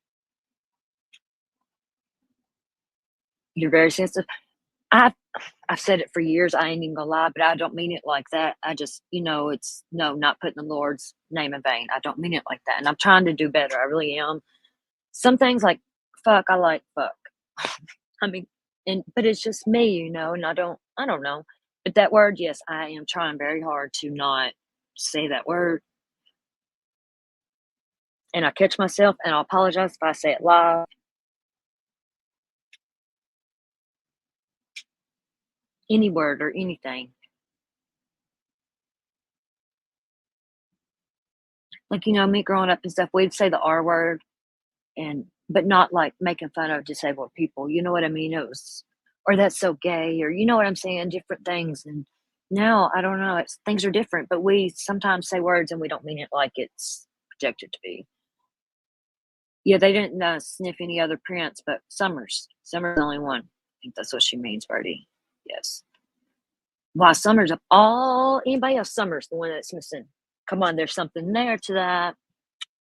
You're very sensitive. I've said it for years. I ain't even gonna lie, but I don't mean it like that. I just, it's no, not putting the Lord's name in vain. I don't mean it like that. And I'm trying to do better. I really am. Some things like fuck, I like fuck. I mean, but it's just me, and I don't know. But that word, yes, I am trying very hard to not say that word. And I catch myself and I apologize if I say it live. Any word or anything. Like, me growing up and stuff, we'd say the R word but not like making fun of disabled people. You know what I mean? It was, or that's so gay, or you know what I'm saying? Different things. And now I don't know. Things are different, but we sometimes say words and we don't mean it like it's projected to be. Yeah, they didn't sniff any other prints, but Summers the only one. I think that's what she means, Birdie. Yes. Why Summers of all anybody else? Summers, the one that's missing. Come on, there's something there to that.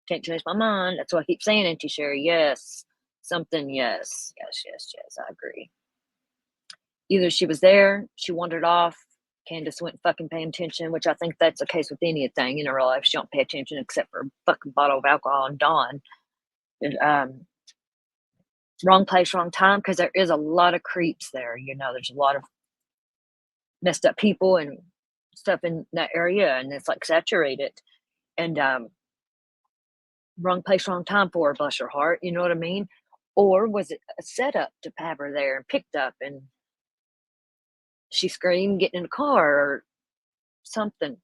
Can't change my mind. That's what I keep saying, Auntie Sherry. Yes. Something, yes. Yes. I agree. Either she was there, she wandered off, Candace went fucking paying attention, which I think that's the case with anything in her life. She don't pay attention except for a fucking bottle of alcohol and Dawn. And, wrong place, wrong time, because there is a lot of creeps there. There's a lot of messed up people and stuff in that area, and it's like saturated. And wrong place, wrong time for her, bless her heart. You know what I mean? Or was it a setup to have her there and picked up and she screamed getting in a car or something?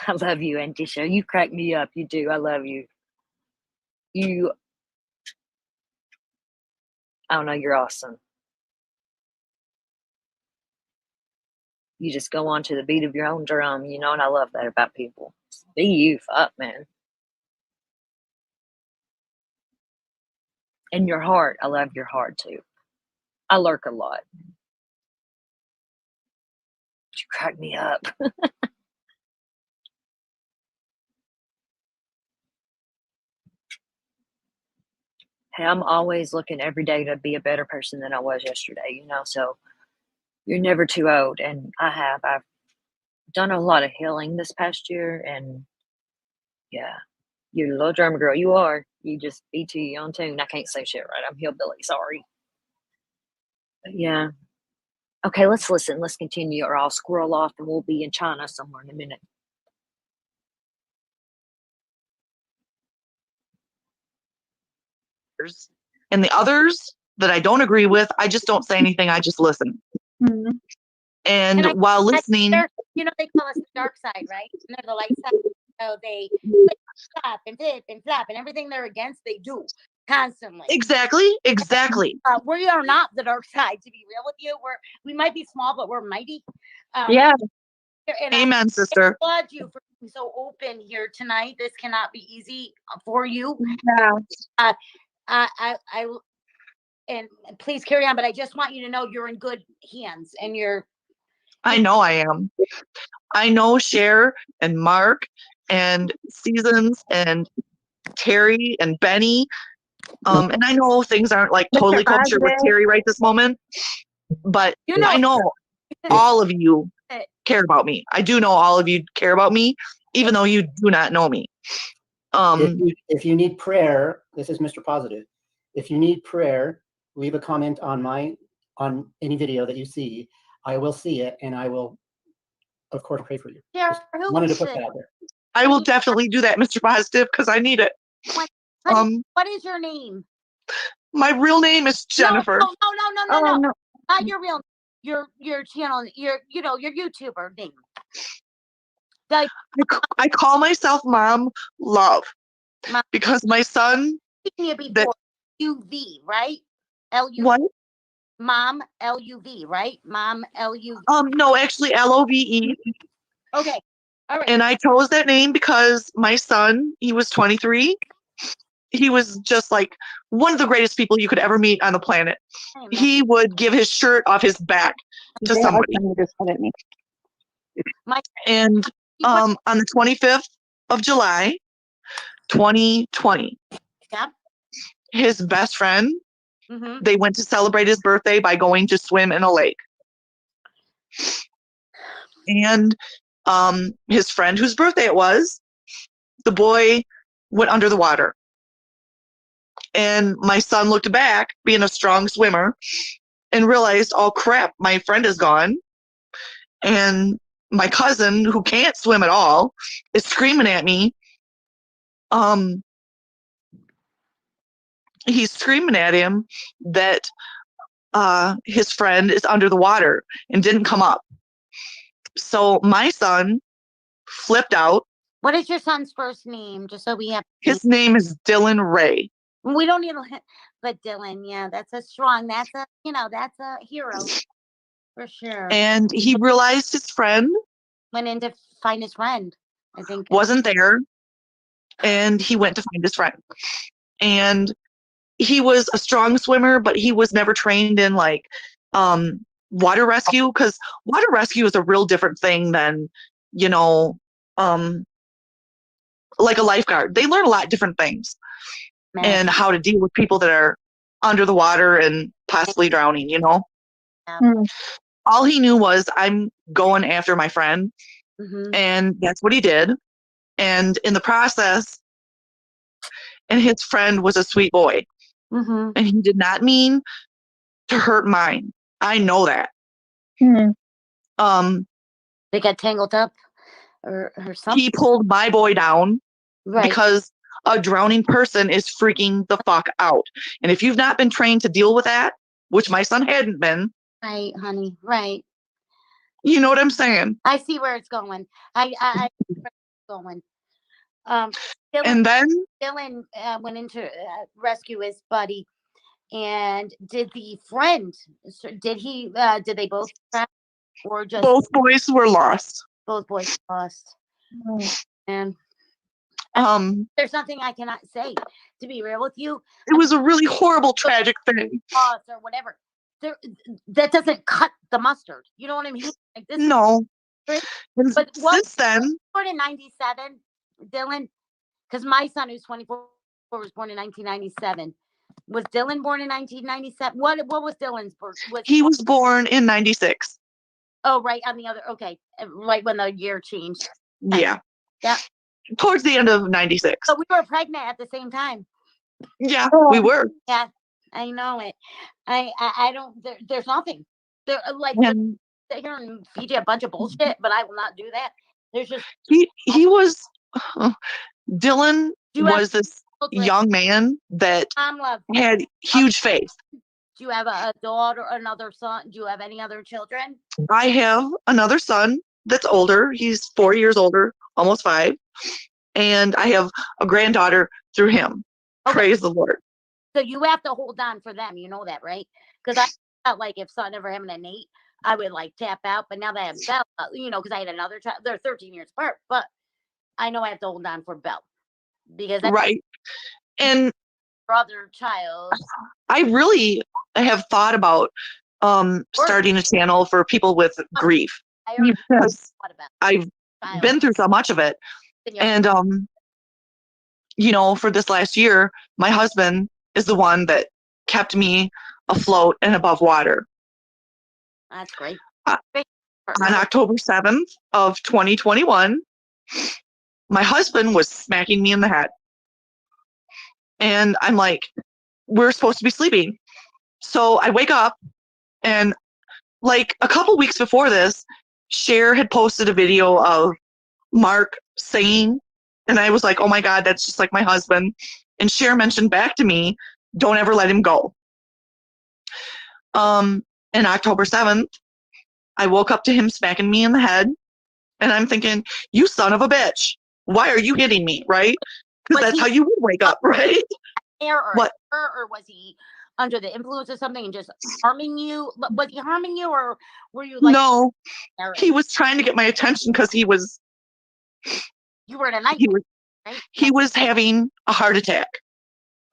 I love you, Auntie Show. You crack me up. You do. I love you. I don't know, you're awesome. You just go on to the beat of your own drum, and I love that about people. Be you, fuck, man. And your heart. I love your heart, too. I lurk a lot. You crack me up. Hey, I'm always looking every day to be a better person than I was yesterday, so you're never too old. And I've done a lot of healing this past year, and yeah, you're a little drummer girl. You are. You just be too on tune. I can't say shit right. I'm hillbilly. Sorry. But yeah. Okay, let's listen. Let's continue, or I'll squirrel off and we'll be in China somewhere in a minute. And the others that I don't agree with, I just don't say anything. I just listen. Mm-hmm. And while listening, they call us the dark side, right? And they're the light side. So they stop and dip and flap and everything they're against, they do constantly. Exactly. We are not the dark side, to be real with you. We might be small, but we're mighty. Yeah. And Amen, I sister. applaud you for being so open here tonight. This cannot be easy for you. Yeah. I and please carry on, but I just want you to know you're in good hands and I know I am. I know Cher and Mark and Seasons and Terry and Benny. And I know things aren't like totally kosher with Terry right this moment, but I know all of you care about me. I do know all of you care about me, even though you do not know me. If you need prayer, this is Mr. Positive. If you need prayer, leave a comment on any video that you see. I will see it, and I will, of course, pray for you. Yeah, wanted to put that out there. I will definitely do that, Mr. Positive, because I need it. What is your name? My real name is Jennifer. No. Not your real name. Your channel, your YouTuber name. I call myself Mom Love because my son. UV, right? L-U. What? Mom LUV, right? Mom LUV. No, actually LOVE. Okay. All right. And I chose that name because my son, he was 23. He was just like one of the greatest people you could ever meet on the planet. He would give his shirt off his back to somebody. And on the 25th of July, 2020, his best friend, they went to celebrate his birthday by going to swim in a lake. And his friend whose birthday it was, the boy went under the water. And my son looked back, being a strong swimmer, and realized, oh crap, my friend is gone. And my cousin, who can't swim at all, is screaming at me. He's screaming at him that his friend is under the water and didn't come up. So my son flipped out. What is your son's first name? Just so we have. His name is Dylan Ray. We don't need, but Dylan, yeah, that's a hero for sure. And he realized his friend went in to find his friend. I think wasn't there, and he went to find his friend. And he was a strong swimmer, but he was never trained in like water rescue, because water rescue is a real different thing than, like a lifeguard. They learn a lot of different things and how to deal with people that are under the water and possibly drowning, All he knew was, I'm going after my friend. And that's what he did. And in the process, and his friend was a sweet boy. And he did not mean to hurt mine. I know that. They got tangled up or something. He pulled my boy down because a drowning person is freaking the fuck out. And if you've not been trained to deal with that, which my son hadn't been. Right, honey. Right. You know what I'm saying? I see where it's going. I see where it's going. And then Dylan went into rescue his buddy. And did the friend? Did he? Did they both crash, or just both boys were lost? Both boys lost. And there's nothing I cannot say. To be real with you, it was a really horrible, tragic thing. Or whatever. That doesn't cut the mustard. You know what I mean? Like this. No. But since then, born in '97, Dylan, because my son, who's 24, was born in 1997. Was Dylan born in 1997? What was Dylan's birth? He was born in 96. Oh, right on the other. Okay, right when the year changed. Yeah. Yeah. Towards the end of 96. So we were pregnant at the same time. Yeah, we were. Yeah, I know it. I don't. There's nothing. There like sit here and feed you a bunch of bullshit, but I will not do that. There's just he was. Dylan was this young man that had huge faith. Do you have a daughter or another son? Do you have any other children? I have another son that's older. He's 4 years older, almost 5. And I have a granddaughter through him. Okay. Praise the Lord. So you have to hold on for them. You know that, right? Because I felt like if son ever having a Nate, I would like tap out. But now that I have Bella, because I had another child, they're 13 years apart, but I know I have to hold on for Bella because that's Right. And brother child. I really have thought about starting a channel for people with grief. Because I've been through so much of it. And for this last year, my husband is the one that kept me afloat and above water. That's great. On October 7th of 2021, my husband was smacking me in the head. And I'm like, we're supposed to be sleeping. So I wake up, and like a couple weeks before this, Cher had posted a video of Mark singing, and I was like, oh my God, that's just like my husband. And Cher mentioned back to me, don't ever let him go. And October 7th, I woke up to him smacking me in the head, and I'm thinking, you son of a bitch, why are you hitting me, right? Because that's how you would wake up, right? What? Or was he under the influence of something and just harming you? Was he harming you, or were you like? No, he was trying to get my attention because he was. You were in a night. He was having a heart attack.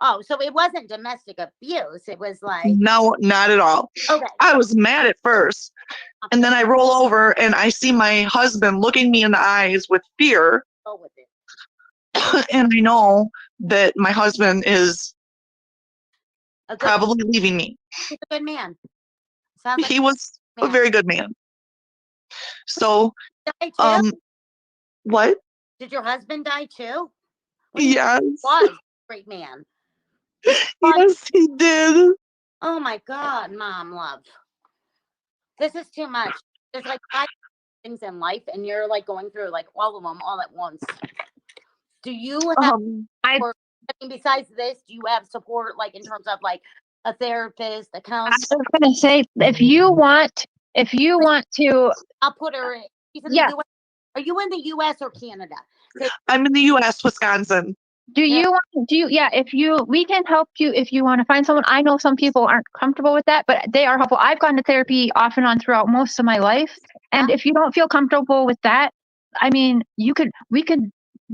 Oh, so it wasn't domestic abuse. It was like. No, not at all. Okay. I was mad at first. And then I roll over and I see my husband looking me in the eyes with fear. Go with it. And I know that my husband is probably leaving me. He's a good man. He was a very good man. So, what? Did your husband die too? Yes. He was a great man. Yes, he did. Oh my God, Mom, love. This is too much. There's like 5 things in life, and you're like going through like all of them all at once. Do you have support? I mean, besides this, do you have support like in terms of like a therapist, a counselor? I was going to say, if you want to, I'll put her in. She's in the US. Are you in the US or Canada? I'm in the US, Wisconsin. We can help you if you want to find someone. I know some people aren't comfortable with that, but they are helpful. I've gone to therapy off and on throughout most of my life. And if you don't feel comfortable with that, I mean, we could,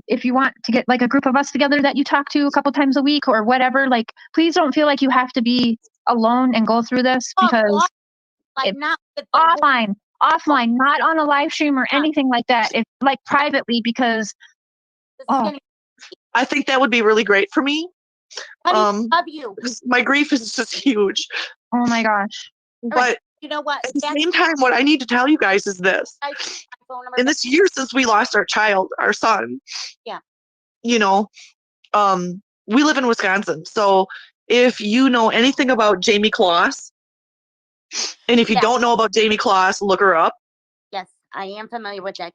if you want to get like a group of us together that you talk to a couple times a week or whatever, like, please don't feel like you have to be alone and go through this because not offline, not on a live stream or anything like that. It's like privately because, I think that would be really great for me. Honey, love you. My grief is just huge. Oh my gosh. But you know what? At the same time, what I need to tell you guys is this. In this year since we lost our child, our son, we live in Wisconsin. So if you know anything about Jamie Kloss, and if you don't know about Jamie Kloss, look her up. Yes, I am familiar with that.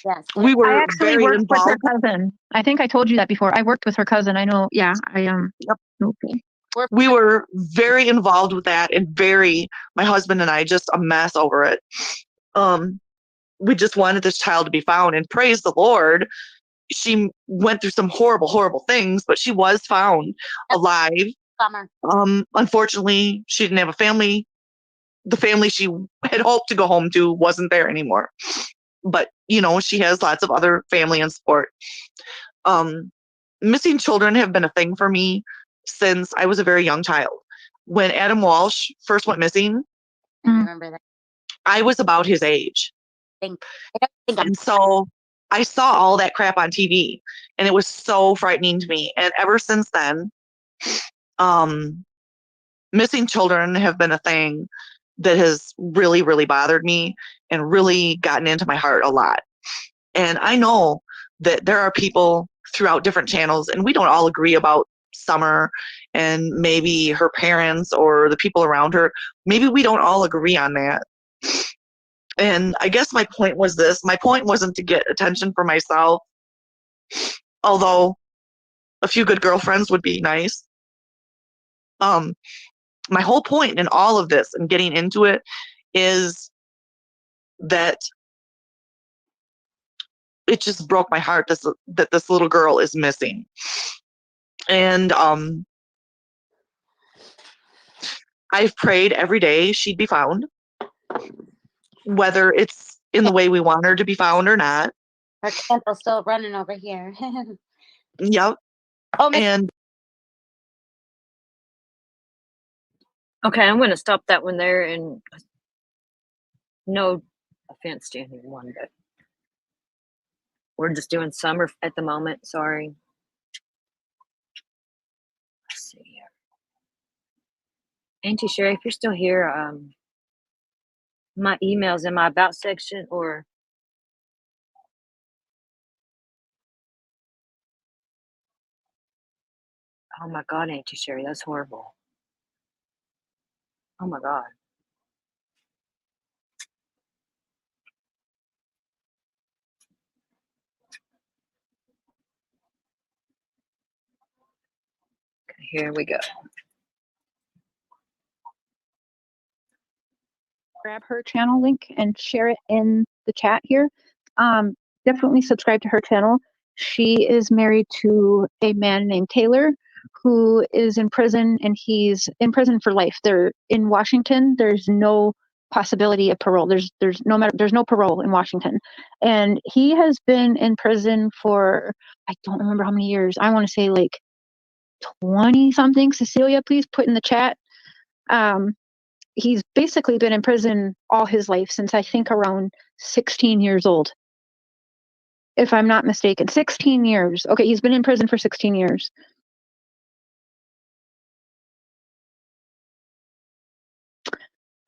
Yes. We were I actually very worked involved. with her cousin. I think I told you that before. I worked with her cousin. I know. Yeah, I am. Yep. Okay. We were very involved with that and my husband and I, just a mess over it. We just wanted this child to be found, and praise the Lord, she went through some horrible, horrible things, but she was found alive. Bummer. Unfortunately, she didn't have a family. The family she had hoped to go home to wasn't there anymore. But, she has lots of other family and support. Missing children have been a thing for me since I was a very young child. When Adam Walsh first went missing, I remember that. I was about his age. And so I saw all that crap on TV, and it was so frightening to me. And ever since then, missing children have been a thing that has really, really bothered me and really gotten into my heart a lot. And I know that there are people throughout different channels, and we don't all agree about Summer and maybe her parents or the people around her. Maybe we don't all agree on that. And I guess my point was this. My point wasn't to get attention for myself, although a few good girlfriends would be nice. My whole point in all of this and getting into it is that it just broke my heart that this little girl is missing. And I've prayed every day she'd be found. whether it's in the way we want her to be found or not. Her candle's still running over here. Yep. Oh, and Okay, I'm going to stop that one there, and no offense to anyone, but we're just doing summer at the moment. Sorry. Let's see here. Auntie Sherry, if you're still here, my email's in my about section, or oh my God, Auntie Sherry, that's horrible. Oh my God. Okay, here we go. Grab her channel link and share it in the chat here. Definitely subscribe to her channel. She is married to a man named Taylor who is in prison, and he's in prison for life. They're in Washington. There's no possibility of parole. There's no parole in Washington. And he has been in prison for, I don't remember how many years. I want to say like 20 something. Cecilia, please put in the chat. He's basically been in prison all his life since I think around 16 years old. If I'm not mistaken, 16 years. Okay, he's been in prison for 16 years.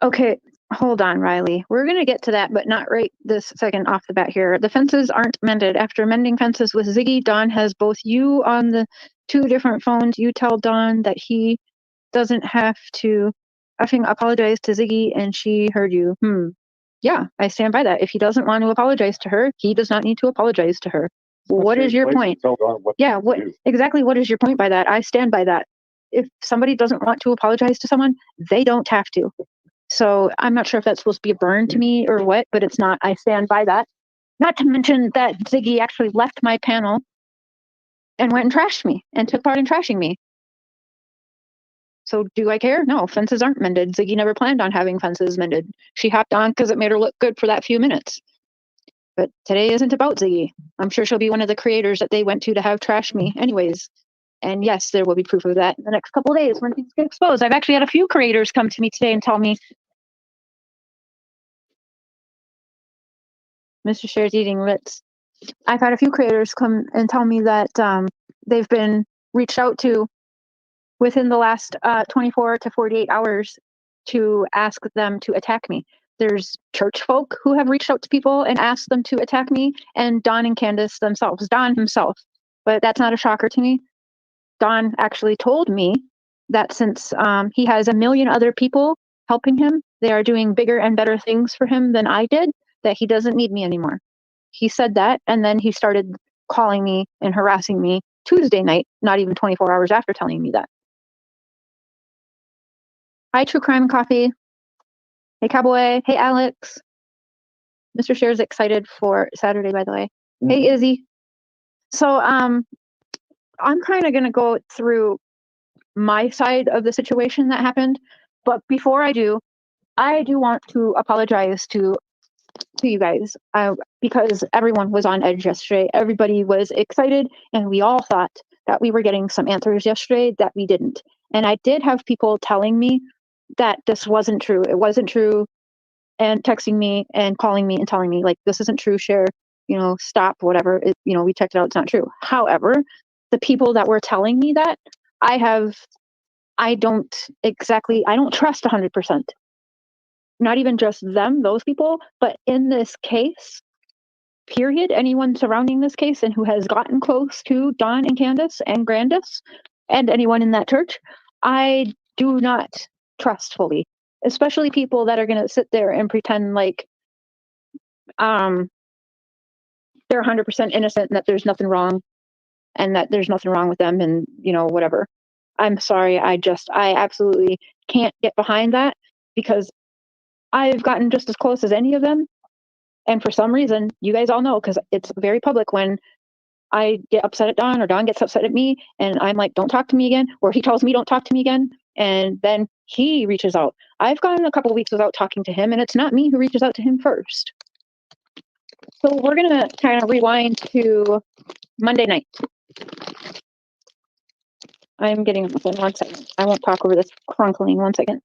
Okay, hold on, Riley. We're going to get to that, but not right this second off the bat here. The fences aren't mended. After mending fences with Ziggy, Don has both you on the 2 different phones. You tell Don that he doesn't have to effing apologize to Ziggy, and she heard you. Yeah, I stand by that. If he doesn't want to apologize to her, he does not need to apologize to her. What is your point? Yeah, exactly what is your point by that? I stand by that. If somebody doesn't want to apologize to someone, they don't have to. So I'm not sure if that's supposed to be a burn to me or what, but it's not. I stand by that. Not to mention that Ziggy actually left my panel and went and trashed me and took part in trashing me. So do I care? No, fences aren't mended. Ziggy never planned on having fences mended. She hopped on because it made her look good for that few minutes. But today isn't about Ziggy. I'm sure she'll be one of the creators that they went to have trashed me anyways. And yes, there will be proof of that in the next couple of days when things get exposed. I've actually had a few creators come to me today and tell me, Mr. Share's eating Ritz. I've had a few creators come and tell me that they've been reached out to within the last 24 to 48 hours to ask them to attack me. There's church folk who have reached out to people and asked them to attack me, and Don and Candace themselves, Don himself. But that's not a shocker to me. Don actually told me that since he has a million other people helping him, they are doing bigger and better things for him than I did, that he doesn't need me anymore. He said that, and then he started calling me and harassing me Tuesday night, not even 24 hours after telling me that. Hi, True Crime Coffee. Hey, Cowboy. Hey, Alex. Mr. Share's excited for Saturday, by the way. Hey, Izzy. So I'm kind of going to go through my side of the situation that happened. But before I do want to apologize to you guys because everyone was on edge yesterday. Everybody was excited, and we all thought that we were getting some answers yesterday that we didn't. And I did have people telling me that this wasn't true. It wasn't true, and texting me and calling me and telling me, like, this isn't true, Share, stop, whatever. We checked it out. It's not true. However, the people that were telling me that, I don't trust 100%. Not even just them, those people, but in this case, period, anyone surrounding this case and who has gotten close to Don and Candace and Grandis and anyone in that church, I do not trust fully, especially people that are going to sit there and pretend like they're 100% innocent and that there's nothing wrong and that there's nothing wrong with them and, whatever. I'm sorry. I absolutely can't get behind that because I've gotten just as close as any of them. And for some reason, you guys all know, because it's very public, when I get upset at Don or Don gets upset at me and I'm like, don't talk to me again, or he tells me don't talk to me again. And then he reaches out. I've gone a couple weeks without talking to him, and it's not me who reaches out to him first. So we're going to kind of rewind to Monday night. I'm getting up in 1 second. I won't talk over this crunkling. 1 second.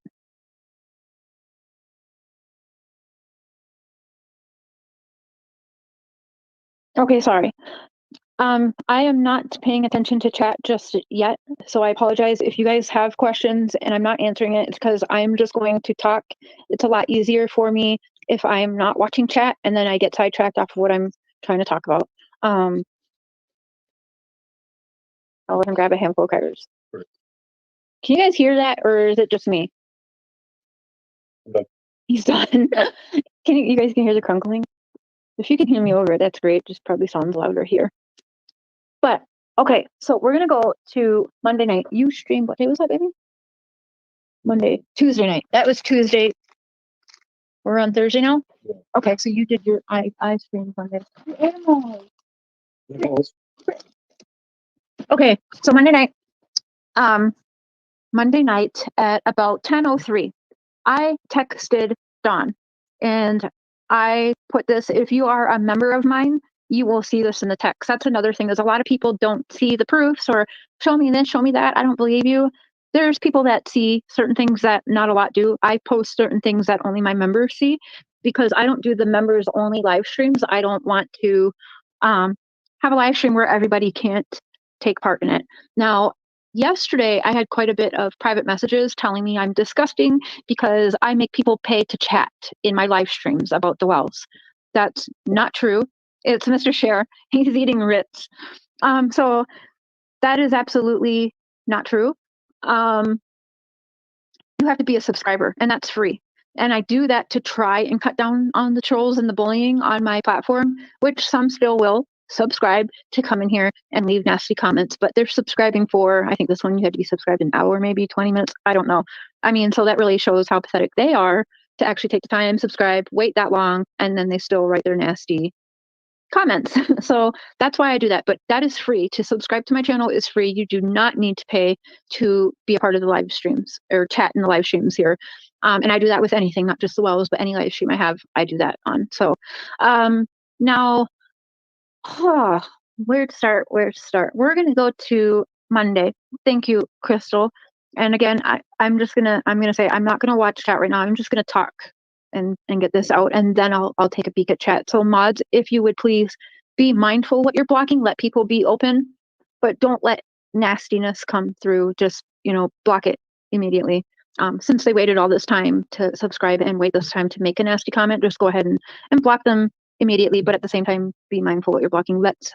Okay, sorry. I am not paying attention to chat just yet, so I apologize if you guys have questions and I'm not answering it. It's because I'm just going to talk. It's a lot easier for me if I'm not watching chat and then I get sidetracked off of what I'm trying to talk about. I'll let him grab a handful of crackers. Can you guys hear that, or is it just me? He's done. You guys can hear the crunkling? If you can hear me over it, that's great. Just probably sounds louder here. But okay, so we're gonna go to Monday night. You streamed, what day was that, baby? Tuesday night. That was Tuesday. We're on Thursday now? Yeah. Okay, so you did your I streamed Monday. Okay, so Monday night. Monday night at about 10:03, I texted Dawn and I put this, if you are a member of mine, you will see this in the text. That's another thing, is a lot of people don't see the proofs or show me this, show me that. I don't believe you. There's people that see certain things that not a lot do. I post certain things that only my members see because I don't do the members only live streams. I don't want to have a live stream where everybody can't take part in it. Now, yesterday, I had quite a bit of private messages telling me I'm disgusting because I make people pay to chat in my live streams about the wells. That's not true. It's Mr. Share. He's eating Ritz. So that is absolutely not true. You have to be a subscriber, and that's free. And I do that to try and cut down on the trolls and the bullying on my platform, which some still will subscribe to come in here and leave nasty comments, but they're subscribing for, I think this one you had to be subscribed an hour, maybe 20 minutes. I don't know. I mean, so that really shows how pathetic they are to actually take the time, subscribe, wait that long, and then they still write their nasty comments. So that's why I do that. But that is free. To subscribe to my channel is free. You do not need to pay to be a part of the live streams or chat in the live streams here. And I do that with anything, not just the wells, but any live stream I have, I do that on. So now, where to start? We're going to go to Monday. Thank you, Crystal. And again, I'm going to say, I'm not going to watch chat right now. I'm just going to talk and get this out, and then I'll take a peek at chat. So mods, if you would please be mindful what you're blocking, let people be open, but don't let nastiness come through. Just, block it immediately. Since they waited all this time to subscribe and wait this time to make a nasty comment, just go ahead and block them immediately, but at the same time, be mindful what you're blocking. Let's,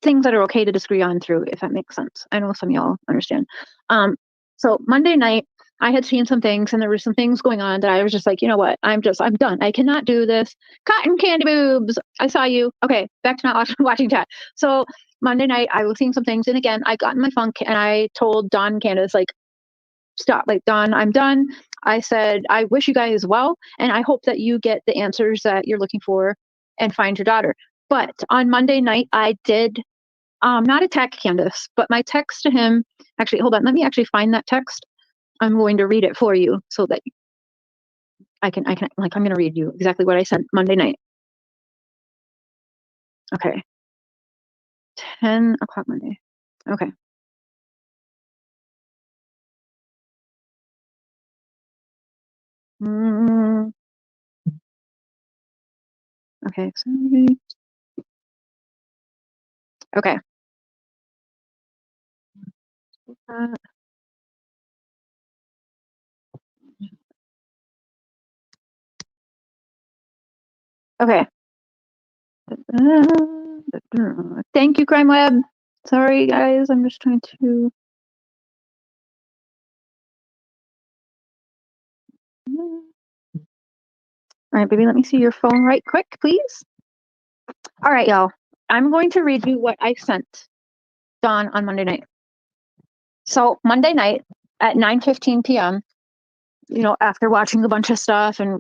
things that are okay to disagree on through, if that makes sense. I know some of y'all understand. So Monday night, I had seen some things and there were some things going on that I was just like, you know what? I'm done. I cannot do this. Cotton candy boobs. I saw you. Okay, back to not watching chat. So Monday night, I was seeing some things. And again, I got in my funk and I told Dawn and Candace, like, stop. Like, Dawn, I'm done. I said, I wish you guys well. And I hope that you get the answers that you're looking for and find your daughter. But on Monday night, I did not attack Candace, but my text to him, actually, hold on. Let me actually find that text. I'm going to read it for you so that I'm going to read you exactly what I sent Monday night. Okay. 10 o'clock Monday. Okay. Okay. Sorry. Okay. Okay. Thank you, Crime Web. Sorry, guys. I'm just trying to. All right, baby. Let me see your phone right quick, please. All right, y'all. I'm going to read you what I sent Dawn on Monday night. So Monday night at 9:15 p.m., after watching a bunch of stuff and,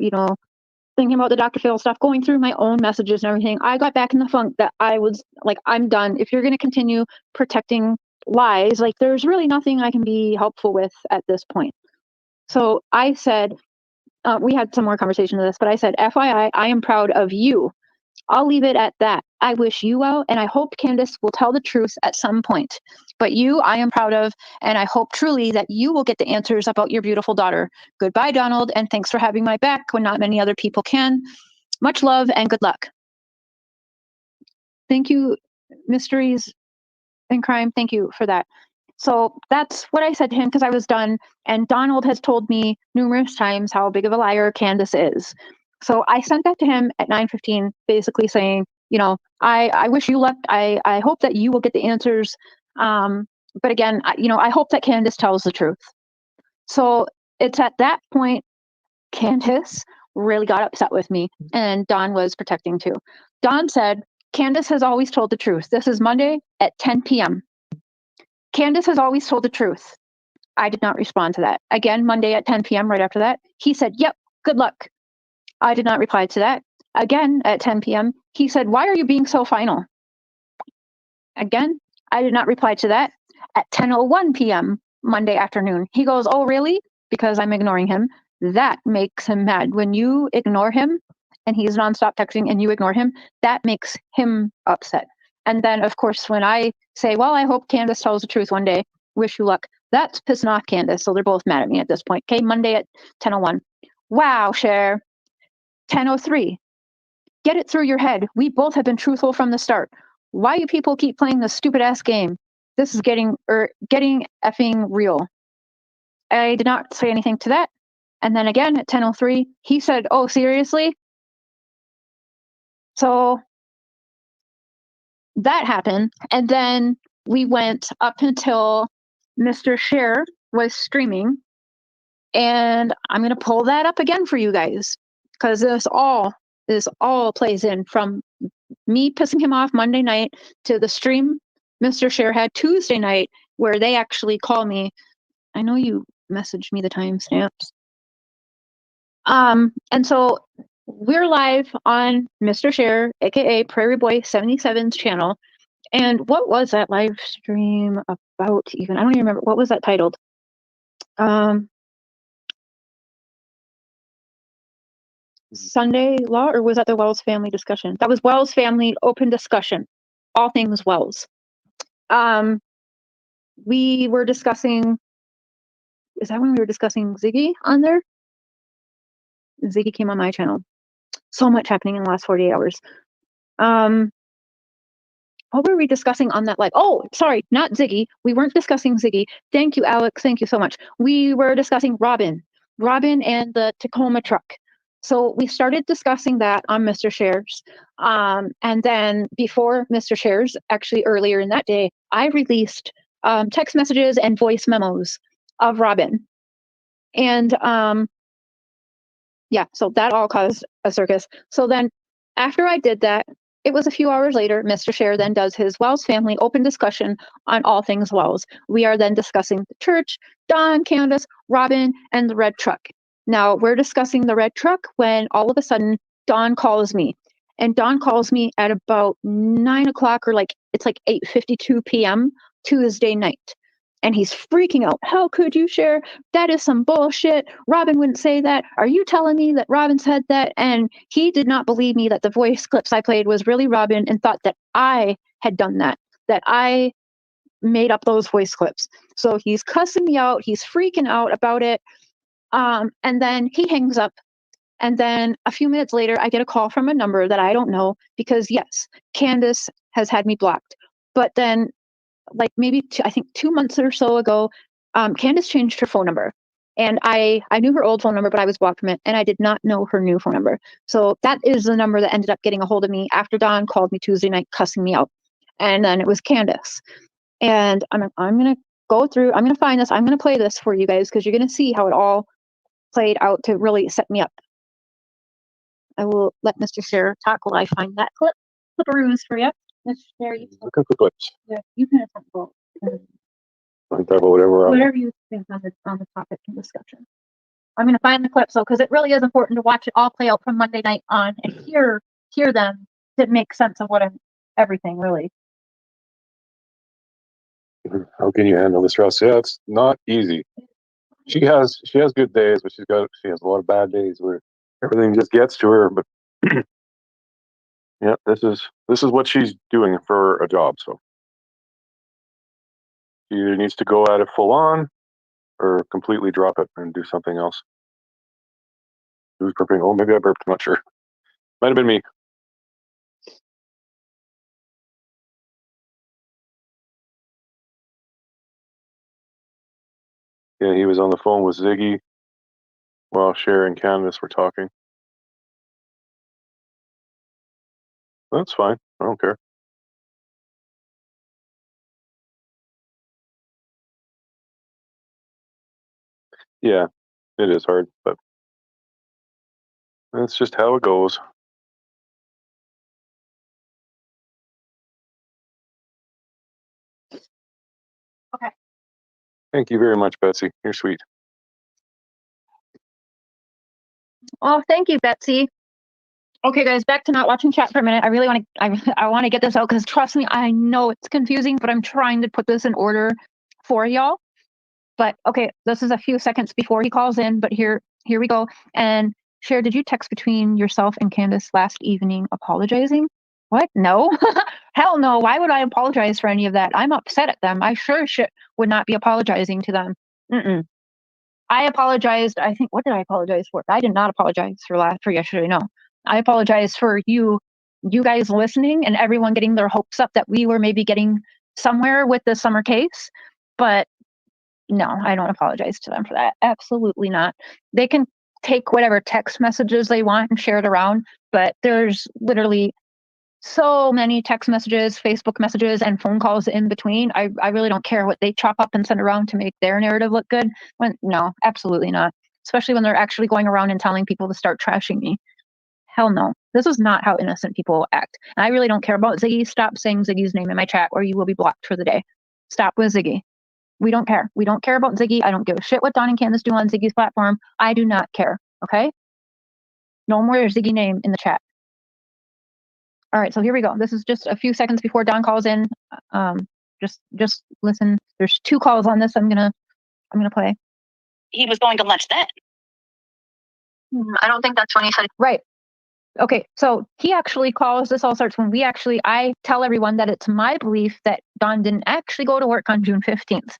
thinking about the Dr. Phil stuff, going through my own messages and everything, I got back in the funk that I was like, I'm done. If you're going to continue protecting lies, like there's really nothing I can be helpful with at this point. So I said, we had some more conversation of this, but I said, FYI, I am proud of you. I'll leave it at that. I wish you well, and I hope Candace will tell the truth at some point. But you, I am proud of, and I hope truly that you will get the answers about your beautiful daughter. Goodbye, Donald, and thanks for having my back when not many other people can. Much love and good luck. Thank you, Mysteries and Crime. Thank you for that. So that's what I said to him because I was done. And Donald has told me numerous times how big of a liar Candace is. So I sent that to him at 9:15, basically saying, you know, I wish you luck. I hope that you will get the answers. But again, I hope that Candace tells the truth. So it's at that point, Candace really got upset with me, and Dawn was protecting too. Dawn said, Candace has always told the truth. This is Monday at 10 p.m. Candace has always told the truth. I did not respond to that. Again, Monday at 10 p.m. right after that, he said, yep, good luck. I did not reply to that. Again, at 10 p.m., he said, why are you being so final? Again, I did not reply to that. At 10:01 p.m. Monday afternoon, he goes, oh, really? Because I'm ignoring him. That makes him mad. When you ignore him and he's nonstop texting and you ignore him, that makes him upset. And then, of course, when I say, well, I hope Candace tells the truth one day, wish you luck, that's pissing off Candace. So they're both mad at me at this point. Okay, Monday at 10:01. Wow, Cher. 10:03. Get it through your head. We both have been truthful from the start. Why you people keep playing this stupid ass game? This is getting effing real. I did not say anything to that. And then again at 10:03, he said, oh, seriously? So that happened. And then we went up until Mr. Cher was streaming. And I'm going to pull that up again for you guys because this all plays in from me pissing him off Monday night to the stream Mr. Cher had Tuesday night where they actually call me. I know you messaged me the timestamps. And so we're live on Mr. Cher, aka Prairie Boy 77's channel. And what was that live stream about even? I don't even remember. What was that titled? Sunday Law, or was that the Wells family discussion? That was Wells family open discussion, all things Wells. We were discussing, is that when we were discussing Ziggy on there? Ziggy came on my channel. So much happening in the last 48 hours. What were we discussing on that live? Oh, sorry, not Ziggy. We weren't discussing Ziggy. Thank you, Alex. Thank you so much. We were discussing Robin and the Tacoma truck. So we started discussing that on Mr. Cher's. And then before Mr. Cher's, actually earlier in that day, I released text messages and voice memos of Robin. And yeah, so that all caused a circus. So then after I did that, it was a few hours later, Mr. Cher then does his Wells family open discussion on all things Wells. We are then discussing the church, Dawn, Candace, Robin, and the red truck. Now, we're discussing the red truck when all of a sudden Dawn calls me. And Dawn calls me at about 9 o'clock or it's like 8:52 p.m. Tuesday night. And he's freaking out. How could you share? That is some bullshit. Robin wouldn't say that. Are you telling me that Robin said that? And he did not believe me that the voice clips I played was really Robin and thought that I had done that I made up those voice clips. So he's cussing me out. He's freaking out about it. And then he hangs up. And then a few minutes later, I get a call from a number that I don't know because, yes, Candace has had me blocked. But then maybe I think 2 months or so ago, Candace changed her phone number. And I knew her old phone number, but I was blocked from it. And I did not know her new phone number. So that is the number that ended up getting a hold of me after Dawn called me Tuesday night, cussing me out. And then it was Candace. And I'm going to go through, I'm going to find this. I'm going to play this for you guys because you're going to see how it all played out to really set me up. I will let Mr. Cher talk while I find that clip-a-roos for you. Mr. Cher, you looking for clips. Yeah, you can attempt both. Whatever you think on the topic and discussion. I'm going to find the clip, because it really is important to watch it all play out from Monday night on and hear them to make sense of everything really. How can you handle the stress? Yeah, it's not easy. She has good days, but she has a lot of bad days where everything just gets to her. But yeah, this is what she's doing for a job. So she either needs to go at it full on or completely drop it and do something else. Who's burping? Oh, maybe I burped. I'm not sure. Might have been me. Yeah, he was on the phone with Ziggy while Cher and Candace were talking. That's fine. I don't care. Yeah, it is hard, but that's just how it goes. Okay. Thank you very much, Betsy. You're sweet. Oh, thank you, Betsy. Okay, guys, back to not watching chat for a minute. I really want to. I want to get this out because trust me, I know it's confusing, but I'm trying to put this in order for y'all. But okay, this is a few seconds before he calls in. But here we go. And Cher, did you text between yourself and Candace last evening apologizing? What? No, hell no. Why would I apologize for any of that? I'm upset at them. I sure shit would not be apologizing to them. I apologized. I think, what did I apologize for? I did not apologize for yesterday. No, I apologize for you guys listening and everyone getting their hopes up that we were maybe getting somewhere with the summer case. But no, I don't apologize to them for that. Absolutely not. They can take whatever text messages they want and share it around, but there's literally so many text messages, Facebook messages, and phone calls in between. I really don't care what they chop up and send around to make their narrative look good. No, absolutely not. Especially when they're actually going around and telling people to start trashing me. Hell no. This is not how innocent people act. And I really don't care about Ziggy. Stop saying Ziggy's name in my chat or you will be blocked for the day. Stop with Ziggy. We don't care. We don't care about Ziggy. I don't give a shit what Don and Candace do on Ziggy's platform. I do not care. Okay? No more Ziggy name in the chat. All right, so here we go. This is just a few seconds before Don calls in. Just listen. There's 2 calls on this. I'm gonna play. He was going to lunch then. I don't think that's when he said. Right. Okay, so he actually calls. This all starts when I tell everyone that it's my belief that Don didn't actually go to work on June 15th.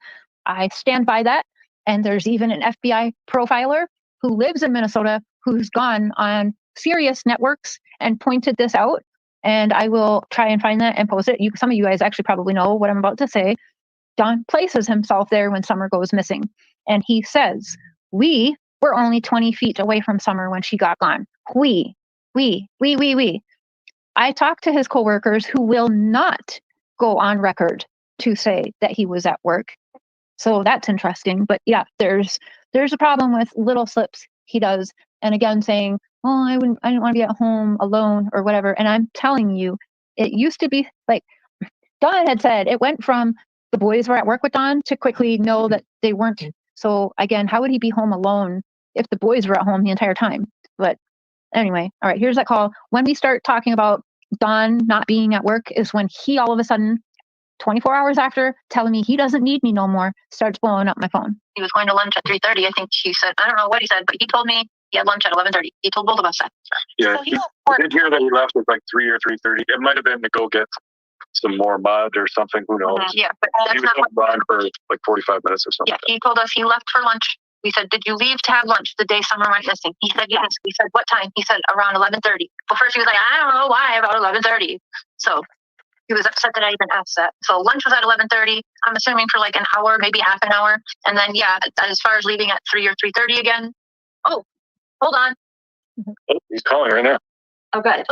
I stand by that. And there's even an FBI profiler who lives in Minnesota who's gone on serious networks and pointed this out. And I will try and find that and post it. Some of you guys actually probably know what I'm about to say. Don places himself there when Summer goes missing. And he says, we were only 20 feet away from Summer when she got gone. We. I talked to his coworkers who will not go on record to say that he was at work. So that's interesting. But yeah, there's a problem with little slips he does. And again, saying, oh, I didn't want to be at home alone or whatever. And I'm telling you, it used to be like Don had said, it went from the boys were at work with Don to quickly know that they weren't. So again, how would he be home alone if the boys were at home the entire time? But anyway, all right, here's that call. When we start talking about Don not being at work is when he all of a sudden, 24 hours after telling me he doesn't need me no more, starts blowing up my phone. He was going to lunch at 3:30. I think he said, I don't know what he said, but he told me he had lunch at 11:30. He told both of us that. Yeah, So I did hear that he left at like 3 or 3:30. It might have been to go get some more mud or something. Who knows? Yeah, but he was gone for like 45 minutes or something. Yeah, he told us he left for lunch. We said, did you leave to have lunch the day Summer went missing? He said, yes. We said, what time? He said, around 11:30. Well, first he was like, I don't know why, about 11:30. So he was upset that I even asked that. So lunch was at 11:30. I'm assuming for like an hour, maybe half an hour. And then, yeah, as far as leaving at 3 or 3:30 again. Oh, hold on. Oh, he's calling right now. Oh, good.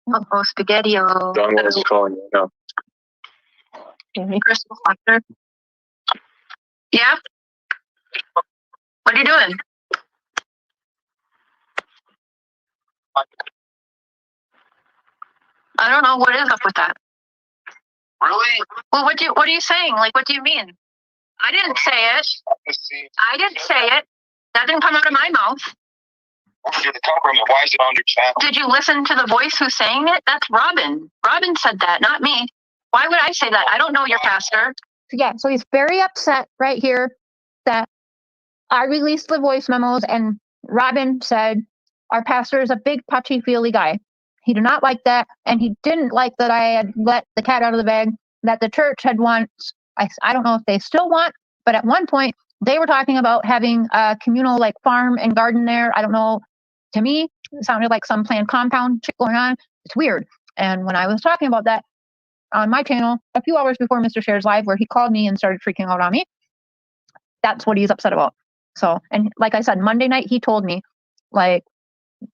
Oh, spaghetti-o. Don is calling right now. Crystal Foster. Yeah? What are you doing? I don't know what is up with that. Really? Well, what are you saying? Like, what do you mean? I didn't say it. I didn't say it. That didn't come out of my mouth. Why is it on your channel? Did you listen to the voice who's saying it? That's Robin. Robin said that, not me. Why would I say that? I don't know your pastor. Yeah, so he's very upset right here that I released the voice memos, and Robin said, our pastor is a big touchy-feely guy. He did not like that, and he didn't like that I had let the cat out of the bag, that the church had once, I don't know if they still want, but at one point, they were talking about having a communal like farm and garden there. I don't know. To me, it sounded like some planned compound shit going on. It's weird. And when I was talking about that on my channel a few hours before Mr. Shares Live, where he called me and started freaking out on me, that's what he's upset about. So, and like I said, Monday night, he told me, like,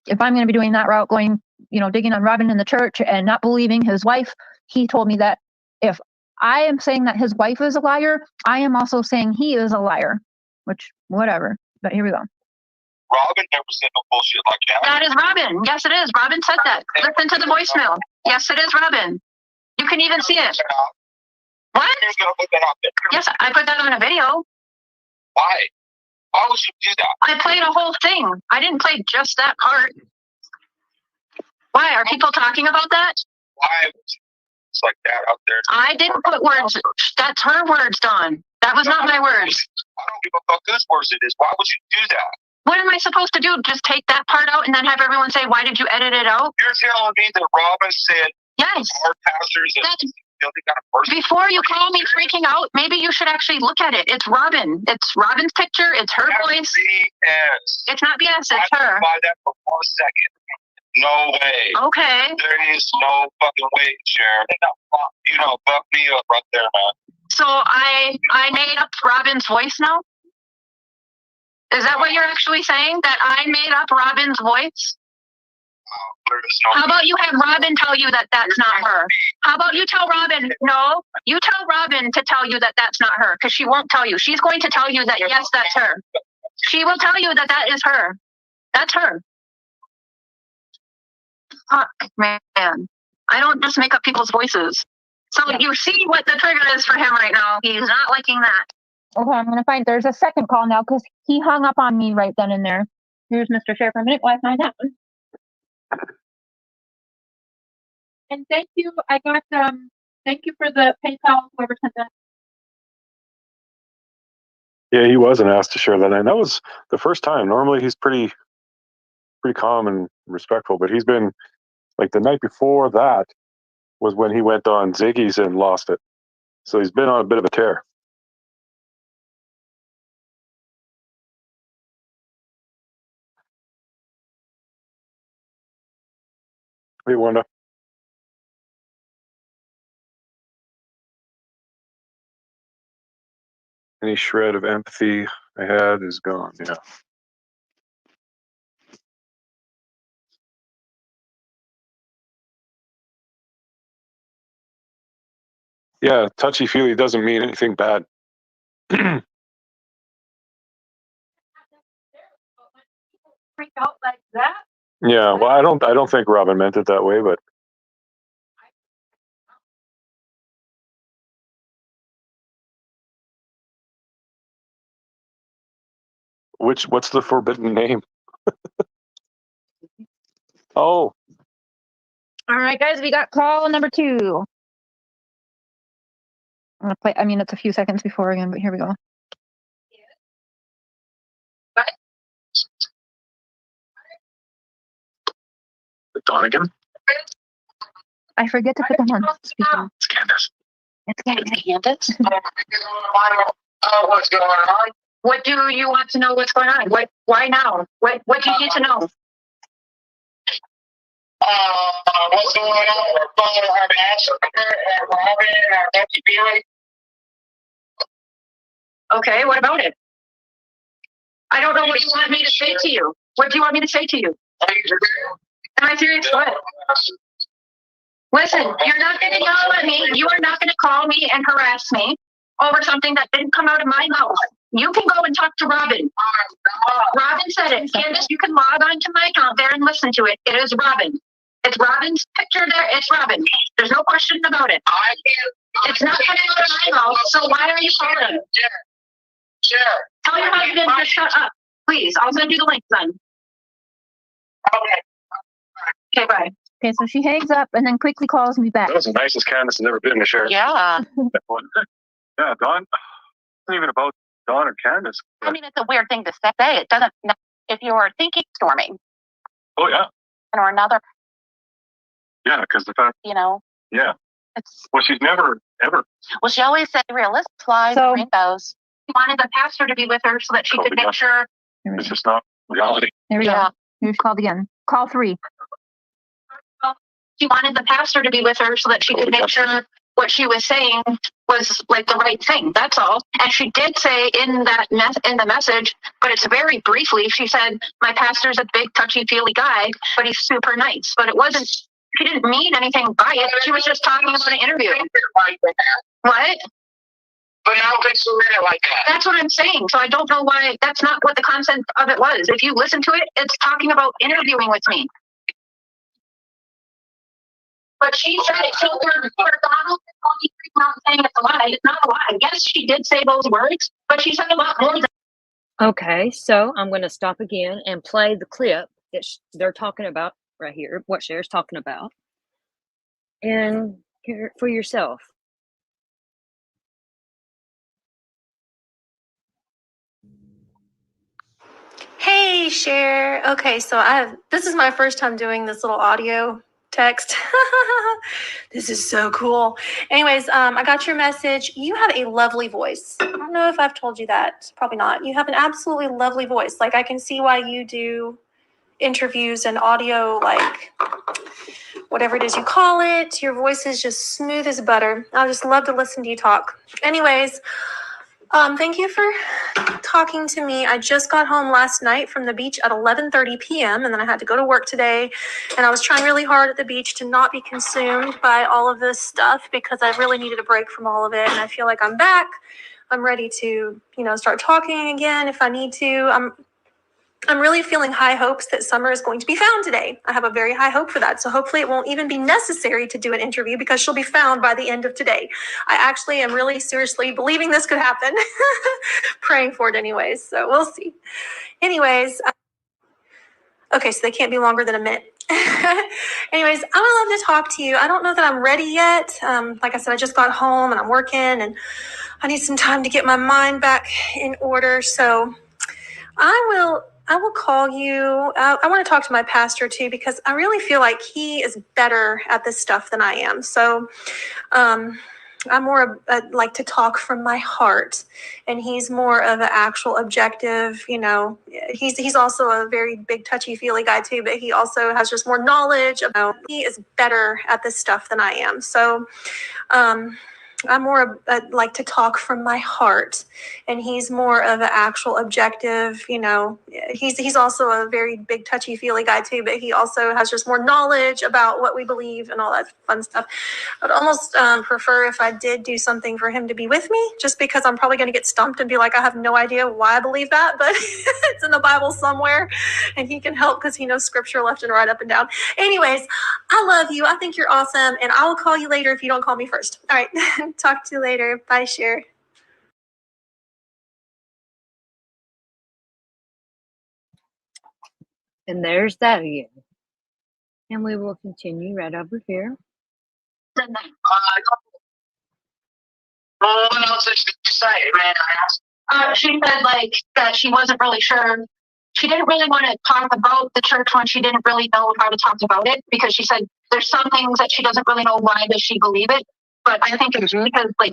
if I'm going to be doing that route, going, digging on Robin in the church and not believing his wife, he told me that if I am saying that his wife is a liar, I am also saying he is a liar, which, whatever. But here we go. Robin never said no bullshit like that. That is Robin. Yes, it is. Robin said that. Listen to the voicemail. Yes, it is Robin. You can even see it. What? Who's gonna put that out there? Yes, I put that on a video. Why? Why would you do that? I played a whole thing. I didn't play just that part. Why? Are people talking about that? Why? It's like that out there. I didn't put words. That's her words, Dawn. That was not my words. I don't give a fuck whose words it is. Why would you do that? What am I supposed to do? Just take that part out and then have everyone say, why did you edit it out? You're telling me that Robin said yes. Our pastors is a guilty kind of person. Before you call me freaking out, maybe you should actually look at it. It's Robin. It's Robin's picture. It's her voice. BS. It's not BS. It's her. Buy that for 1 second. No way. Okay. There is no fucking way, Sharon. You know, fuck me up right there, man. So I made up Robin's voice now? Is that what you're actually saying? That I made up Robin's voice? How about you have Robin tell you that that's not her? How about you tell Robin, no, you tell Robin to tell you that that's not her, because she won't tell you. She's going to tell you that, yes, that's her. She will tell you that that is her. That's her. Fuck, man. I don't just make up people's voices. So you see what the trigger is for him right now. He's not liking that. Okay, I'm going to find, there's a second call now because he hung up on me right then and there. Here's Mr. Share for a minute while I find that one. And thank you. I got, thank you for the PayPal, whoever sent that. Yeah, he wasn't asked to share that. And that was the first time. Normally he's pretty calm and respectful, but he's been, like the night before that was when he went on Ziggy's and lost it. So he's been on a bit of a tear. Hey, Wanda. Any shred of empathy I had is gone, yeah. Yeah, touchy-feely doesn't mean anything bad. Freak out like that? Yeah, well, I don't think Robin meant it that way, but what's the forbidden name? Oh. All right, guys, we got call number 2. I'm gonna play. I mean, it's a few seconds before again, but here we go. Donegan? I forget to put them on speaker. It's Candace. It's Candace. Oh, what's going on? What do you want to know what's going on? Why now? What do you need to know? What's going on? We're following our match. Robin and our Becky Beery. Okay, what about it? I don't know what you want me to say to you. What do you want me to say to you? Am I serious? What? Listen, you're not going to yell at me. You are not going to call me and harass me over something that didn't come out of my mouth. You can go and talk to Robin. Robin said it. Candace, you can log on to my account there and listen to it. It is Robin. It's Robin's picture there. It's Robin. There's no question about it. It's not coming out of my mouth, so why are you calling? Sure. Tell your husband to shut up. Please, I'll send you the link then. Okay, bye. Okay, so she hangs up and then quickly calls me back. That was the nicest Candace has ever been to share. Yeah. Yeah, Dawn. It's not even about Dawn or Candace. I mean, it's a weird thing to say. It doesn't, if you're thinking storming. Oh, yeah. Or another. Yeah, because the fact. Yeah. Well, she's never, ever. Well, she always said realistic flies and rainbows. She wanted the pastor to be with her so that she could make sure. It's just not reality. There we go. Here's called again. Call 3. She wanted the pastor to be with her so that she could make sure what she was saying was like the right thing. That's all. And she did say in that in the message, but it's very briefly. She said, "My pastor's a big touchy-feely guy, but he's super nice." But it wasn't. She didn't mean anything by it. She was just talking about an interview. What? But I don't think she read it like that. That's what I'm saying. So I don't know why. That's not what the content of it was. If you listen to it, it's talking about interviewing with me. But she said it so weird. Donald not saying it's a lie. It's not a lie. Yes, she did say those words, but she said a lot more than. Okay, so I'm going to stop again and play the clip that they're talking about right here, what Cher's talking about, and hear it for yourself. Hey, Cher. Okay, so this is my first time doing this little audio text. This is so cool. Anyways, I got your message. You have a lovely voice. I don't know if I've told you that. Probably not. You have an absolutely lovely voice. Like, I can see why you do interviews and audio, like whatever it is you call it. Your voice is just smooth as butter. I just love to listen to you talk. Anyways, thank you for talking to me. I just got home last night from the beach at 11:30 p.m. and then I had to go to work today. And I was trying really hard at the beach to not be consumed by all of this stuff because I really needed a break from all of it. And I feel like I'm back. I'm ready to, start talking again if I need to. I'm really feeling high hopes that Summer is going to be found today. I have a very high hope for that. So hopefully it won't even be necessary to do an interview because she'll be found by the end of today. I actually am really seriously believing this could happen. Praying for it anyways. So we'll see. Anyways. Okay, so they can't be longer than a minute. Anyways, I would love to talk to you. I don't know that I'm ready yet. Like I said, I just got home and I'm working and I need some time to get my mind back in order. So I will call you. I want to talk to my pastor too, because I really feel like he is better at this stuff than I am. So I'm more like to talk from my heart, and he's more of an actual objective, he's also a very big touchy-feely guy too, but he also has just more knowledge about, he is better at this stuff than I am. So I'm more like to talk from my heart, and he's more of an actual objective, he's also a very big touchy-feely guy too, but he also has just more knowledge about what we believe and all that fun stuff. I'd almost prefer if I did do something for him to be with me, just because I'm probably going to get stumped and be like, I have no idea why I believe that, but it's in the Bible somewhere, and he can help because he knows scripture left and right, up and down. Anyways, I love you. I think you're awesome, and I will call you later if you don't call me first. All right. Talk to you later. Bye, Cher. And there's that again. And we will continue right over here. Well, what else did she say, man? She said that she wasn't really sure. She didn't really want to talk about the church when she didn't really know how to talk about it, because she said there's some things that she doesn't really know why does she believe it. But I think it's because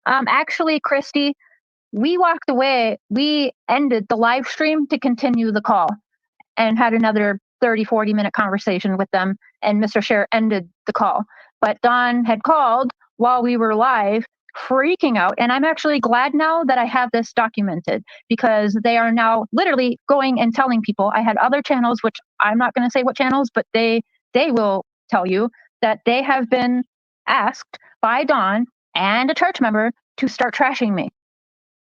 actually, Christy, we walked away. We ended the live stream to continue the call and had another 30-40 minute conversation with them. And Mr. Cher ended the call. But Dawn had called while we were live, freaking out. And I'm actually glad now that I have this documented, because they are now literally going and telling people. I had other channels, which I'm not going to say what channels, but they will tell you that they have been asked by Dawn and a church member to start trashing me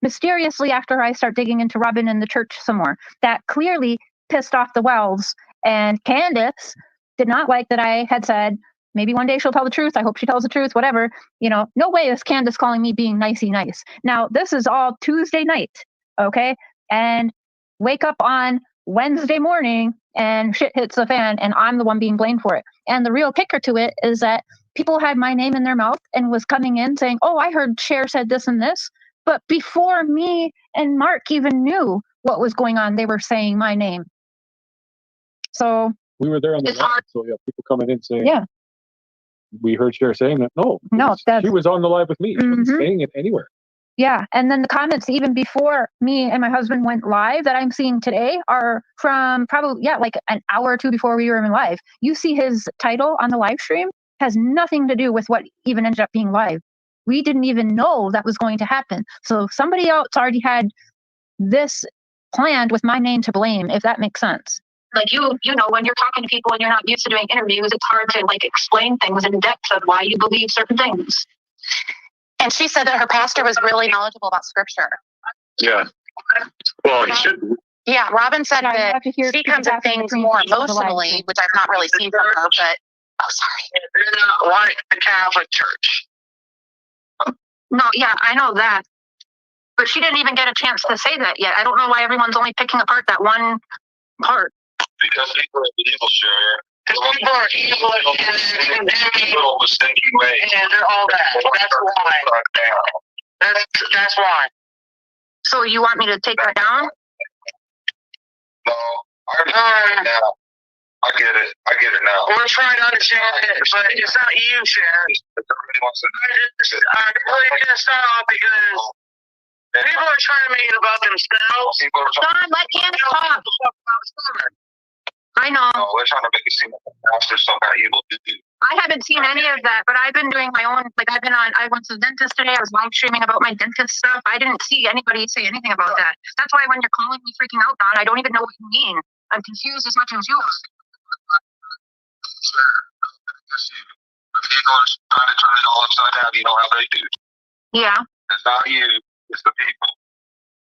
mysteriously after I start digging into Robin and the church some more. That clearly pissed off the Wells, and Candace did not like that I had said, maybe one day she'll tell the truth. I hope she tells the truth, whatever. No way is Candace calling me being nicey nice. Now, this is all Tuesday night, okay? And wake up on Wednesday morning and shit hits the fan and I'm the one being blamed for it. And the real kicker to it is that people had my name in their mouth and was coming in saying, oh, I heard Cher said this and this. But before me and Mark even knew what was going on, they were saying my name. So we were there on the live, so yeah, people coming in saying, yeah, we heard Cher saying that. No, she was on the live with me. She wasn't saying it anywhere. Yeah, and then the comments even before me and my husband went live that I'm seeing today are from probably, like an hour or two before we were even live. You see his title on the live stream has nothing to do with what even ended up being live. We didn't even know that was going to happen. So somebody else already had this planned with my name to blame, if that makes sense. Like you know, when you're talking to people and you're not used to doing interviews, it's hard to like explain things in depth of why you believe certain things. And she said that her pastor was really knowledgeable about scripture. Yeah. Well, he should. Yeah, Robin said that she comes at things more emotionally, which I've not really seen from her, but They're not like the Catholic Church. no, yeah, I know that. But she didn't even get a chance to say that yet. I don't know why everyone's only picking apart that one part. Because people are evil, sure. Because people are evil and evil mistaken ways. And they're all that. That's why. That's why. So you want me to take that down? No, now. I get it. I get it now. We're trying to understand it, but it's not you, Sharon. I'm really pissed off because people are trying to make it about themselves. Don, let Candace talk. I know. No, they're trying to make it seem like the pastor's somehow evil. I haven't seen any of that, but I've been doing my own, like I went to the dentist today, I was live streaming about my dentist stuff. I didn't see anybody say anything about that. That's why when you're calling me freaking out, Don, I don't even know what you mean. I'm confused as much as you are. If people are trying to turn it all upside down, you know how they do. Yeah. It's not you, it's the people.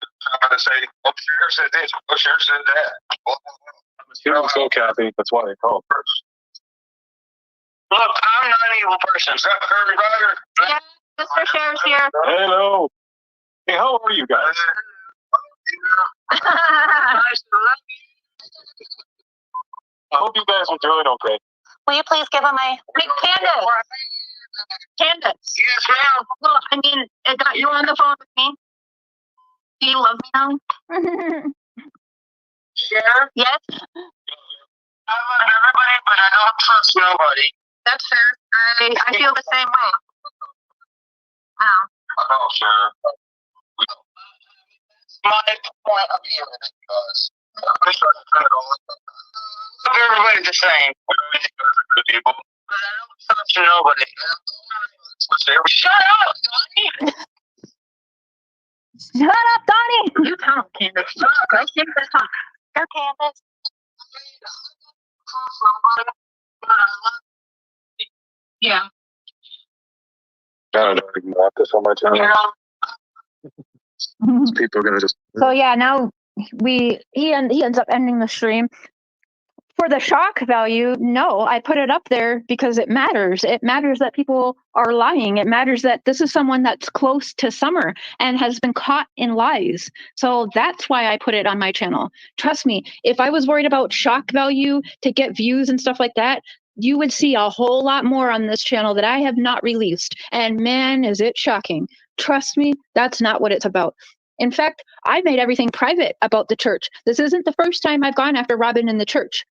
They're trying to say, oh, Cher said this, oh, Cher said that. You know, so Kathy, that's why they call first. Look, I'm not an evil person. Is that Curry Ryder? Yeah, Mr. Cher's here. Hello. Hey, how are you guys? Nice to love you. I hope you guys are doing okay. Will you please give him my Candace? Candace. Yes, ma'am. Well, I mean, it got you on the phone with me. Do you love me now? Cher? Yes. I love everybody, but I don't trust nobody. That's fair. I feel the same way. Wow. I know, Cher. My point of view is because I try to turn it all up. Everybody's the same. You guys are good people. But I don't trust nobody. Shut up, Donnie! Shut up, Donnie! You tell him, Candace. Go Candace, talk. Go Candace. Yeah. I don't even want this on my channel. Yeah. People are gonna just. So yeah, now he ends up ending the stream. For the shock value, no, I put it up there because it matters. It matters that people are lying. It matters that this is someone that's close to Summer and has been caught in lies. So that's why I put it on my channel. Trust me, if I was worried about shock value to get views and stuff like that, you would see a whole lot more on this channel that I have not released. And man, is it shocking. Trust me, that's not what it's about. In fact, I made everything private about the church. This isn't the first time I've gone after Robin in the church.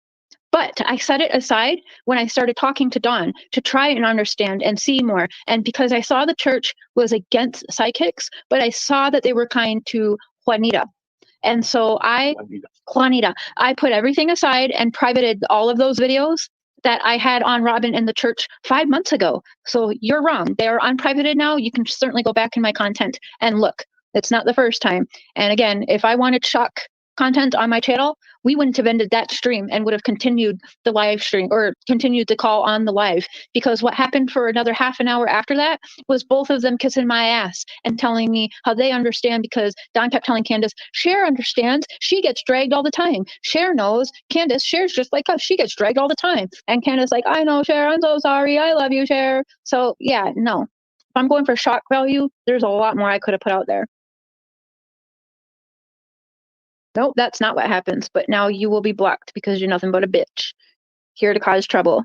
But I set it aside when I started talking to Dawn to try and understand and see more. And because I saw the church was against psychics, but I saw that they were kind to Juanita. And so Juanita, I put everything aside and privated all of those videos that I had on Robin in the church 5 months ago. So you're wrong. They are unprivated now. You can certainly go back in my content and look. It's not the first time. And again, if I wanted shock content on my channel, we wouldn't have ended that stream and would have continued the live stream or continued to call on the live, because what happened for another half an hour after that was both of them kissing my ass and telling me how they understand, because Don kept telling Candace, Cher understands, she gets dragged all the time. Cher knows, Candace, Cher's just like us, she gets dragged all the time. And Candace like, I know, Cher, I'm so sorry, I love you, Cher. So yeah, no. If I'm going for shock value, there's a lot more I could have put out there. Nope, that's not what happens. But now you will be blocked because you're nothing but a bitch here to cause trouble.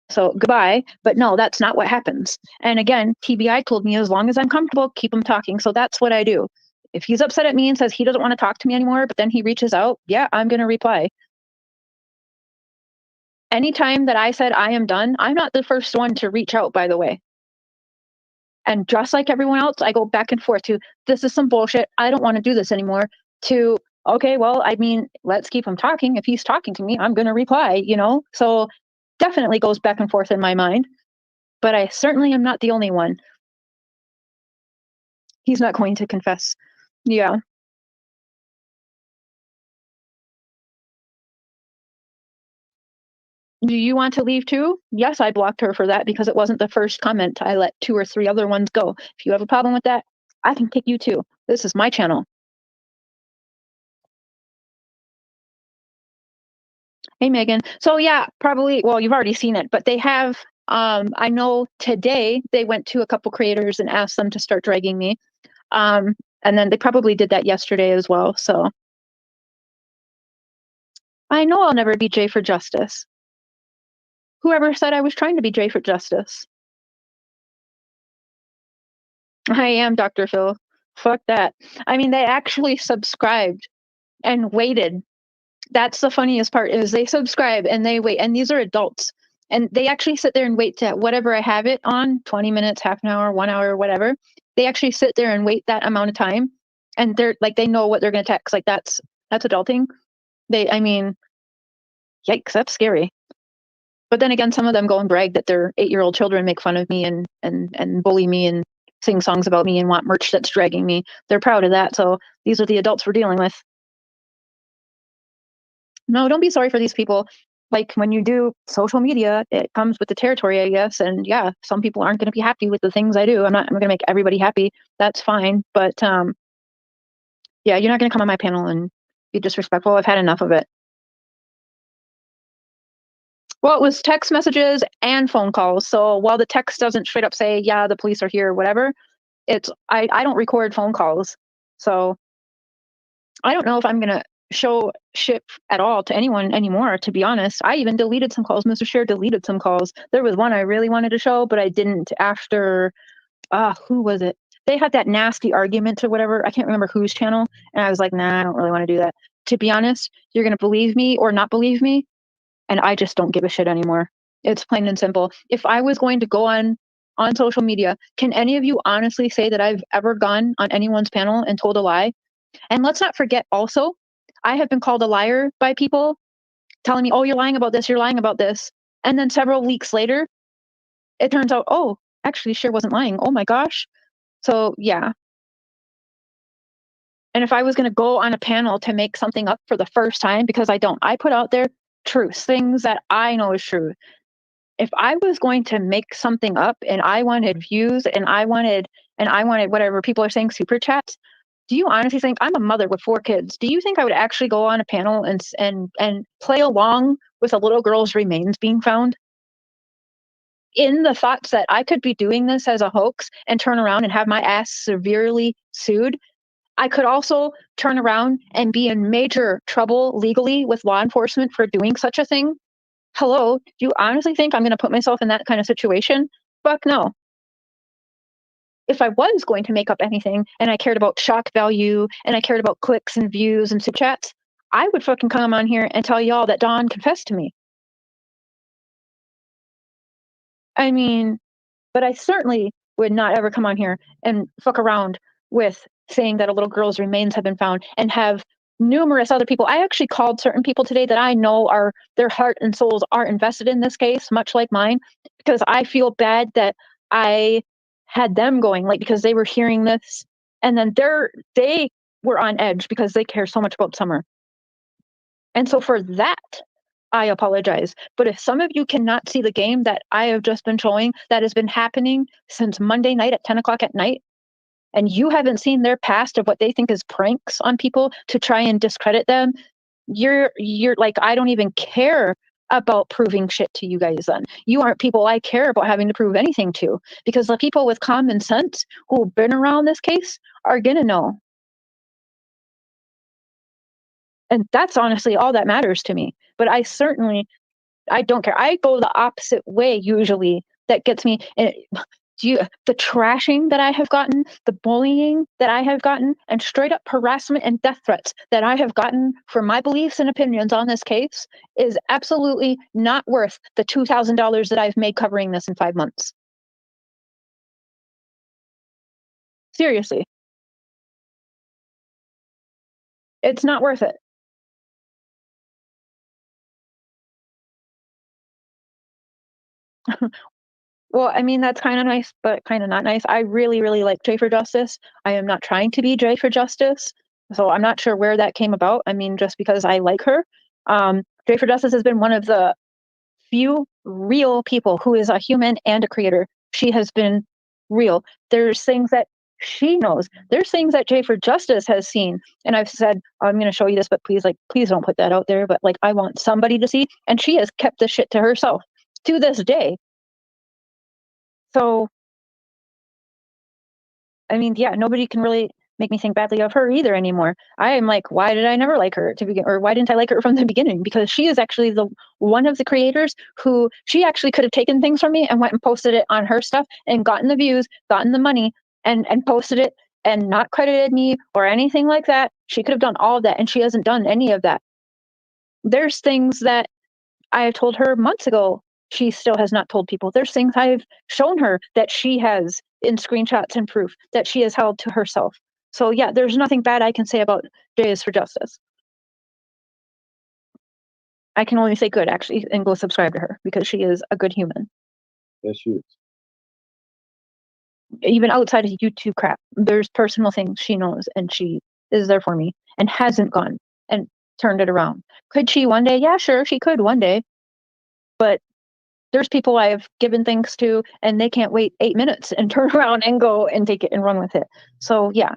So goodbye. But no, that's not what happens. And again, TBI told me as long as I'm comfortable, keep him talking. So that's what I do. If he's upset at me and says he doesn't want to talk to me anymore, but then he reaches out, yeah, I'm going to reply. Anytime that I said I am done, I'm not the first one to reach out, by the way. And just like everyone else, I go back and forth to, this is some bullshit. I don't want to do this anymore, to, okay, well, I mean, let's keep him talking. If he's talking to me, I'm going to reply, you know? So definitely goes back and forth in my mind. But I certainly am not the only one. He's not going to confess. Yeah. Do you want to leave too? Yes, I blocked her for that because it wasn't the first comment. I let 2 or 3 other ones go. If you have a problem with that, I can kick you too. This is my channel. Hey, Megan. So yeah, probably, well, you've already seen it, but they have, I know today they went to a couple creators and asked them to start dragging me. And then they probably did that yesterday as well. So I know I'll never be J for Justice. Whoever said I was trying to be J for Justice? I am Dr. Phil. Fuck that. I mean, they actually subscribed and waited. That's the funniest part, is they subscribe and they wait. And these are adults. And they actually sit there and wait to whatever I have it on, 20 minutes, half an hour, 1 hour, whatever. They actually sit there and wait that amount of time. And they're like, they know what they're going to text. Like that's adulting. I mean, yikes, that's scary. But then again, some of them go and brag that their 8-year-old children make fun of me and bully me and sing songs about me and want merch that's dragging me. They're proud of that. So these are the adults we're dealing with. No, don't be sorry for these people. Like when you do social media, it comes with the territory, I guess. And yeah, some people aren't going to be happy with the things I do. I'm going to make everybody happy. That's fine. But yeah, you're not going to come on my panel and be disrespectful. I've had enough of it. Well, it was text messages and phone calls. So while the text doesn't straight up say, yeah, the police are here or whatever, I don't record phone calls. So I don't know if I'm going to show shit at all to anyone anymore, to be honest. I even deleted some calls. Mr. Share deleted some calls. There was one I really wanted to show, but I didn't after, who was it? They had that nasty argument or whatever. I can't remember whose channel. And I was like, nah, I don't really want to do that. To be honest, you're going to believe me or not believe me. And I just don't give a shit anymore. It's plain and simple. If I was going to go on social media, can any of you honestly say that I've ever gone on anyone's panel and told a lie? And let's not forget also, I have been called a liar by people telling me, oh, you're lying about this, you're lying about this. And then several weeks later, it turns out, oh, actually, Cher wasn't lying. Oh my gosh. So yeah. And if I was going to go on a panel to make something up for the first time, because I don't, I put out there truths, things that I know is true. If I was going to make something up and I wanted views and I wanted whatever people are saying, super chats, do you honestly think, I'm a mother with 4 kids, do you think I would actually go on a panel and play along with a little girl's remains being found? In the thoughts that I could be doing this as a hoax and turn around and have my ass severely sued. I could also turn around and be in major trouble legally with law enforcement for doing such a thing. Hello, do you honestly think I'm going to put myself in that kind of situation? Fuck no. If I was going to make up anything and I cared about shock value and I cared about clicks and views and super chats, I would fucking come on here and tell y'all that Dawn confessed to me. I mean, but I certainly would not ever come on here and fuck around with saying that a little girl's remains have been found and have numerous other people. I actually called certain people today that I know are, their heart and souls are invested in this case, much like mine, because I feel bad that I had them going, like, because they were hearing this and then they were on edge because they care so much about Summer. And so for that, I apologize. But if some of you cannot see the game that I have just been showing that has been happening since Monday night at 10 o'clock at night, and you haven't seen their past of what they think is pranks on people to try and discredit them, you're like, I don't even care about proving shit to you guys then. You aren't people I care about having to prove anything to, because the people with common sense who've been around this case are gonna know. And that's honestly all that matters to me. But I don't care. I go the opposite way usually. That gets me. And the trashing that I have gotten, the bullying that I have gotten, and straight up harassment and death threats that I have gotten for my beliefs and opinions on this case is absolutely not worth the $2,000 that I've made covering this in 5 months. Seriously. It's not worth it. Well, I mean, that's kind of nice, but kind of not nice. I really, really like J for Justice. I am not trying to be J for Justice, so I'm not sure where that came about. I mean, just because I like her. J for Justice has been one of the few real people who is a human and a creator. She has been real. There's things that she knows. There's things that J for Justice has seen. And I've said, I'm going to show you this, but please don't put that out there. But like, I want somebody to see. And she has kept this shit to herself to this day. So, I mean, yeah, nobody can really make me think badly of her either anymore. I am like, why did I never like her to begin, or why didn't I like her from the beginning? Because she is actually the one of the creators who she actually could have taken things from me and went and posted it on her stuff and gotten the views, gotten the money, and posted it and not credited me or anything like that. She could have done all of that, and she hasn't done any of that. There's things that I have told her months ago she still has not told people. There's things I've shown her that she has in screenshots and proof that she has held to herself. So yeah, there's nothing bad I can say about J is for Justice. I can only say good, actually, and go subscribe to her because she is a good human. Yes, she is. Even outside of YouTube crap, there's personal things she knows, and she is there for me and hasn't gone and turned it around. Could she one day? Yeah, sure, she could one day. But there's people I have given things to, and they can't wait 8 minutes and turn around and go and take it and run with it. So yeah.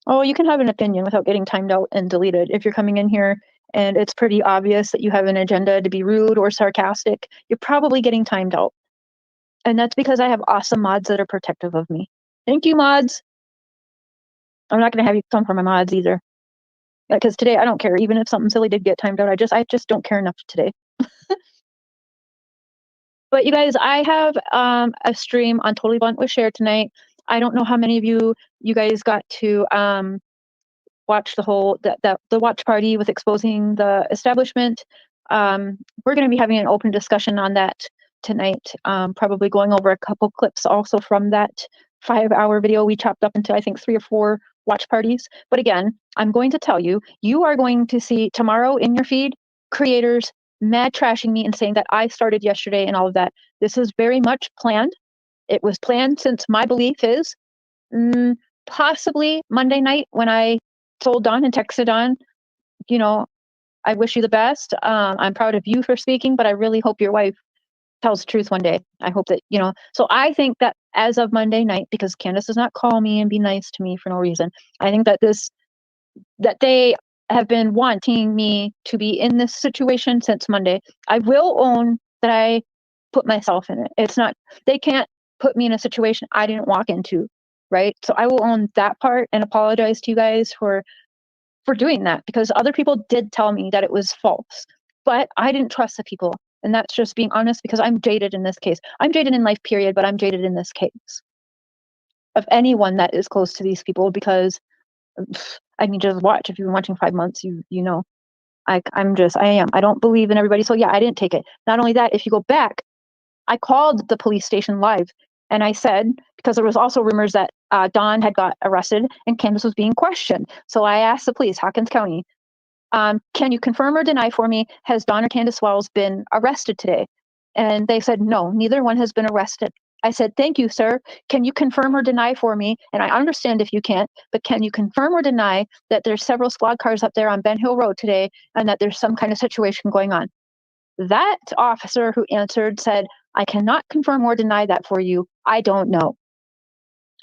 Oh, you can have an opinion without getting timed out and deleted. If you're coming in here and it's pretty obvious that you have an agenda to be rude or sarcastic, you're probably getting timed out. And that's because I have awesome mods that are protective of me. Thank you, mods. I'm not going to have you come for my mods either. Because today I don't care. Even if something silly did get timed out, I just don't care enough today. But you guys, I have a stream on Totally Blunt with Cher tonight. I don't know how many of you guys got to watch the whole the watch party with exposing the establishment. We're going to be having an open discussion on that tonight. Probably going over a couple clips also from that 5-hour video we chopped up into I think 3 or 4 watch parties. But again, I'm going to tell you, you are going to see tomorrow in your feed creators mad trashing me and saying that I started yesterday and all of that. This is very much planned. It was planned since my belief is possibly Monday night when I told Dawn and texted Dawn, you know, I wish you the best. I'm proud of you for speaking, but I really hope your wife tells the truth one day. I hope that, so I think that as of Monday night, because Candace does not call me and be nice to me for no reason, I think that that they have been wanting me to be in this situation since Monday. I will own that I put myself in it. It's not, they can't put me in a situation I didn't walk into, right? So I will own that part and apologize to you guys for doing that, because other people did tell me that it was false, but I didn't trust the people. And that's just being honest, because I'm jaded in this case. I'm jaded in life, period, but I'm jaded in this case of anyone that is close to these people, because I mean, just watch. If you've been watching 5 months, you know, I am. I don't believe in everybody. So yeah, I didn't take it. Not only that, if you go back, I called the police station live and I said, because there was also rumors that Dawn had got arrested and Candace was being questioned. So I asked the police, Hawkins County, can you confirm or deny for me, has Dawn or Candace Wells been arrested today? And they said, no, neither one has been arrested. I said, thank you, sir. Can you confirm or deny for me? And I understand if you can't, but can you confirm or deny that there's several squad cars up there on Ben Hill Road today and that there's some kind of situation going on? That officer who answered said, I cannot confirm or deny that for you. I don't know.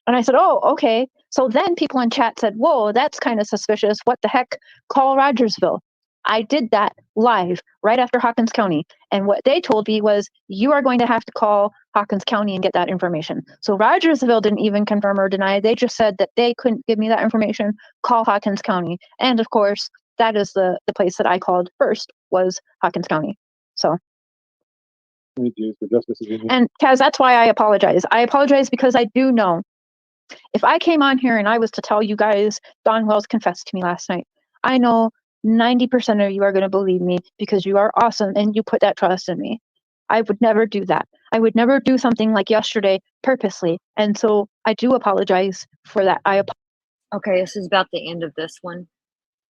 And I said, oh, okay. So then people in chat said, whoa, that's kind of suspicious. What the heck? Call Rogersville. I did that live right after Hawkins County. And what they told me was, you are going to have to call Hawkins County and get that information. So Rogersville didn't even confirm or deny. They just said that they couldn't give me that information. Call Hawkins County. And of course, that is the place that I called first, was Hawkins County. So. And Kaz, that's why I apologize. I apologize because I do know if I came on here and I was to tell you guys Don Wells confessed to me last night, I know 90% of you are going to believe me because you are awesome and you put that trust in me. I would never do that. I would never do something like yesterday purposely. And so I do apologize for that. Okay, this is about the end of this one.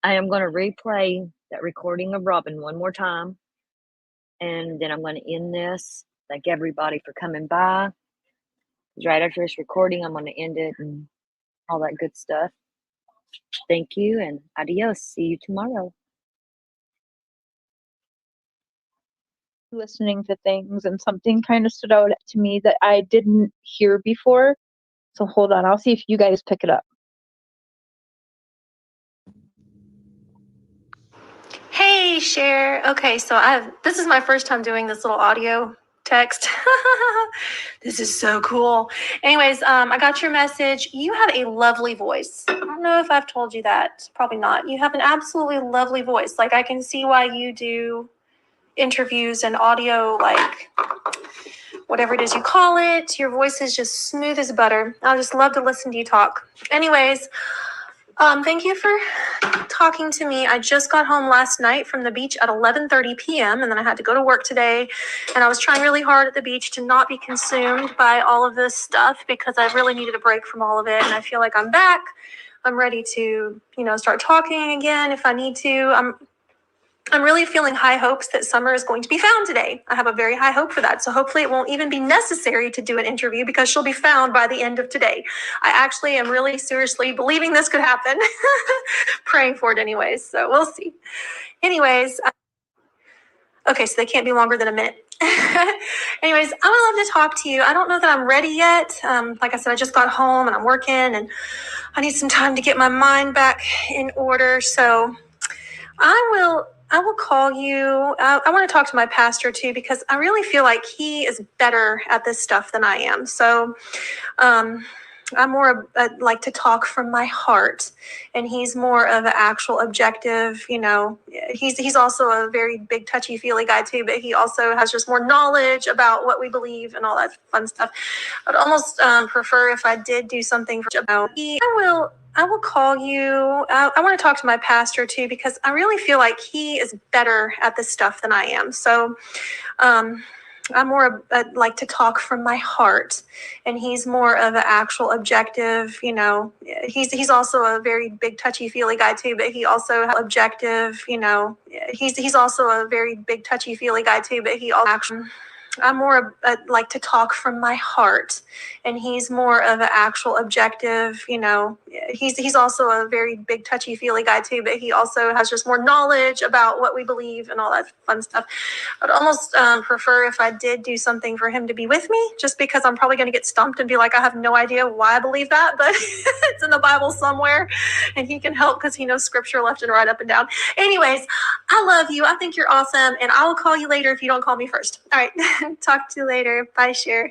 I am going to replay that recording of Robin one more time. And then I'm going to end this. Thank everybody for coming by. Right after this recording, I'm going to end it and all that good stuff. Thank you and adios. See you tomorrow. Listening to things and something kind of stood out to me that I didn't hear before. So hold on, I'll see if you guys pick it up. Hey, Cher. Okay, so this is my first time doing this little audio text. This is so cool. Anyways, I got your message. You have a lovely voice. I don't know if I've told you that. Probably not. You have an absolutely lovely voice. Like, I can see why you do interviews and audio, like whatever it is you call it. Your voice is just smooth as butter. I just love to listen to you talk. Anyways, thank you for talking to me. I just got home last night from the beach at 11:30 p.m. and then I had to go to work today. And I was trying really hard at the beach to not be consumed by all of this stuff because I really needed a break from all of it. And I feel like I'm back. I'm ready to, start talking again if I need to. I'm really feeling high hopes that Summer is going to be found today. I have a very high hope for that. So hopefully it won't even be necessary to do an interview because she'll be found by the end of today. I actually am really seriously believing this could happen. Praying for it anyways. So we'll see. Anyways. Okay, so they can't be longer than a minute. Anyways, I would love to talk to you. I don't know that I'm ready yet. Like I said, I just got home and I'm working and I need some time to get my mind back in order. So I will call you. I want to talk to my pastor too, because I really feel like he is better at this stuff than I am. So I'm more like to talk from my heart, and he's more of an actual objective. He's also a very big touchy feely guy too, but he also has just more knowledge about what we believe and all that fun stuff. I'd almost prefer if I did do something about. I will call you. I want to talk to my pastor too, because I really feel like he is better at this stuff than I am. So I'm more like to talk from my heart, and he's more of an actual objective. He's also a very big touchy feely guy too, but he also has objective. He's also a very big touchy feely guy too, but he also actually. I'm more like to talk from my heart, and he's more of an actual objective. He's also a very big touchy feely guy too, but he also has just more knowledge about what we believe and all that fun stuff. I'd almost prefer if I did do something for him to be with me, just because I'm probably going to get stumped and be like, I have no idea why I believe that, but it's in the Bible somewhere, and he can help because he knows scripture left and right, up and down. Anyways, I love you. I think you're awesome, and I will call you later if you don't call me first. All right. Talk to you later. Bye, Cher.